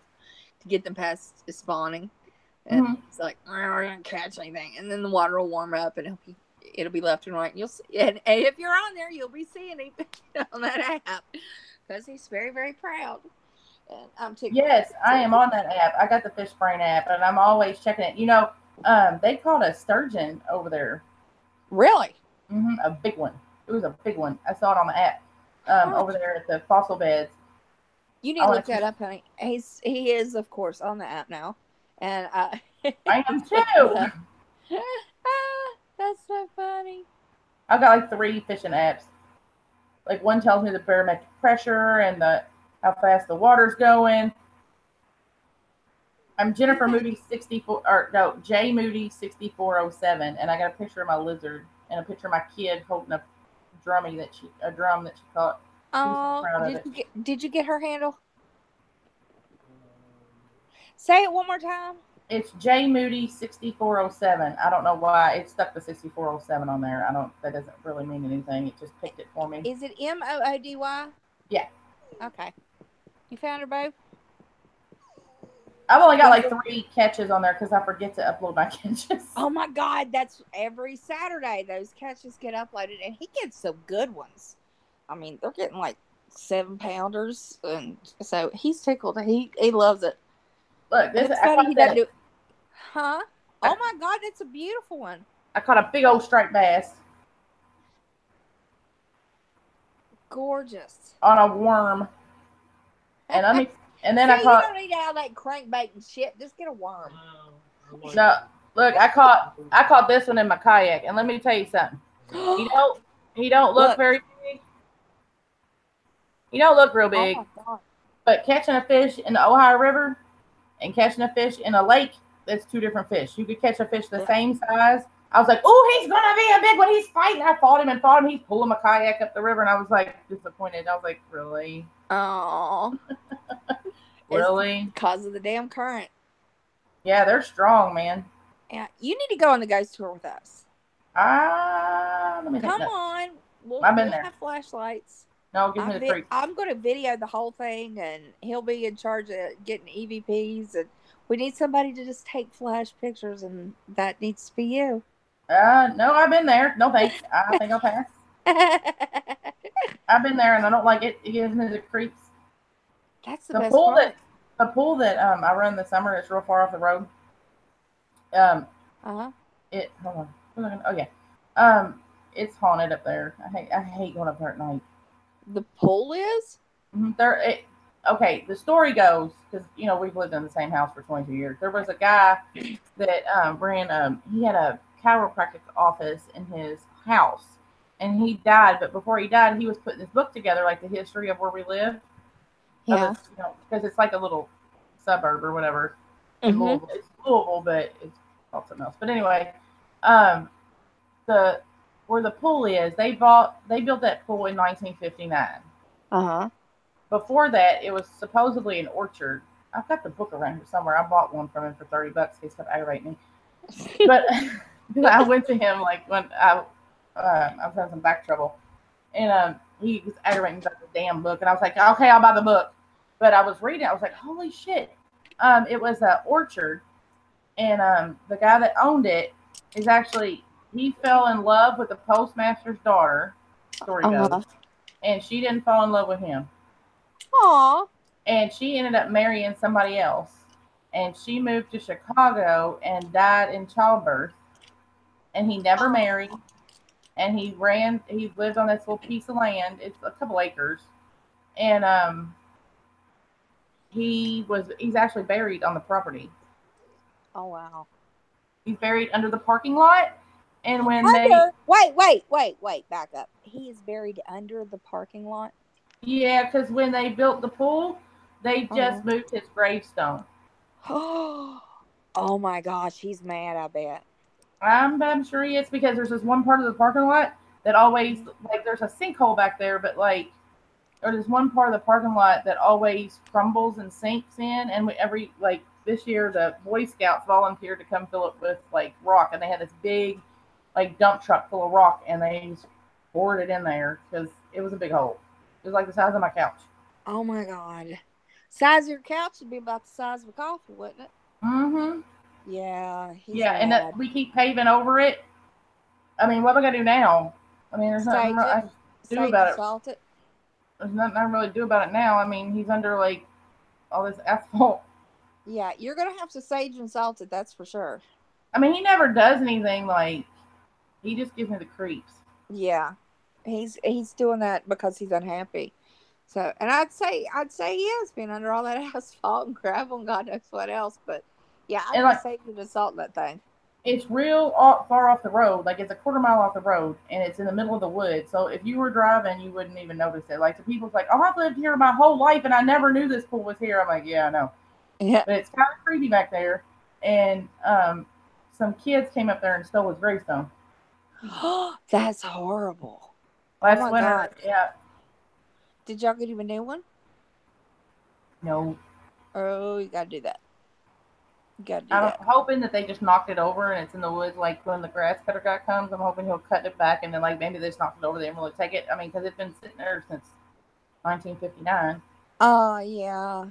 to get them past spawning, and it's like we're not gonna catch anything, and then the water will warm up and it'll be left and right, and you'll see, and if you're on there, you'll be seeing him on that app because he's very, very proud. And I'm Yes, I am on that app. I got the Fish Brain app, and I'm always checking it. You know, they caught a sturgeon over there. Really? A big one. It was a big one. I saw it on the app over there at the fossil beds. You need to look that up, honey. He is, of course, on the app now, and I am too. That's so funny. I've got like 3 fishing apps. Like one tells me the barometric pressure and how fast the water's going. I'm Jennifer Moody 64, or no, J Moody 6407, and I got a picture of my lizard and a picture of my kid holding a drum that she caught. Oh, did you get her handle? Say it one more time. It's J Moody 6407. I don't know why it stuck the 6407 on there. That doesn't really mean anything. It just picked it for me. Is it Moody? Yeah. Okay. You found her, Bo? I've only got like 3 catches on there because I forget to upload my catches. Oh my God, that's every Saturday. Those catches get uploaded, and he gets some good ones. I mean, they're getting like 7-pounders, and so he's tickled. He loves it. Look, this is funny. He doesn't do. Huh? Oh my God, that's a beautiful one. I caught a big old striped bass. Gorgeous. On a worm. And then I caught. You don't need all that crankbait and shit. Just get a worm. No, look, I caught this one in my kayak, and let me tell you something. He don't look very big. He don't look real big. Oh my God. But catching a fish in the Ohio River and catching a fish in a lake, that's 2 different fish. You could catch a fish the same size. I was like, oh, he's gonna be a big one. He's fighting. I fought him. He's pulling my kayak up the river, and I was like disappointed. I was like, really? Oh. Really? Because of the damn current. Yeah, they're strong, man. Yeah, you need to go on the ghost tour with us. Let me Come on. We'll have flashlights. No, give me the freak. I'm going to video the whole thing, and he'll be in charge of getting EVPs, and we need somebody to just take flash pictures, and that needs to be you. No, I've been there. No thanks. I think I'll pass. I've been there, and I don't like it. It gives me the creeps. That's the best part. The pool that I run in the summer is real far off the road. Hold on. Oh yeah. It's haunted up there. I hate going up there at night. The pool is? Okay, the story goes, because we've lived in the same house for 22 years. There was a guy that ran he had a chiropractic office in his house, and he died. But before he died, he was putting this book together, like the history of where we live. Yeah. Because it's like a little suburb or whatever. Louisville. It's Louisville, but it's called something else. But anyway, where the pool is, they built that pool in 1959. before that, it was supposedly an orchard. I've got the book around here somewhere. I bought one from him for $30. He kept aggravating me. But I went to him like when I was having some back trouble, and he was aggravating me about the damn book, and I was like, okay, I'll buy the book. But I was reading, I was like, holy shit! It was an orchard, and the guy that owned it is actually he fell in love with the postmaster's daughter. Story goes, and she didn't fall in love with him. Aw. And she ended up marrying somebody else. And she moved to Chicago and died in childbirth. And he never married. And he lived on this little piece of land. It's a couple acres. And he's actually buried on the property. Oh wow. He's buried under the parking lot. And when wait, back up. He is buried under the parking lot? Yeah, because when they built the pool, they just moved his gravestone. Oh my gosh, he's mad, I bet. I'm sure he is, because there's this one part of the parking lot that always, like, there's a sinkhole back there, but like, or there's one part of the parking lot that always crumbles and sinks in, and this year the Boy Scouts volunteered to come fill it with like rock, and they had this big like dump truck full of rock, and they just poured it in there because it was a big hole. It was like the size of my couch. Oh my god. Size of your couch would be about the size of a coffee, wouldn't it? Mm-hmm. Yeah. Yeah, and that we keep paving over it. I mean, what am I gonna do now? I mean, there's nothing I can do about it. There's nothing I can really do about it now. I mean, he's under like all this asphalt. Yeah, you're gonna have to sage and salt it, that's for sure. I mean, he never does anything. Like, he just gives me the creeps. Yeah, he's doing that because he's unhappy. So, and I'd say he is being under all that asphalt and gravel and God knows what else. But yeah, I'd say you just salt that thing. It's real far off the road. Like, it's a quarter mile off the road, and it's in the middle of the woods. So if you were driving, you wouldn't even notice it. Like, the people's like, "Oh, I've lived here my whole life, and I never knew this pool was here." I'm like, "Yeah, I know." Yeah. But it's kind of creepy back there, and some kids came up there and stole his gravestone. That's horrible. Last winter, God. Yeah. Did y'all get him a new one? No. Oh, you gotta do that. I'm hoping that they just knocked it over and it's in the woods. Like, when the grass cutter guy comes, I'm hoping he'll cut it back, and then like maybe they just knocked it over. They didn't really take it. I mean, because it's been sitting there since 1959. Oh yeah.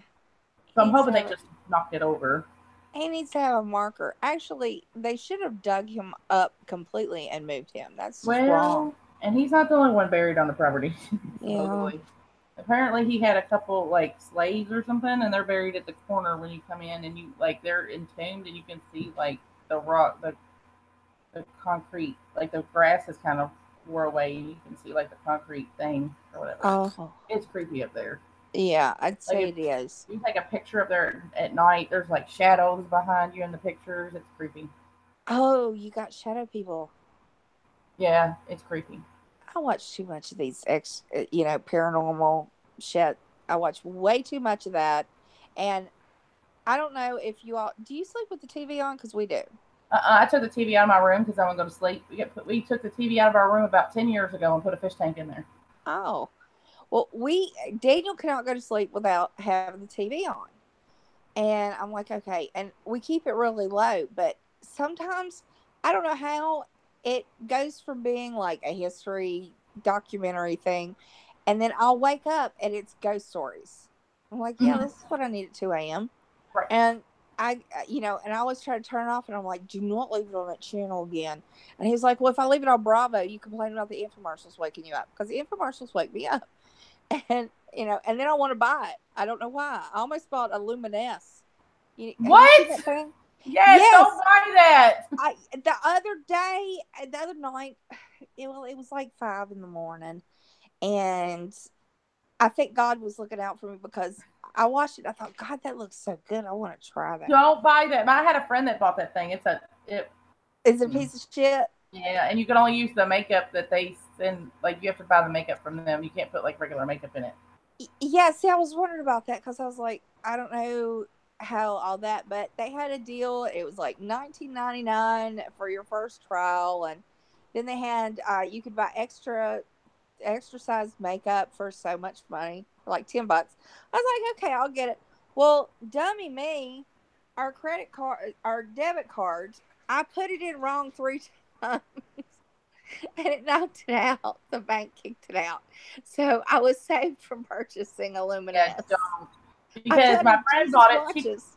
So I'm hoping they just knocked it over. He needs to have a marker. Actually, they should have dug him up completely and moved him. That's just wrong. And he's not the only one buried on the property. Yeah. Apparently he had a couple like slaves or something, and they're buried at the corner when you come in, and you like they're entombed, and you can see like the rock, the concrete, like the grass is kind of wore away, and you can see like the concrete thing or whatever. Oh, it's creepy up there. Yeah, I'd say it is. You take a picture up there at night, there's like shadows behind you in the pictures. It's creepy. Oh, you got shadow people. Yeah, it's creepy. I watch too much of these paranormal shit. I watch way too much of that. And I don't know if you all, do you sleep with the TV on? Because we do. I took the TV out of my room because I want to go to sleep. We took the TV out of our room about 10 years ago and put a fish tank in there. Oh. Well, Daniel cannot go to sleep without having the TV on. And I'm like, okay. And we keep it really low. But sometimes, I don't know how, it goes from being like a history documentary thing. And then I'll wake up and it's ghost stories. I'm like, yeah, this is what I need at 2 a.m. Right. And I always try to turn it off, and I'm like, do not leave it on that channel again. And he's like, well, if I leave it on Bravo, you complain about the infomercials waking you up, because the infomercials wake me up. And, and then I want to buy it. I don't know why. I almost bought a Luminesce. What? Yes, don't buy that. The other night, it was like 5 a.m. And I think God was looking out for me, because I watched it. I thought, God, that looks so good. I want to try that. Don't buy that. I had a friend that bought that thing. It's a piece of shit. Yeah, and you can only use the makeup that they send. Like, you have to buy the makeup from them. You can't put like regular makeup in it. Yeah, see, I was wondering about that, because I was like, I don't know how all that, but they had a deal. It was like $19.99 for your first trial, and then they had you could buy extra exercise makeup for so much money, for like $10. I was like, okay, I'll get it. Well, dummy me, our credit card, our debit cards, I put it in wrong 3 times. And it knocked it out. The bank kicked it out. So I was saved from purchasing a Luminous. Yeah, don't. Because my friend Jesus bought it. watches.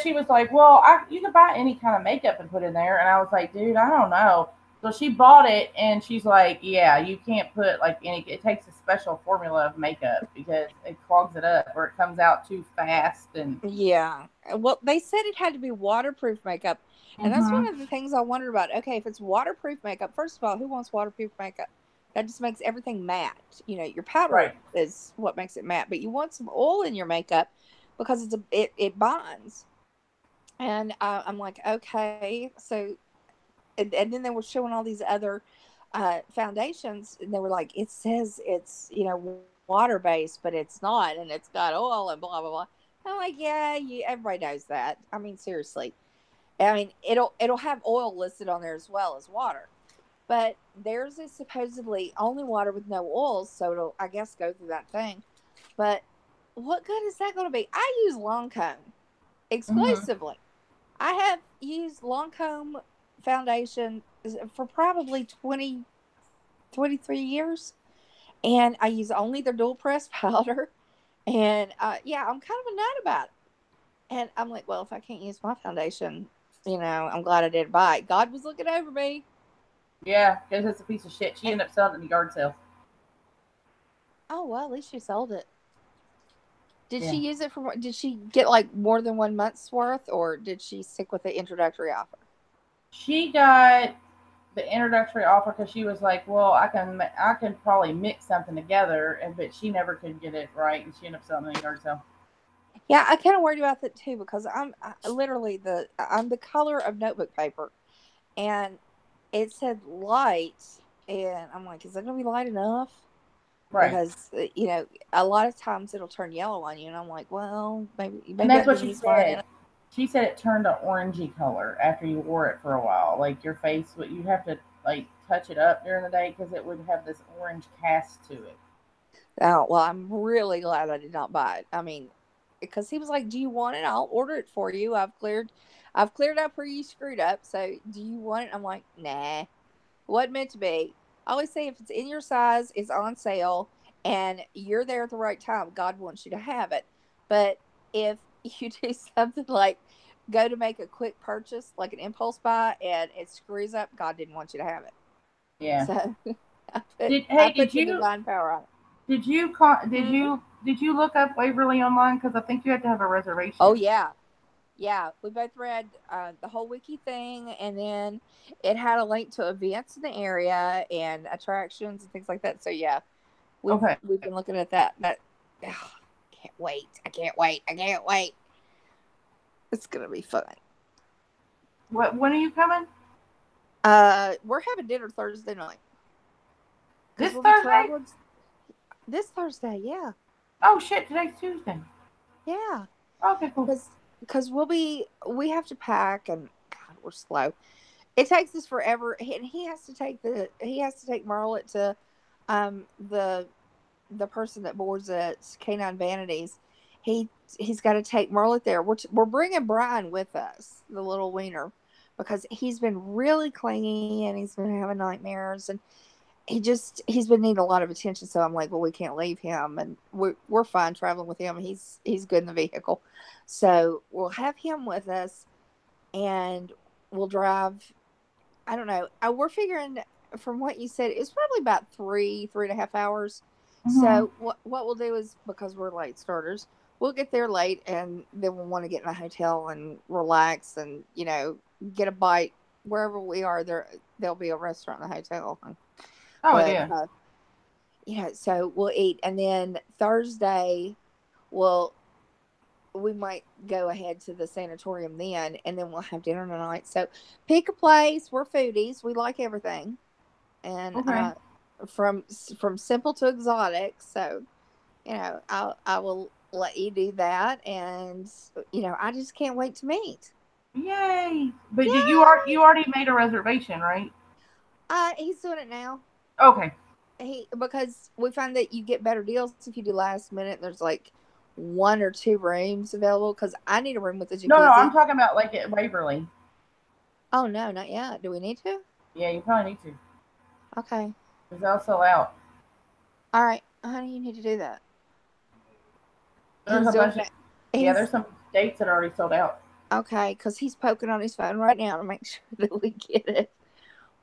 She was like, well, you can buy any kind of makeup and put in there. And I was like, dude, I don't know. So she bought it, and she's like, yeah, you can't put like it takes a special formula of makeup because it clogs it up or it comes out too fast. And Yeah. Well, they said it had to be waterproof makeup. And that's one of the things I wondered about. Okay, if it's waterproof makeup, first of all, who wants waterproof makeup? That just makes everything matte. You know, your powder is what makes it matte, but you want some oil in your makeup because it bonds. And I'm like, okay. So, and then they were showing all these other foundations, and they were like, it says it's, water based, but it's not, and it's got oil and blah blah blah. I'm like, yeah, everybody knows that. I mean, seriously. I mean, it'll have oil listed on there as well as water, but theirs is supposedly only water with no oils, so it'll, I guess, go through that thing. But what good is that going to be? I use Lancome exclusively. I have used Lancome foundation for probably 23 years, and I use only their dual press powder. And yeah, I'm kind of a nut about it. And I'm like, well, if I can't use my foundation, I'm glad I didn't buy it. God was looking over me. Yeah, because it's a piece of shit. She ended up selling it in the yard sale. Oh, well, at least she sold it. Did she use it for? Did she get like more than 1 month's worth, or did she stick with the introductory offer? She got the introductory offer because she was like, well, I can probably mix something together, but she never could get it right, and she ended up selling it in the yard sale. Yeah, I kind of worried about that too because I'm literally I'm the color of notebook paper, and it said light, and I'm like, is that gonna be light enough? Right. Because a lot of times it'll turn yellow on you, and I'm like, well, maybe. And that's what she said. She said it turned an orangey color after you wore it for a while. Like your face, you have to like touch it up during the day because it would have this orange cast to it. Oh well, I'm really glad I did not buy it. I mean, because he was like, do you want it? I'll order it for you. I've cleared up where you screwed up. So do you want it? I'm like, nah, wasn't meant to be. I always say if it's in your size, it's on sale, and you're there at the right time, God wants you to have it. But if you do something like go to make a quick purchase, like an impulse buy, and it screws up, God didn't want you to have it. Yeah. So I put the divine power on it. Did you look up Waverly online? Because I think you had to have a reservation. Oh yeah, we both read the whole wiki thing, and then it had a link to events in the area and attractions and things like that. So yeah, we've been looking at that. Can't wait! I can't wait! It's gonna be fun. When are you coming? We're having dinner Thursday night. This Thursday? This Thursday, yeah. Oh shit! Today's Tuesday. Yeah. Okay, cool. Because we have to pack, and God, we're slow. It takes us forever, and he has to take Marlet to the person that boards at Canine Vanities. He's got to take Marlet there. We're bringing Brian with us, the little wiener, because he's been really clingy and he's been having nightmares, and he's been needing a lot of attention. So I'm like, well, we can't leave him, and we're fine traveling with him. He's good in the vehicle, so we'll have him with us, and we'll drive. I don't know. We're figuring from what you said, it's probably about 3.5 hours. Mm-hmm. So what we'll do is, because we're late starters, we'll get there late, and then we'll want to get in a hotel and relax, and get a bite wherever we are. There'll be a restaurant in the hotel. So we'll eat, and then Thursday, we might go ahead to the sanatorium then, and then we'll have dinner tonight. So pick a place. We're foodies. We like everything, and from simple to exotic. So I will let you do that, and I just can't wait to meet. Yay! But you already made a reservation, right? He's doing it now. Okay. because we find that you get better deals if you do last minute. There's like 1 or 2 rooms available because I need a room with a jacuzzi. No, I'm talking about like at Waverly. Oh no, not yet. Do we need to? Yeah, you probably need to. Okay. Because they'll sell out. All right, honey, you need to do that. There's a bunch of, there's some dates that are already sold out. Okay, because he's poking on his phone right now to make sure that we get it.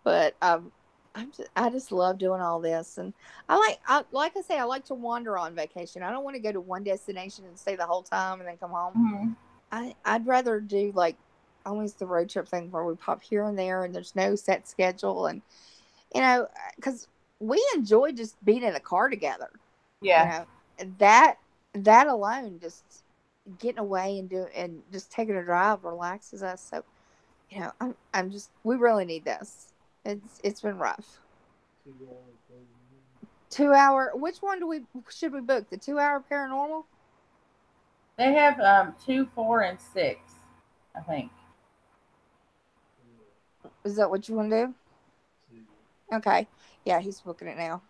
But I just love doing all this, and like I say, I like to wander on vacation. I don't want to go to one destination and stay the whole time and then come home. Mm-hmm. I'd rather do like always the road trip thing where we pop here and there, and there's no set schedule, and because we enjoy just being in a car together. Yeah, that alone, just getting away and just taking a drive relaxes us. So, I'm just, we really need this. It's been rough. 2 hour. Which one should we book? The 2 hour paranormal? they have 2, 4, and 6, I think. Is that what you want to do? Okay. Yeah, he's booking it now.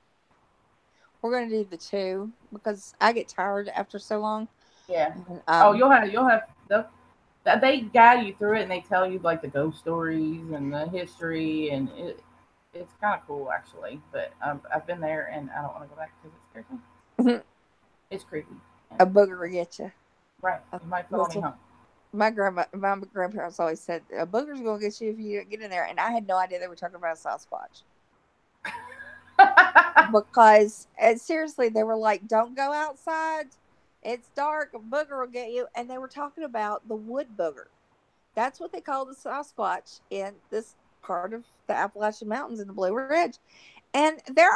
We're gonna do the 2 because I get tired after so long. Yeah. You'll have they guide you through it, and they tell you like the ghost stories and the history, and it's kind of cool actually. But I've been there, and I don't want to go back because it's creepy. It's creepy. A booger will get you. Right. You might follow me home. My grandparents always said a booger's gonna get you if you get in there, and I had no idea they were talking about a Sasquatch. Because seriously, they were like, "Don't go outside. It's dark. A booger will get you." And they were talking about the wood booger. That's what they call the Sasquatch in this part of the Appalachian Mountains in the Blue Ridge. And there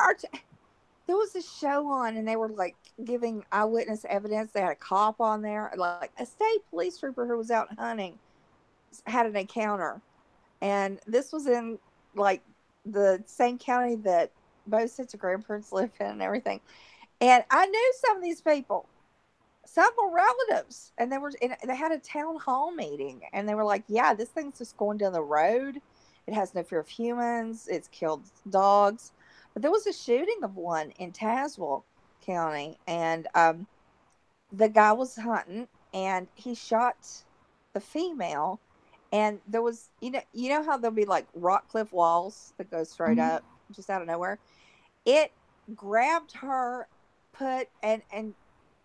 was a show on, and they were like giving eyewitness evidence. They had a cop on there, like a state police trooper who was out hunting, had an encounter, and this was in like the same county that both sets of grandparents lived in and everything. And I knew some of these people. Some were relatives, and they had a town hall meeting, and they were like, "Yeah, this thing's just going down the road. It has no fear of humans. It's killed dogs." But there was a shooting of one in Tazewell County, and the guy was hunting, and he shot the female. And there was, you know how there'll be like rock cliff walls that go straight up just out of nowhere. It grabbed her, and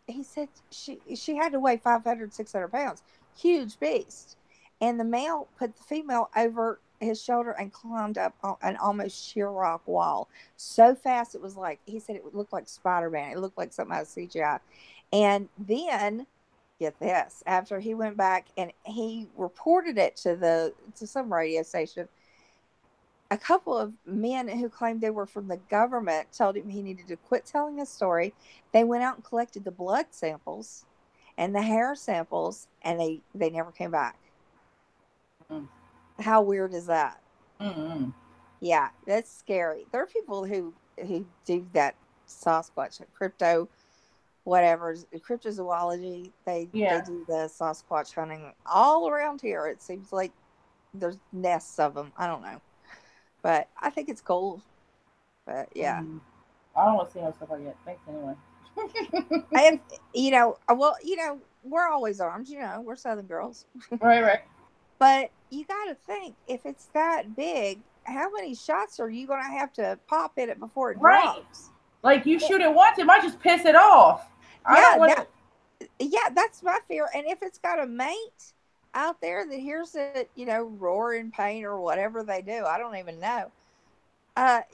he said she had to weigh 500, 600 pounds, huge beast. And the male put the female over his shoulder and climbed up on an almost sheer rock wall so fast. It was like, he said it looked like Spider-Man. It looked like something out of CGI. And then, get this, after he went back and he reported it to some radio station, a couple of men who claimed they were from the government told him he needed to quit telling his story. They went out and collected the blood samples and the hair samples, and they never came back. How weird is that? Yeah, that's scary. There are people who do that Sasquatch, cryptozoology. They do the Sasquatch hunting all around here. It seems like there's nests of them. I don't know. But I think it's cool. But yeah. I don't want to see no stuff like that. Thanks anyway. We're always armed, we're Southern girls. Right. But you got to think, if it's that big, how many shots are you going to have to pop in it before it drops? Like, you shoot it once, it might just piss it off. Yeah, that's my fear. And if it's got a mate out there that hears it, roar in pain or whatever they do, I don't even know.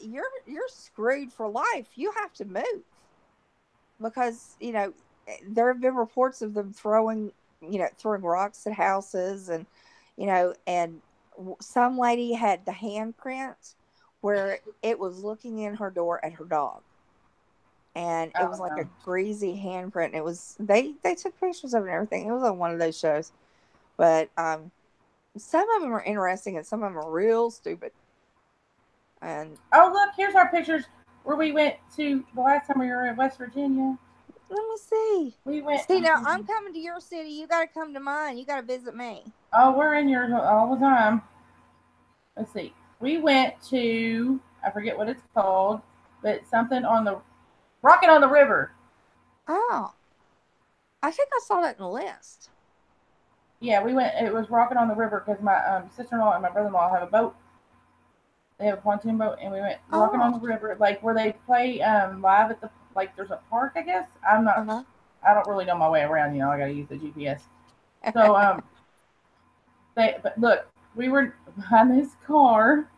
You're screwed for life. You have to move because there have been reports of them throwing rocks at houses, and and some lady had the handprint where it was looking in her door at her dog, and it was like a greasy handprint. It was they took pictures of it and everything. It was on one of those shows. But some of them are interesting and some of them are real stupid. And look, here's our pictures where we went to the last time we were in West Virginia. Let me see. We went. See, now I'm coming to your city. You got to come to mine. You got to visit me. Oh, we're in yours all the time. Let's see. We went to, I forget what it's called. but something on the Rocket on the River. Oh, I think I saw that in the list. Yeah, we went. It was Rocket on the River because my sister-in-law and my brother-in-law have a boat. They have a pontoon boat, and we went Rocking on the River, like where they play live at the there's a park, I guess. I'm not. Uh-huh. I don't really know my way around. You know, I got to use the GPS. So but look, we were behind this car.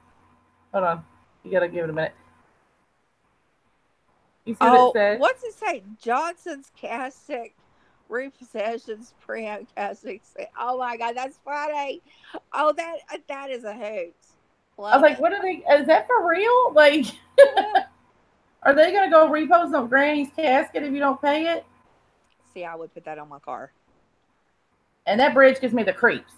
Hold on, you gotta give it a minute. You see what it said? What's it say? Johnson's Casting repossessions pre-owned casting. Oh my God, that's funny. Oh, that is a hoot. I was like, what are they? Is that for real? Like, are they gonna go repost on Granny's casket if you don't pay it? See, I would put that on my car. And that bridge gives me the creeps.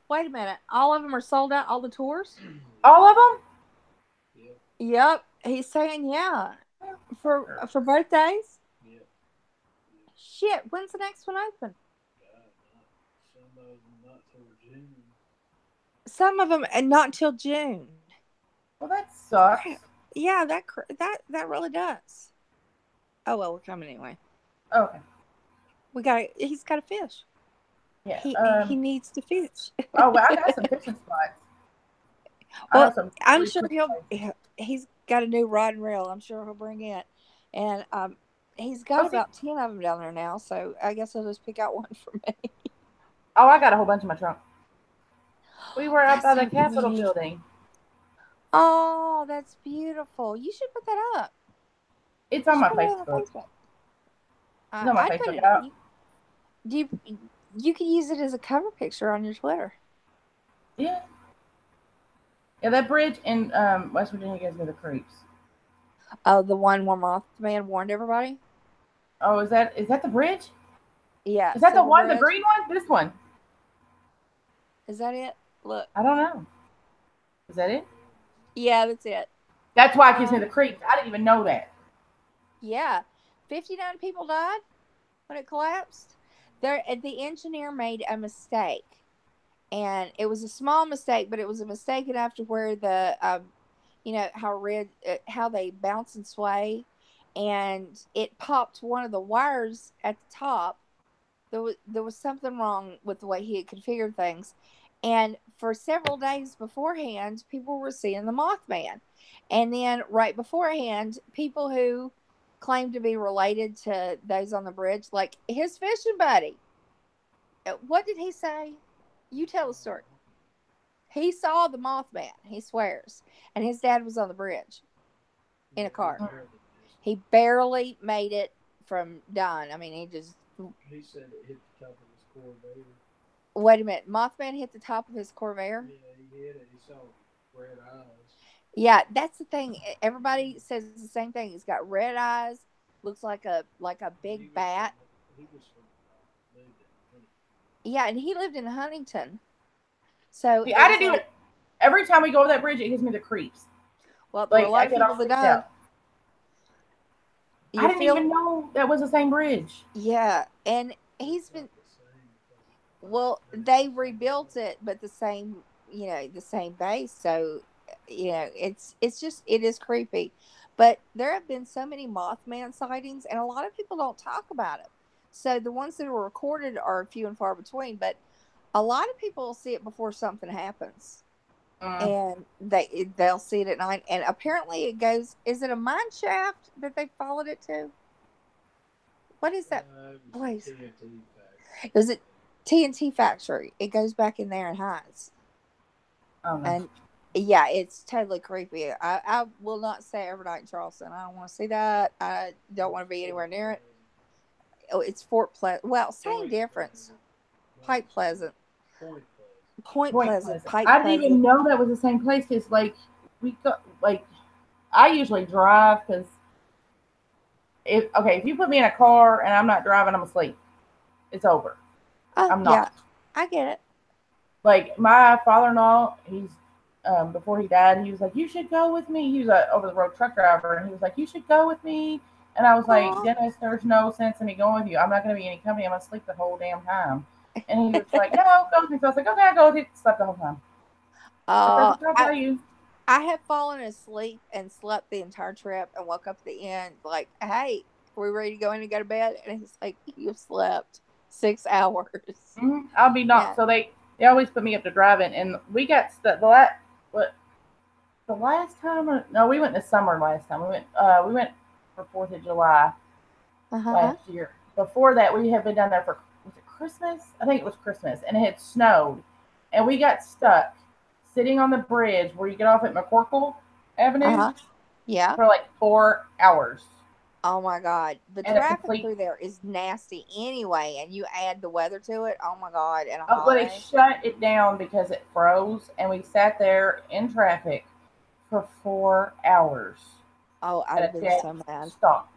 Wait a minute. All of them are sold out? All the tours? All of them? Yep. He's saying yeah. For both days? Yeah. Shit. When's the next one open? Some of them not till June. Some of them, and not until June. Well, that sucks. Yeah, that really does. Oh well, we're coming anyway. Okay. He's got to fish. Yeah. He needs to fish. Oh, well, I got some fishing spots. Well, I'm sure he's got a new rod and reel. I'm sure he'll bring it, and he's got about 10 of them down there now. So I guess I'll just pick out one for me. Oh, I got a whole bunch in my trunk. We were up by the Capitol building. Oh, that's beautiful. You should put that up. It's on my Facebook. It's on my Facebook. You could use it as a cover picture on your Twitter. Yeah. Yeah, that bridge in West Virginia gives me the creeps. Oh, the one where Mothman warned everybody? Oh, is that the bridge? Yeah. Is that the one, the green one? This one. Is that it? Look. I don't know. Is that it? Yeah, that's it. That's why it gives me the creeps. I didn't even know that. Yeah. 59 people died when it collapsed. The engineer made a mistake. And it was a small mistake, but it was a mistake enough to where how they bounce and sway, and it popped one of the wires at the top. There was something wrong with the way he had configured things, and for several days beforehand, people were seeing the Mothman, and then right beforehand, people who claimed to be related to those on the bridge, like his fishing buddy. What did he say? You tell the story. He saw the Mothman, he swears. And his dad was on the bridge in a car. He barely made it from dying. I mean, he said it hit the top of his Corvair. Wait a minute. Mothman hit the top of his Corvair? Yeah, he hit it. He saw red eyes. Yeah, that's the thing. Everybody says the same thing. He's got red eyes. Looks like a big bat. He was Yeah, and he lived in Huntington. So I didn't even. Every time we go over that bridge, it gives me the creeps. Well, a lot of people that died. I didn't even know that was the same bridge. Yeah, and he's been. Well, they rebuilt it, but the same base. So, it is creepy. But there have been so many Mothman sightings, and a lot of people don't talk about it. So the ones that are recorded are few and far between, but a lot of people see it before something happens. And they'll see it at night. And apparently it goes, is it a mine shaft that they followed it to? What is that place? Is it TNT Factory? It goes back in there and hides. Oh, no. And yeah, it's totally creepy. I will not stay overnight in Charleston. I don't want to see that. I don't want to be anywhere near it. Oh, it's Fort Pleasant. Well, same difference. Point Pleasant. Point Pleasant. I didn't even know that was the same place. It's like I usually drive because if you put me in a car and I'm not driving, I'm asleep. It's over. I'm not. Yeah, I get it. Like my father-in-law, he's before he died, he was like, "You should go with me." He was an over-the-road truck driver, and he was like, "You should go with me." And I was like, Dennis, there's no sense in me going with you. I'm not going to be any company. I'm going to sleep the whole damn time. And he was like, no, go with me. So I was like, okay, I'll go with you. Slept the whole time. How are you? I have fallen asleep and slept the entire trip and woke up at the end like, hey, are we ready to go in and go to bed? And he's like, you've slept 6 hours. I'll be not. Yeah. So they always put me up to driving, and we got stuck. The last time? No, we went this summer. Last time we went for 4th of July Uh-huh. last year. Before that, we had been down there for was it Christmas? I think it was Christmas, and it had snowed, and we got stuck sitting on the bridge where you get off at McCorkle Avenue Uh-huh. Yeah. for like 4 hours. Oh my God. The And a traffic complete. through there is nasty anyway, and you add the weather to it. Oh my God. And a Well, they holiday. shut it down because it froze, and we sat there in traffic for 4 hours Oh, I'd at have a been dead so mad. stop.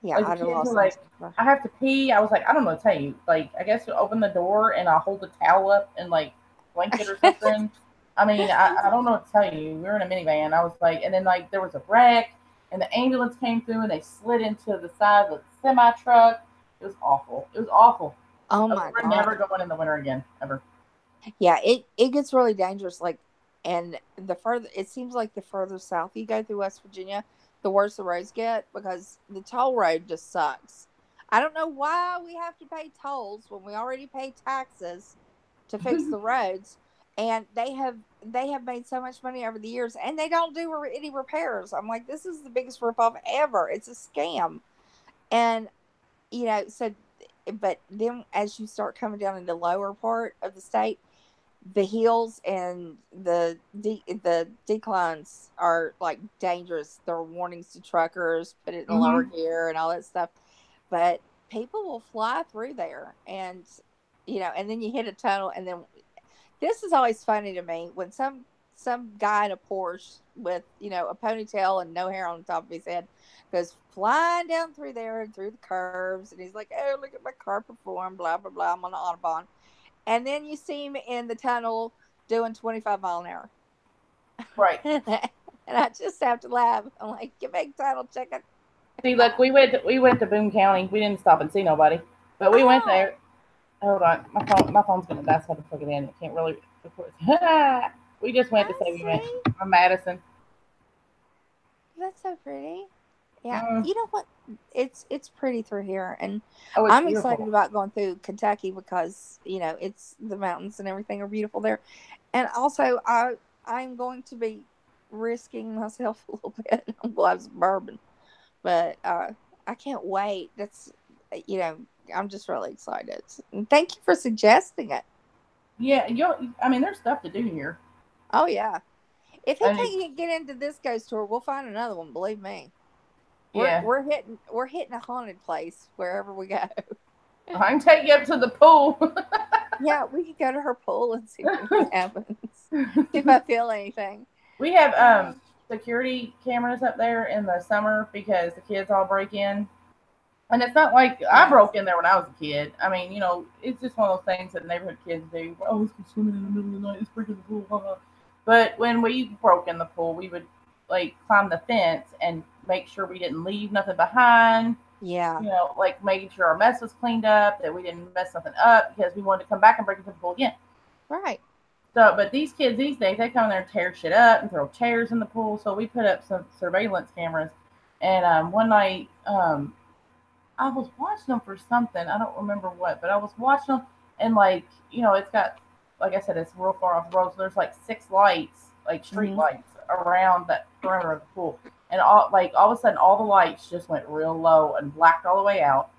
Yeah, Like I'd the have kids were lost like, my I have to pee. I was like, I don't know what to tell you. Like, I guess you open the door and I'll hold the towel up and like blanket or something. I mean, I don't know what to tell you. We were in a minivan. I was like, and then like there was a wreck and the ambulance came through and they slid into the side of the semi truck. It was awful. It was awful. Oh my We're God. never going in the winter again, ever. Yeah, it gets really dangerous. Like, and the further it seems like the further south you go through West Virginia, the worse the roads get because the toll road just sucks. I don't know why we have to pay tolls when we already pay taxes to fix the roads, and they have made so much money over the years, and they don't do any repairs. I'm like, this is the biggest ripoff ever. It's a scam, and so. But then, as you start coming down in the lower part of the state, the hills and the declines are like dangerous. There are warnings to truckers, put it in lower Mm-hmm. gear and all that stuff. But people will fly through there, and and then you hit a tunnel, and then this is always funny to me when some guy in a Porsche with a ponytail and no hair on the top of his head goes flying down through there and through the curves, and he's like, "Oh, look at my car perform!" Blah blah blah. I'm on the autobahn, and then you see him in the tunnel doing 25 mile an hour. Right. And I just have to laugh. I'm like, "Get back tunnel, check it." See, look, we went to Boone County. We didn't stop and see nobody, but we went Oh, there. Hold on, my phone's gonna die, so I have to plug it in. I can't really record. We just went to I say we went see. from Madison. That's so pretty. Yeah, Mm. you know what? It's pretty through here, and Oh, it's I'm excited beautiful. about going through Kentucky because it's the mountains and everything are beautiful there, and also I'm going to be risking myself a little bit. I'm glad it's bourbon, but I can't wait. That's you know I'm just really excited. And thank you for suggesting it. Yeah, I mean, there's stuff to do here. Oh yeah, if he I mean, can't get into this ghost tour, we'll find another one. Believe me. We're yeah, we're hitting we're hitting a haunted place wherever we go. I can take you up to the pool. Yeah, we could go to her pool and see if anything happens. See if I feel anything. We have Oh, security cameras up there in the summer because the kids all break in. And it's not like I yeah. broke in there when I was a kid. I mean, it's just one of those things that neighborhood kids do. Oh, let's go swimming in the middle of the night. Let's break in the pool. Blah, blah. But when we broke in the pool, we would like climb the fence and make sure we didn't leave nothing behind. Yeah. Like making sure our mess was cleaned up, that we didn't mess something up because we wanted to come back and break into the pool again. Right. So, but these kids these days, they come in there and tear shit up and throw chairs in the pool. So we put up some surveillance cameras. And one night, I was watching them for something. I don't remember what, but I was watching them, and like it's got, like I said, it's real far off the road. So there's like 6 lights, like street Hmm. lights, around that perimeter of the pool, and all of a sudden, all the lights just went real low and blacked all the way out,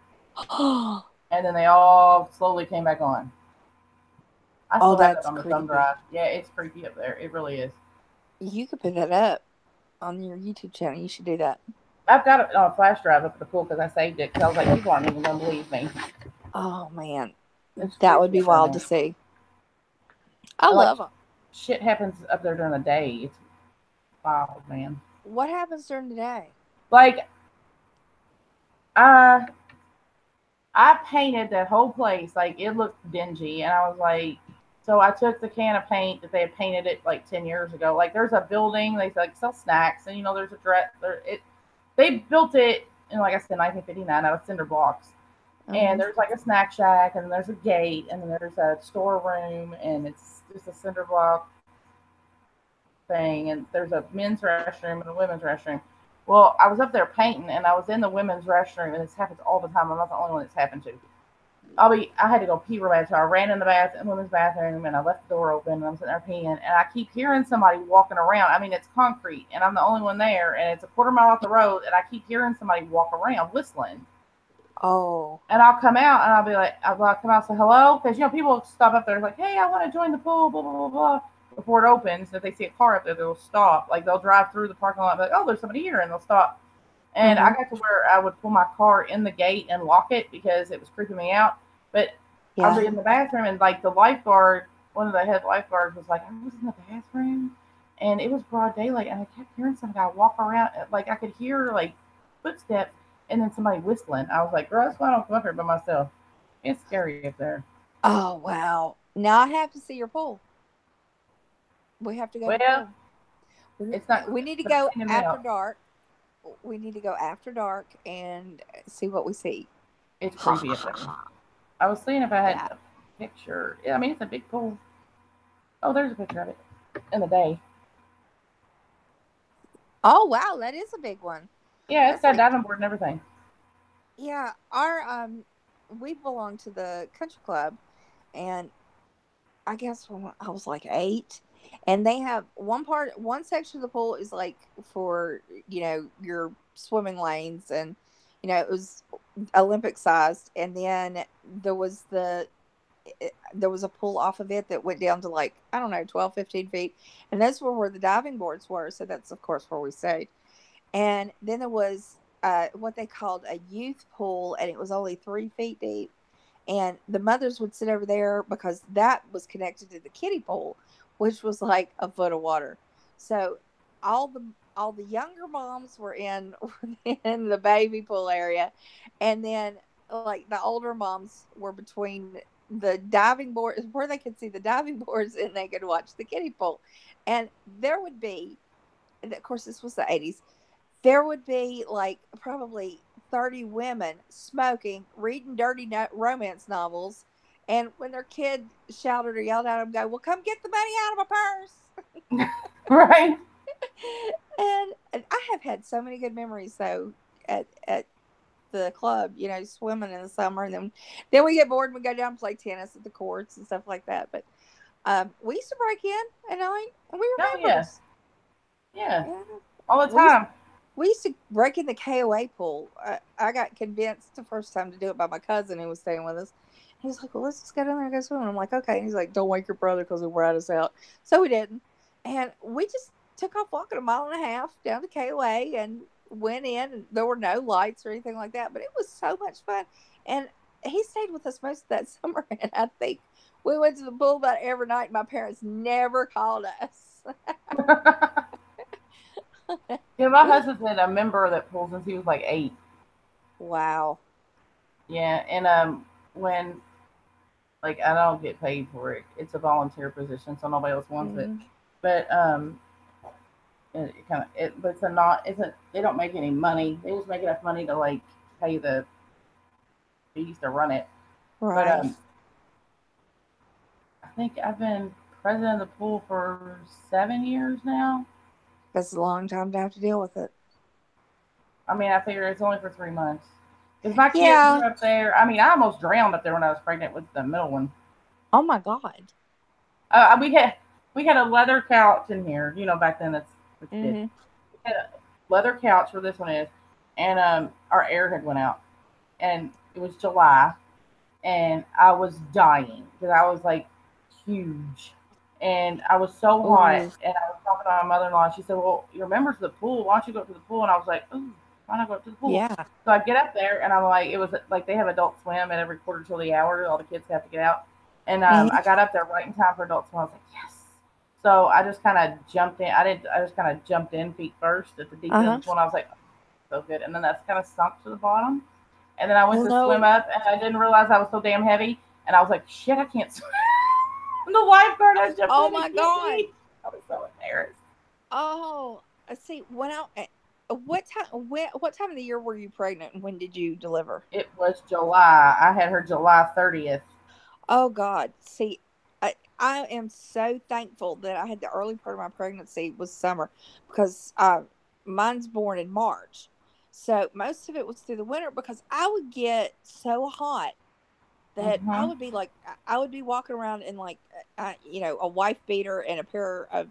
Oh, and then they all slowly came back on. I still have that that's on the thumb creepy. drive. Yeah, it's creepy up there. It really is. You could put that up on your YouTube channel. You should do that. I've got it on a flash drive up at the pool because I saved it because I was like, people aren't even gonna believe me. Oh man, It's that would creepy be up there, wild to man. see. I And like love them. shit happens up there during the day. It's wild, man. What happens during the day? Like I I painted that whole place like it looked dingy, and I was like, so I took the can of paint that they had painted it like 10 years ago. Like there's a building they like sell snacks, and there's a dress. They built it in, like I said, 1959 out of cinder blocks. And Hmm. there's like a snack shack, and there's a gate, and then there's a storeroom, and it's just a cinder block. thing, and there's a men's restroom and a women's restroom. Well, I was up there painting, and I was in the women's restroom, and this happens all the time. I'm not the only one it's happened to. I had to go pee real bad, so I ran in the women's bathroom, and I left the door open, and I'm sitting there peeing, and I keep hearing somebody walking around. I mean, it's concrete, and I'm the only one there, and it's a quarter mile off the road, and I keep hearing somebody walk around whistling. Oh. And I'll come out, and I'll be like, I'll come out and say hello, because, people stop up there, like, hey, I want to join the pool, blah, blah, blah, blah. Before it opens, if they see a car up there, they'll stop. Like, they'll drive through the parking lot, and be like, oh, there's somebody here, and they'll stop. And I got to where I would pull my car in the gate and lock it because it was creeping me out. But I'll be in the bathroom, and like the lifeguard, one of the head lifeguards was like, I was in the bathroom, and it was broad daylight, and I kept hearing some guy walk around. Like, I could hear like footsteps, and then somebody whistling. I was like, girl, that's why I don't come up here by myself. It's scary up there. Oh, wow. Now I have to see your pool. We have to go. Well, it's not. We need to go after dark. We need to go after dark and see what we see. It's creepy up there. I was seeing if I had a picture. Yeah, I mean, it's a big pool. Oh, there's a picture of it in the day. Oh, wow. That is a big one. Yeah, it's got a diving board and everything. Yeah. We belong to the country club, and I guess when I was like 8, and they have one section of the pool is like for, your swimming lanes, and, it was Olympic sized. And then there was a pool off of it that went down to like, I don't know, 12, 15 feet. And those were where the diving boards were. So that's, of course, where we stayed. And then there was what they called a youth pool, and it was only 3 feet deep. And the mothers would sit over there because that was connected to the kiddie pool, which was like a foot of water. So all the younger moms were in the baby pool area, and then like the older moms were between the diving board where they could see the diving boards and they could watch the kiddie pool. And there would be, of course, this was the 80s. There would be like probably 30 women smoking, reading dirty romance novels, and when their kid shouted or yelled at them, go, well, come get the money out of my purse. Right. And I have had so many good memories, though, at the club, swimming in the summer. And then we get bored and we go down and play tennis at the courts and stuff like that. But we used to break in at night, and we were members. Yeah. All the time. We used to break in the KOA pool. I got convinced the first time to do it by my cousin who was staying with us. He was like, well, let's just go down there and go swim. And I'm like, okay. And he's like, don't wake your brother because he'll rat us out. So we didn't. And we just took off walking 1.5 miles down to KOA and went in. And there were no lights or anything like that. But it was so much fun. And he stayed with us most of that summer. And I think we went to the pool about every night. My parents never called us. Yeah, my husband's been a member of that pool since he was like 8. Wow. Yeah, and when like I don't get paid for it, it's a volunteer position, so nobody else wants it. But they don't make any money. They just make enough money to like pay the fees to run it. Right. But I think I've been president of the pool for 7 years now. That's a long time to have to deal with it. I mean, I figure it's only for 3 months. Because my kids were up there. I mean, I almost drowned up there when I was pregnant with the middle one. Oh my God. We had a leather couch in here. Back then that's what you did. We had a leather couch where this one is, and our air had went out, and it was July, and I was dying because I was like huge. And I was so hot, and I was talking to my mother-in-law, and she said, well, you're members of the pool. Why don't you go up to the pool? And I was like, ooh, why not go up to the pool? Yeah. So I get up there, and I'm like, it was like they have adult swim at every quarter till the hour. All the kids have to get out. And I got up there right in time for adult swim. I was like, yes. So I just kind of jumped in. I just kind of jumped in feet first at the deep end one. I was like, so good. And then that's kind of sunk to the bottom. And then I went to swim up, and I didn't realize I was so damn heavy. And I was like, shit, I can't swim. And the lifeguard has jumped in. Oh my God. I was so embarrassed. Oh, see, what time of the year were you pregnant, and when did you deliver? It was July. I had her July 30th. Oh God. See, I am so thankful that I had the early part of my pregnancy was summer because mine's born in March. So most of it was through the winter because I would get so hot that I Mhm. would be like, I would be walking around in like, a wife beater and a pair of,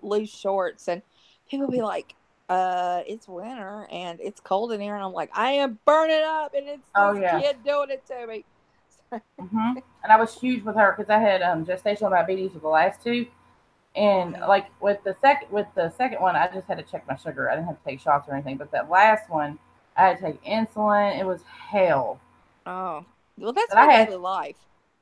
loose shorts. And people be like, it's winter and it's cold in here. And I'm like, I am burning up and it's Oh this yeah. kid doing it to me. And I was huge with her because I had gestational diabetes with the last two, and Right. like with the second one, I just had to check my sugar. I didn't have to take shots or anything. But that last one, I had to take insulin. It was hell. Oh, well, that's But I my had daily life.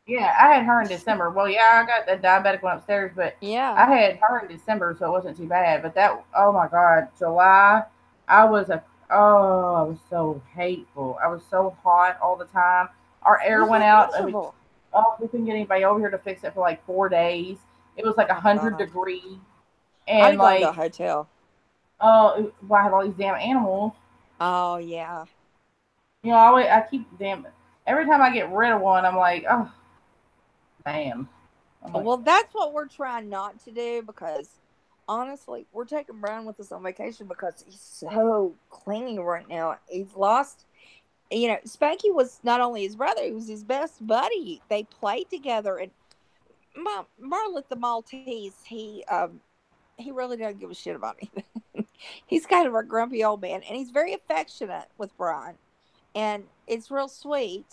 Yeah, I had her in December. Well, yeah, I got the diabetic one upstairs, but Yeah. I had her in December, so it wasn't too bad. But that, oh my God, July, I was I was so hateful. I was so hot all the time. Our It air was went like out, and miserable. we couldn't get anybody over here to fix it for like 4 days. It was like a Oh, hundred God. degrees, I'd and have gone to a like, hotel. well, I had all these damn animals. Oh, yeah. I keep damn. Every time I get rid of one, I'm like, oh, damn. I'm like, Well, that's what we're trying not to do because honestly, we're taking Brian with us on vacation because he's so clingy right now. He's lost. Spanky was not only his brother, he was his best buddy. They played together, and Marlet the Maltese, he really doesn't give a shit about anything. He's kind of a grumpy old man, and he's very affectionate with Brian, and it's real sweet.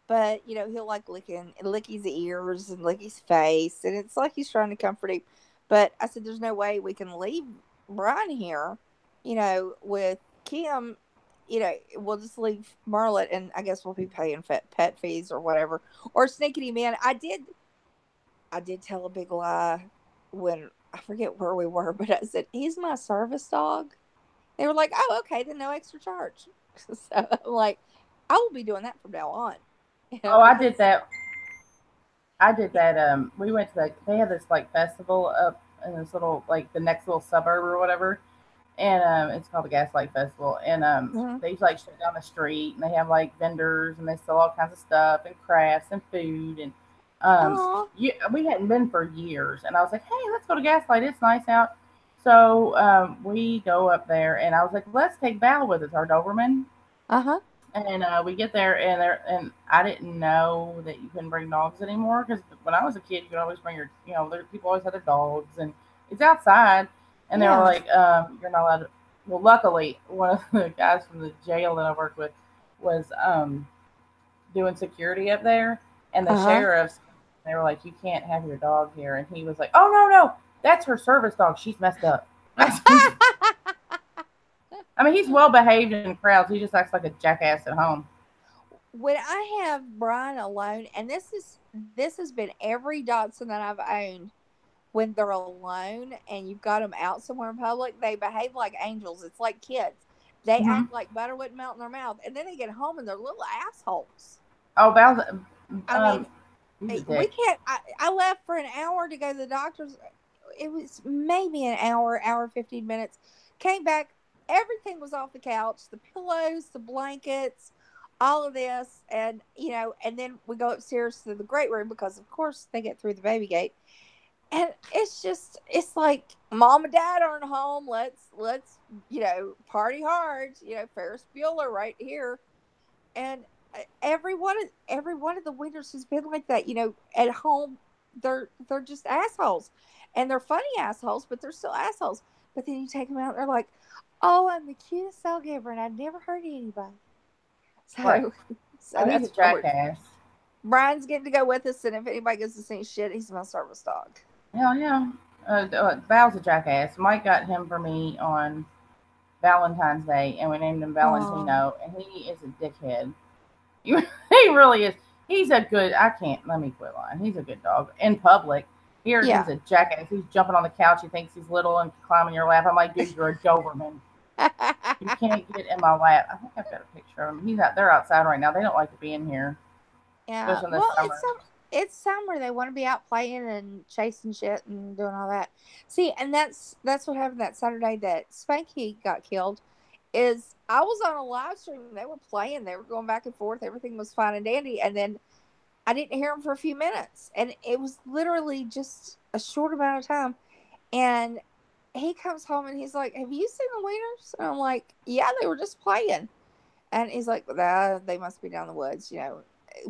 But he'll like lick his ears and lick his face, and it's like he's trying to comfort him. But I said, "There's no way we can leave Brian here, with Kim. We'll just leave Marlet, and I guess we'll be paying pet fees or whatever, or sneaking him in." I did tell a big lie when I forget where we were, but I said he's my service dog. They were like, "Oh, okay, then no extra charge." So I'm like, I will be doing that from now on, oh, I did because that. I did that. We went to they had this like festival up in this little like the next little suburb or whatever, and it's called the Gaslight Festival, and uh they like shut down the street, and they have like vendors, and they sell all kinds of stuff and crafts and food, and oh, we hadn't been for years, and I was like, hey, let's go to Gaslight. It's nice out. So we go up there, and I was like, let's take Val with us, our Doberman. uh-huh, And we get there, and I didn't know that you couldn't bring dogs anymore because when I was a kid, you could always bring people always had their dogs, and it's outside. And they were yeah, like, you're not allowed to. Well, luckily, one of the guys from the jail that I worked with was doing security up there, and the uh-huh. sheriffs, they were like, you can't have your dog here. And he was like, oh, no, no, that's her service dog. She's messed up. I mean, he's well behaved in crowds. He just acts like a jackass at home. When I have Brian alone, and this has been every Dotson that I've owned. When they're alone and you've got them out somewhere in public, they behave like angels. It's like kids. They Hmm. act like butter wouldn't melt in their mouth, and then they get home and they're little assholes. Oh, Val's, I mean, he's a we dick. can't. I left for an hour to go to the doctor's. It was maybe an hour 15 minutes. Came back, everything was off the couch, the pillows, the blankets, all of this, and and then we go upstairs to the great room because of course they get through the baby gate, and it's like mom and dad aren't home. Let's party hard. Ferris Bueller right here, and every one of the winners has been like that. At home they're just assholes, and they're funny assholes, but they're still assholes. But then you take them out, and they're like, "Oh, I'm the cutest dog ever, and I never hurt anybody." Right. So, so Oh, he's a that's where jackass. Brian's getting to go with us, and if anybody gets to see shit, he's my service dog. Hell yeah. Val's a jackass. Mike got him for me on Valentine's Day, and we named him Oh, Valentino, and he is a dickhead. He really is. He's a good. I can't. Let me quit lying. He's a good dog in public. Here, he's yeah. a jackass. He's jumping on the couch. He thinks he's little and can climb in your lap. I'm like, dude, you're a Doberman. You can't get in my lap. I think I've got a picture of him. He's out. They're outside right now. They don't like to be in here, Yeah. especially in the Well, summer. it's summer. They want to be out playing and chasing shit and doing all that. See, and that's what happened that Saturday that Spanky got killed. Is I was on a live stream. They were playing. They were going back and forth. Everything was fine and dandy. And then I didn't hear him for a few minutes, and it was literally just a short amount of time. And he comes home and he's like, "Have you seen the wieners?" And I'm like, "Yeah, they were just playing." And he's like, "Ah, they must be down the woods,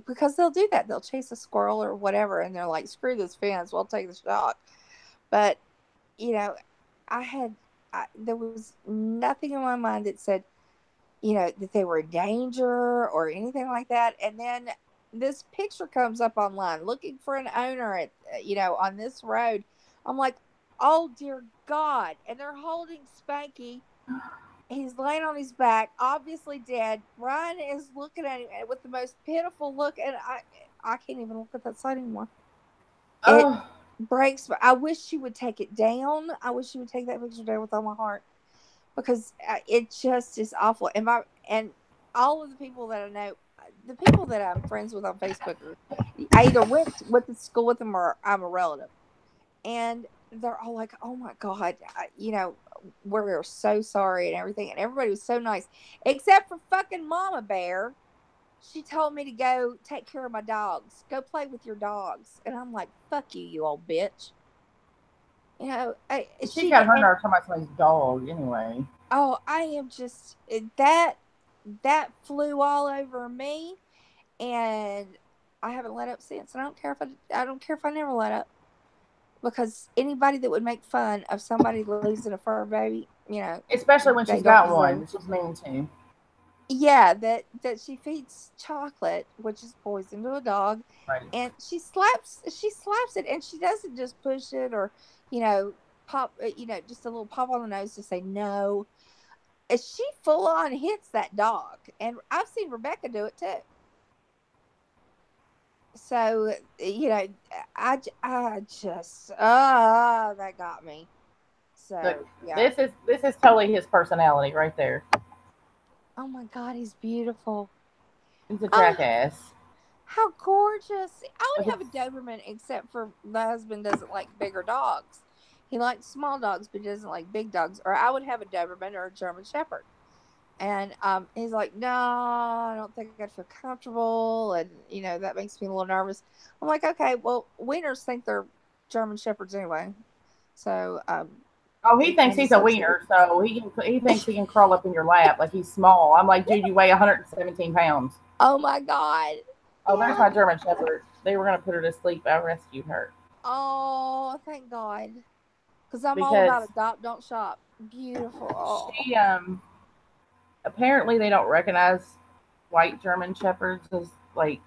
because they'll do that. They'll chase a squirrel or whatever, and they're like, screw this fence, we'll take the shot." But you know, there was nothing in my mind that said, that they were in danger or anything like that. And then this picture comes up online looking for an owner at, on this road. I'm like, oh dear God. And they're holding Spanky. He's laying on his back, obviously dead. Ryan is looking at him with the most pitiful look. And I can't even look at that side anymore. It Oh, breaks. I wish she would take it down. I wish she would take that picture down with all my heart, because it just is awful. And all of the people that I know, the people that I'm friends with on Facebook, I either went to school with them or I'm a relative, and they're all like, "Oh my God, we're so sorry," and everything, and everybody was so nice, except for fucking Mama Bear. She told me to go take care of my dogs, go play with your dogs, and I'm like, "Fuck you, you old bitch." she got her nerve talking about somebody's dog anyway. Oh, I am just that flew all over me, and I haven't let up since. And I don't care if I never let up, because anybody that would make fun of somebody losing a fur baby, Especially when they she's don't got deserve. one. She's mean too. Yeah, that she feeds chocolate, which is poison to a dog, Right. and she slaps it, and she doesn't just push it or pop, just a little pop on the nose to say no. She full on hits that dog, and I've seen Rebecca do it too. So I just that got me. So Look, yeah. this is totally his personality right there. Oh my God, he's beautiful. He's a Oh, jackass. how gorgeous! I would Look have a Doberman, except for the husband doesn't like bigger dogs. He likes small dogs, but he doesn't like big dogs. Or I would have a Doberman or a German Shepherd. And he's like, "No, I don't think I'd feel comfortable, and that makes me a little nervous." I'm like, "Okay, well, wieners think they're German shepherds anyway, so Oh, he thinks and he's a so wiener, so he thinks he can crawl up in your lap like he's small. I'm like, dude, you weigh 117 pounds. oh my God, Oh, there's yeah. my German Shepherd. They were gonna put her to sleep. I rescued her Oh, thank God, because I'm all because about adopt, don't shop. Beautiful. Oh, she apparently they don't recognize white German Shepherds as like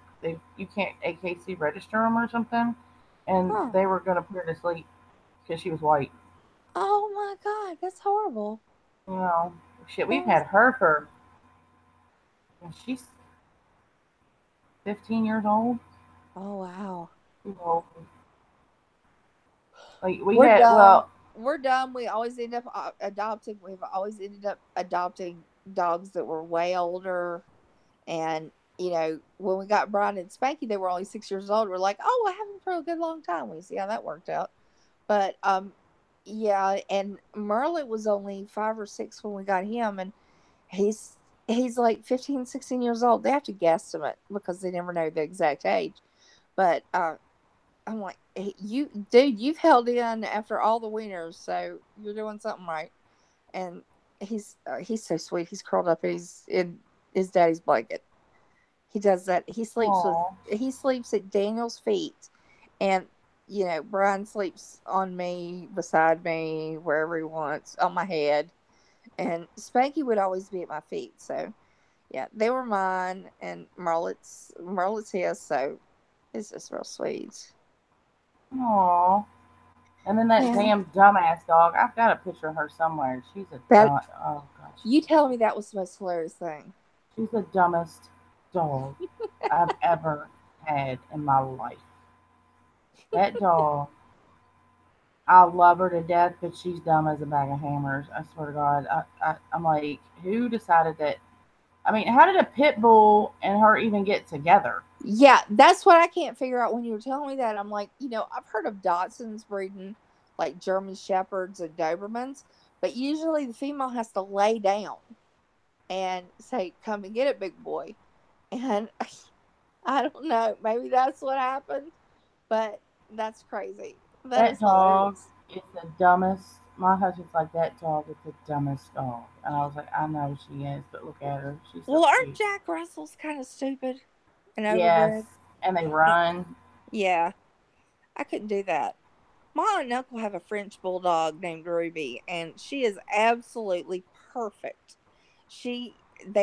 you can't AKC register them or something, and huh. they were gonna put her to sleep because she was white. Oh my God, that's horrible. You know, shit. We've That is, had her for she's 15 years old. oh wow. She's old. Like we We're had dumb. well, We're dumb. We always end up adopting. We've always ended up adopting dogs that were way older. And when we got Brian and Spanky, they were only 6 years old. We're like, "Oh, I have them for a good long time." We see how that worked out. But yeah. And Merle was only 5 or 6 when we got him, and he's like 15, 16 years old. They have to guesstimate because they never know the exact age. But I'm like, "Hey, you've held in after all the wieners, so you're doing something right." And he's so sweet. He's curled up. He's in his daddy's blanket. He does that. aw. He sleeps at Daniel's feet, and Brian sleeps on me, beside me, wherever he wants, on my head, and Spanky would always be at my feet. So yeah, they were mine, and Merle's his. So it's just real sweet. Aw. And then that Yeah. damn dumbass dog. I've got a picture of her somewhere. She's a That oh gosh. you tell me that was the most hilarious thing. She's the dumbest dog I've ever had in my life. That dog, I love her to death, but she's dumb as a bag of hammers. I swear to God. I'm like, who decided that? I mean, how did a pit bull and her even get together? Yeah, that's what I can't figure out when you were telling me that. I'm like, I've heard of Dachshunds breeding like German Shepherds and Dobermans, but usually the female has to lay down and say, "Come and get it, big boy." And I don't know. Maybe that's what happened, but that's crazy. That That is dog hilarious. is the dumbest. My husband's like, that dog is the dumbest dog. And I was like, I know she is, but look at her. She's so Well, aren't cute. Jack Russells kind of stupid and Yes. overbred? And they run. Yeah, I couldn't do that. My aunt and uncle have a French bulldog named Ruby, and she is absolutely perfect. They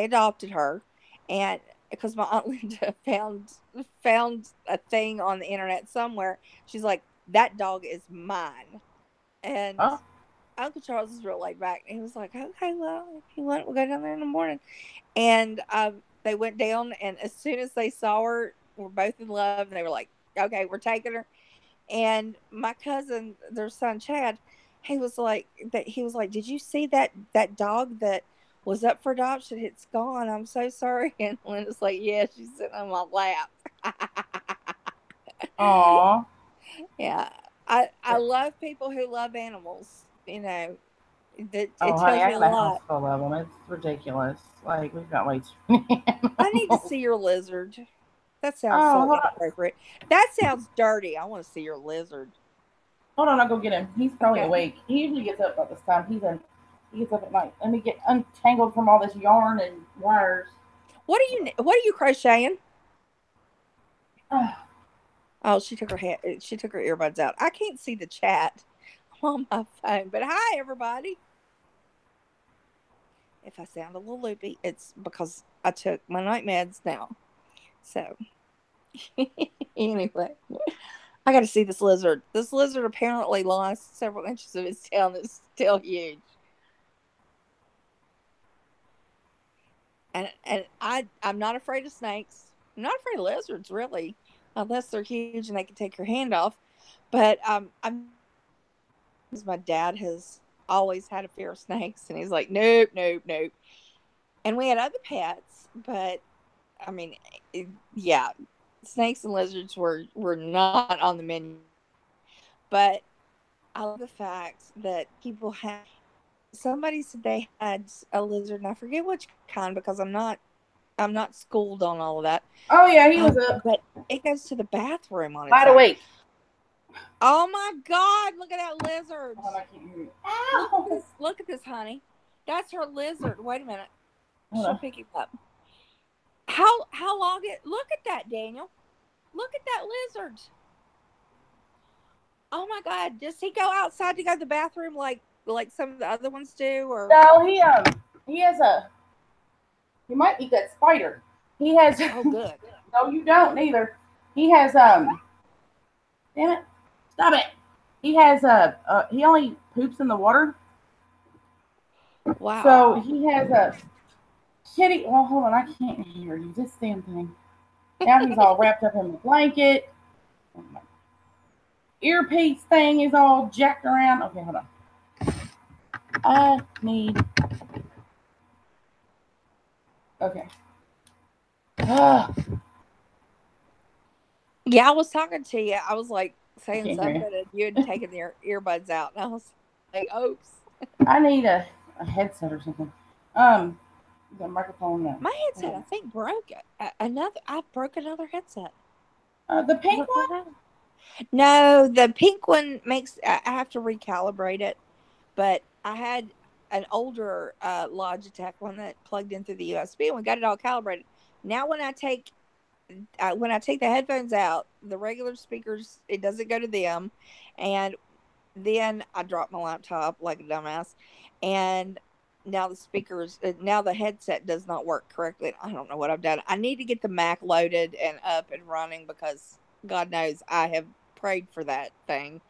adopted her, and because my aunt Linda found a thing on the internet somewhere, she's like, "That dog is mine." And Oh, Uncle Charles is real laid back. He was like, "Okay, well, if you want, we'll go down there in the morning." And they went down, and as soon as they saw her, we're both in love, and they were like, "Okay, we're taking her." And my cousin, their son Chad, he was like, "Did you see that dog that was up for adoption? It's gone. I'm so sorry." And Linda's like, "Yeah, she's sitting on my lap." aw. Yeah. I love people who love animals. It Oh, honey, tells I you a got a house lot. full of them. It's ridiculous. Like, we've got way too many I need to animals. see your lizard. That sounds Oh, so inappropriate. That sounds dirty. I want to see your lizard. hold on, I'll go get him. He's probably Okay. awake. He usually gets up about this time. He gets up at night. Let me get untangled from all this yarn and wires. What are you crocheting? Oh, Oh, she took her earbuds out. I can't see the chat on my phone. But hi everybody. If I sound a little loopy, it's because I took my night meds now. So anyway, I got to see this lizard. This lizard apparently lost several inches of its tail and it's still huge. And I'm not afraid of snakes. I'm not afraid of lizards really, unless they're huge and they can take your hand off. But I'm my dad has always had a fear of snakes, and he's like, nope, nope, nope. And we had other pets, but I mean, yeah, snakes and lizards were not on the menu. But I love the fact that people have. Somebody said they had a lizard, and I forget which kind because I'm not schooled on all of that. oh yeah, he was up. But it goes to the bathroom on its Wide own. awake. Oh my God! Look at that lizard. Hold on, I can't hear you. Look at Ow! this. Look at this, honey. That's her lizard. Wait a minute. Hold She'll on. pick you up. How long it? Look at that, Daniel. Look at that lizard. Oh my God! Does he go outside to go to the bathroom like some of the other ones do? Or No, he has a. You might eat that spider. He has. oh, good. No, you don't neither. He has Damn it! Stop it. He has he only poops in the water. Wow. So he has a kitty. Well, hold on, I can't hear you. This damn thing. Now he's all wrapped up in the blanket. My earpiece thing is all jacked around. Okay, hold on. I need. Okay. Yeah, I was talking to you. I was like saying Can't hear something, and you had taken your earbuds out, and I was like, "Oops." I need a headset or something. The microphone. My headset, I think, broke. I broke another headset. The pink one. No, the pink one I have to recalibrate it. But I had an older Logitech one that plugged in through the USB, and we got it all calibrated. Now, when I take the headphones out, the regular speakers, it doesn't go to them, and then I drop my laptop like a dumbass, and now the headset does not work correctly. I don't know what I've done. I need to get the Mac loaded and up and running because God knows I have prayed for that thing,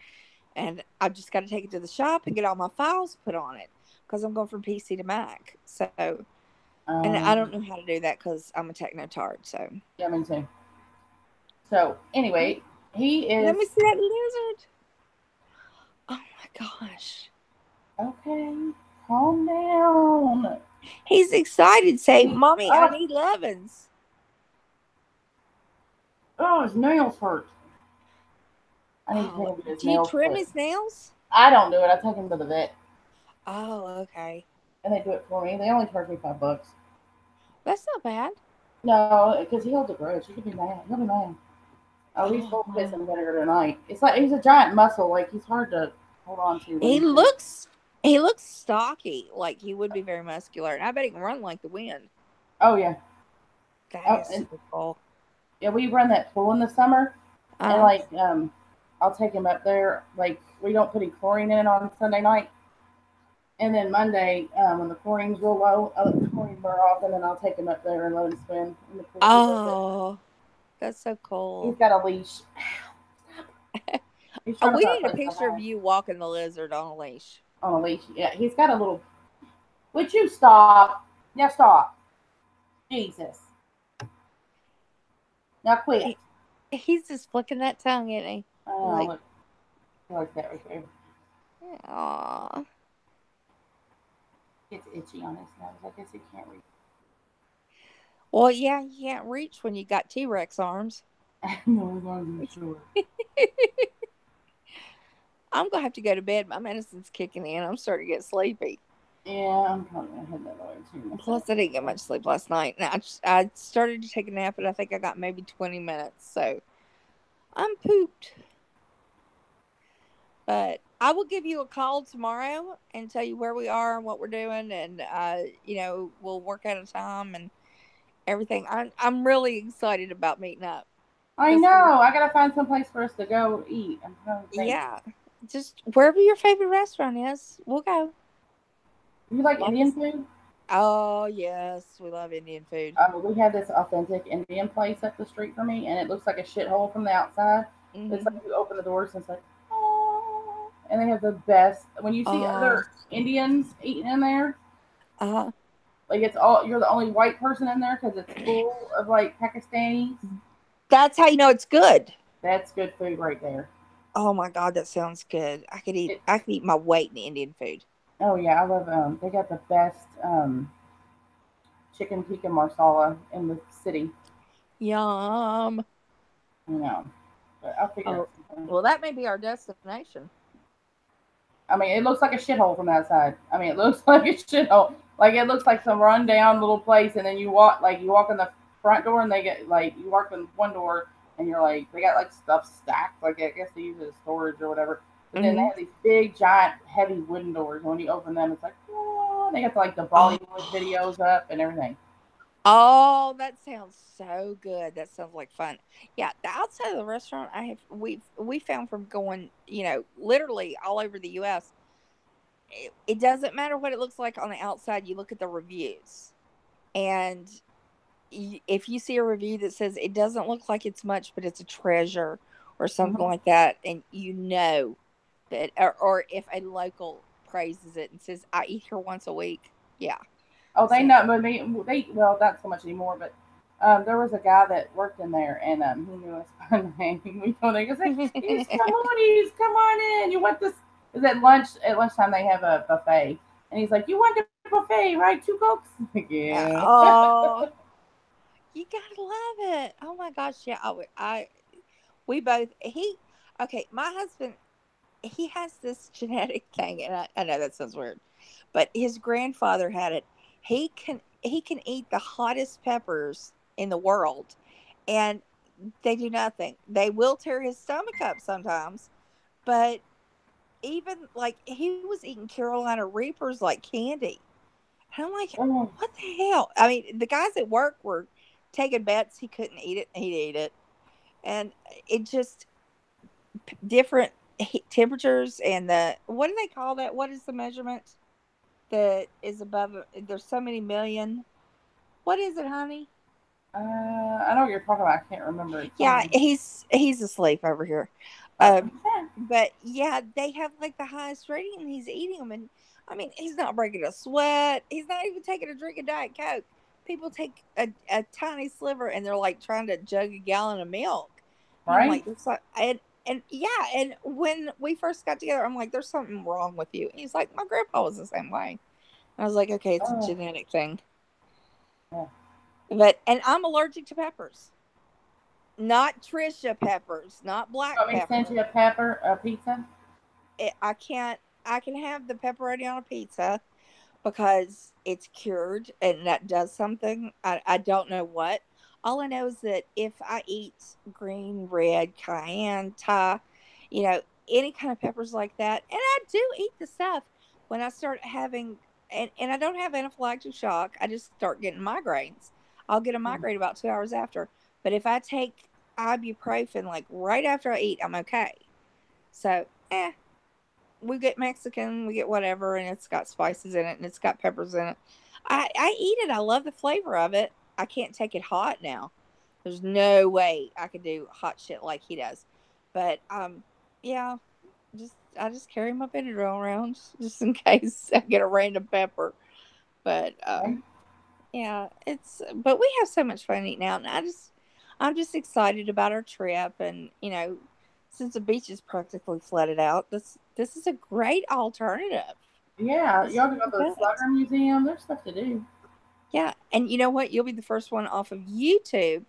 and I've just got to take it to the shop and get all my files put on it because I'm going from PC to Mac. So, and I don't know how to do that because I'm a techno tard. So yeah, me too. So anyway, he is. let me see that lizard. Oh my gosh. Okay, calm down. He's excited, saying, "Mommy, I need lovin's." Oh, his nails hurt. I need to take him to his Do you nails. trim his nails? I don't do it. I take him to the vet, Oh, okay. and they do it for me. They only charge me $5. That's not bad. No, because he holds a grudge. He could be mad. He'll be mad. Oh, he's full piss and vinegar tonight. It's like he's a giant muscle. Like he's hard to hold on to when He he's big. looks stocky, like he would be very muscular, and I bet he can run like the wind. Oh yeah, That is and so cool. yeah. We run that pool in the summer, and Uh, like I'll take him up there. Like we don't put any chlorine in it on Sunday night, and then Monday when the chlorine's real low, I'll let the chlorine burn off, and then I'll take him up there and let him swim in the pool. oh, that's so He's cool. got a leash. He's trying to We find need a place to picture of hide you walking the lizard on a leash. on a leash. Yeah, he's got a little. Would you stop? Now stop. Jesus. Now quit. He's just flicking that tongue, isn't he? Oh, Like, look. I like that right there. aw. It's itchy on his nose. I guess he can't reach. Well, yeah, you can't reach when you got T-Rex arms. No, we're going to be sure. I'm gonna have to go to bed. My medicine's kicking in. I'm starting to get sleepy. Yeah, I'm probably going to head that way too. Plus, I didn't get much sleep last night. And I started to take a nap, and I think I got maybe 20 minutes. So I'm pooped. But I will give you a call tomorrow and tell you where we are and what we're doing, and we'll work out a time and everything. I'm really excited about meeting up. I know. I got to find some place for us to go eat. I'm trying to think. Yeah, just wherever your favorite restaurant is, we'll go. You like Indian food? Oh yes, we love Indian food. We have this authentic Indian place up the street from me, and it looks like a shithole from the outside. It's like you open the doors and it's like, oh, and they have the best. When you see other Indians eating in there, like you're the only white person in there because it's full of like Pakistanis. That's how you know it's good. That's good food right there. Oh my god, that sounds good. I could eat my weight in Indian food. Oh yeah, I love they got the best chicken tikka masala in the city. Yum. But I'll figure out something. Well, that may be our destination. I mean, it looks like a shithole from outside. I mean, it looks like a shithole. Like it looks like some rundown little place, and then you walk in the front door, and they get you walk in one door, and you're like, they got like stuff stacked. Like I guess they use it as storage or whatever. But then they have these big, giant, heavy wooden doors. And when you open them, it's like, oh, they got the Bollywood videos up and everything. Oh, that sounds so good. That sounds like fun. Yeah, the outside of the restaurant we found from going, literally all over the US. It doesn't matter what it looks like on the outside. You look at the reviews. And if you see a review that says it doesn't look like it's much, but it's a treasure or something like that, and that, or if a local praises it and says, I eat here once a week. Yeah. Oh, they know, but well, not so much anymore, but there was a guy that worked in there, and he knew us by name. We told him, he's come on in. You want this? Is at lunchtime they have a buffet, and he's like, you want the buffet, right? 2 Cokes? Yeah. Oh, you gotta love it. Oh my gosh, yeah. My husband, he has this genetic thing, and I know that sounds weird, but his grandfather had it. He can eat the hottest peppers in the world, and they do nothing. They will tear his stomach up sometimes, but even like he was eating Carolina Reapers like candy. And I'm like, what the hell? I mean, the guys at work were taking bets he couldn't eat it, and he'd eat it, and it just different temperatures and what do they call that? What is the measurement that is above? There's so many million. What is it, honey? I know what you're talking about. I can't remember. Yeah, he's asleep over here. But yeah, they have like the highest rating, and he's eating them. And I mean, he's not breaking a sweat. He's not even taking a drink of Diet Coke. People take a tiny sliver, and they're like trying to jug a gallon of milk. Right. And when we first got together, I'm like, there's something wrong with you. And he's like, my grandpa was the same way. And I was like, okay, it's a genetic thing. Yeah. And I'm allergic to peppers. Not Trisha peppers, not black pepper. Let me send you a pizza? I can have the pepperoni on a pizza because it's cured and that does something. I don't know what. All I know is that if I eat green, red, cayenne, Thai, you know, any kind of peppers like that, and I do eat the stuff, when I start having, and I don't have anaphylactic shock, I just start getting migraines. I'll get a migraine about 2 hours after. But if I take ibuprofen like right after I eat, I'm okay. So, we get Mexican, we get whatever, and it's got spices in it and it's got peppers in it. I eat it. I love the flavor of it. I can't take it hot now. There's no way I could do hot shit like he does. But yeah, I just carry my Benadryl around just in case I get a random pepper. But yeah, but we have so much fun eating out, and I'm just excited about our trip, and you know, since the beach is practically flooded out, this is a great alternative. Yeah, This y'all is can go to the good. Slugger Museum. There's stuff to do. Yeah, and you know what? You'll be the first one off of YouTube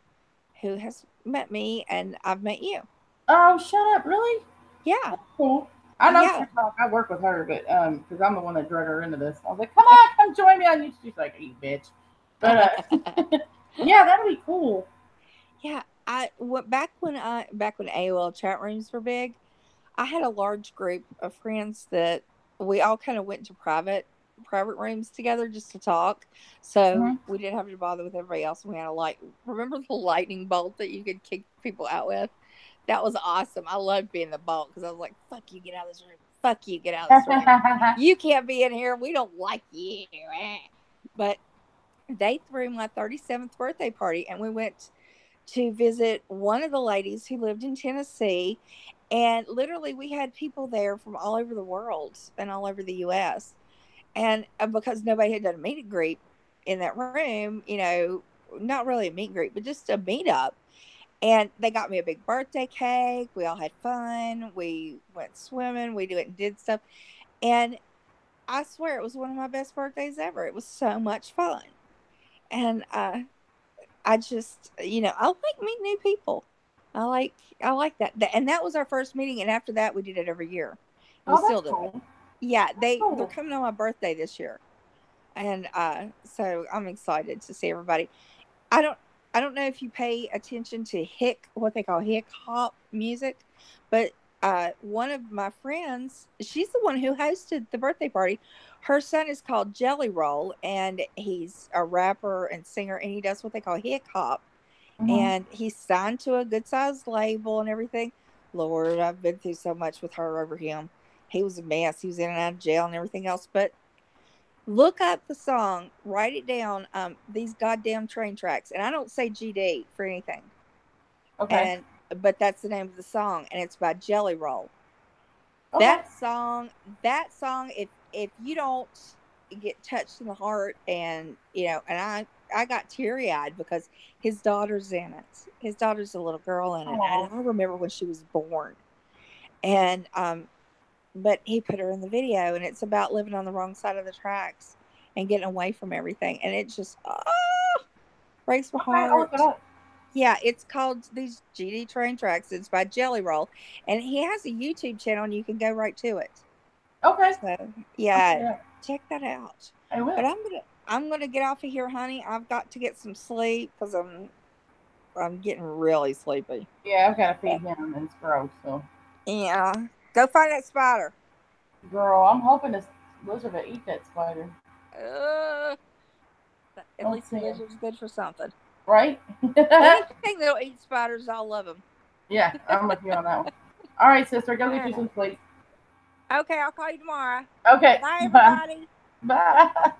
who has met me, and I've met you. Oh, shut up! Really? Yeah, Cool. I know yeah. TikTok. I work with her, but because I'm the one that drug her into this. I was like, "Come on, come join me on YouTube." She's like, "You bitch," but yeah, that'd be cool. Yeah, back when AOL chat rooms were big, I had a large group of friends that we all kind of went to private rooms together just to talk. So Mm-hmm. we didn't have to bother with everybody else. We had remember the lightning bolt that you could kick people out with? That was awesome. I loved being the bolt because I was like, "Fuck you, get out of this room! Fuck you, get out of this room! You can't be in here. We don't like you." But they threw my 37th birthday party, and we went to visit one of the ladies who lived in Tennessee. And literally, we had people there from all over the world and all over the US. And because nobody had done a meet and greet in that room, you know, not really a meet and greet, but just a meetup. And they got me a big birthday cake. We all had fun. We went swimming. We did stuff. And I swear it was one of my best birthdays ever. It was so much fun. And I just, you know, I like meeting new people. I like that. And that was our first meeting. And after that, we did it every year. We Oh, still that's do it. cool. Yeah, they're Cool. coming on my birthday this year, and so I'm excited to see everybody. I don't I don't know if you pay attention to what they call hip hop music, but one of my friends, she's the one who hosted the birthday party. Her son is called Jelly Roll, and he's a rapper and singer, and he does what they call hip hop, Mm-hmm. and he's signed to a good sized label and everything. Lord, I've been through so much with her over him. He was a mess. He was in and out of jail and everything else. But look up the song, write it down. These goddamn train tracks, and I don't say GD for anything. Okay. And but that's the name of the song, and it's by Jelly Roll. Okay. That song, if you don't get touched in the heart, and you know, and I got teary eyed because his daughter's in it. His daughter's a little girl in it, and Aw. I remember when she was born. And but he put her in the video, and it's about living on the wrong side of the tracks and getting away from everything, and it just breaks my Okay, I'll look it heart. up. Yeah, it's called these GD Train Tracks. It's by Jelly Roll, and he has a YouTube channel, and you can go right to it. Okay. So yeah, Yeah, check that out. I will. But I'm gonna get off of here, honey. I've got to get some sleep because I'm getting really sleepy. Yeah, I've got to feed him and it's gross. So, Yeah, go find that spider. girl, I'm hoping this lizard will eat that spider. Uh, at Don't least see the him. lizard's good for something. Right? Anything that'll eat spiders, I'll love them. Yeah, I'm with you on that one. All right, sister, go get you Alright. some sleep. Okay, I'll call you tomorrow. Okay. Bye, Bye. everybody. Bye.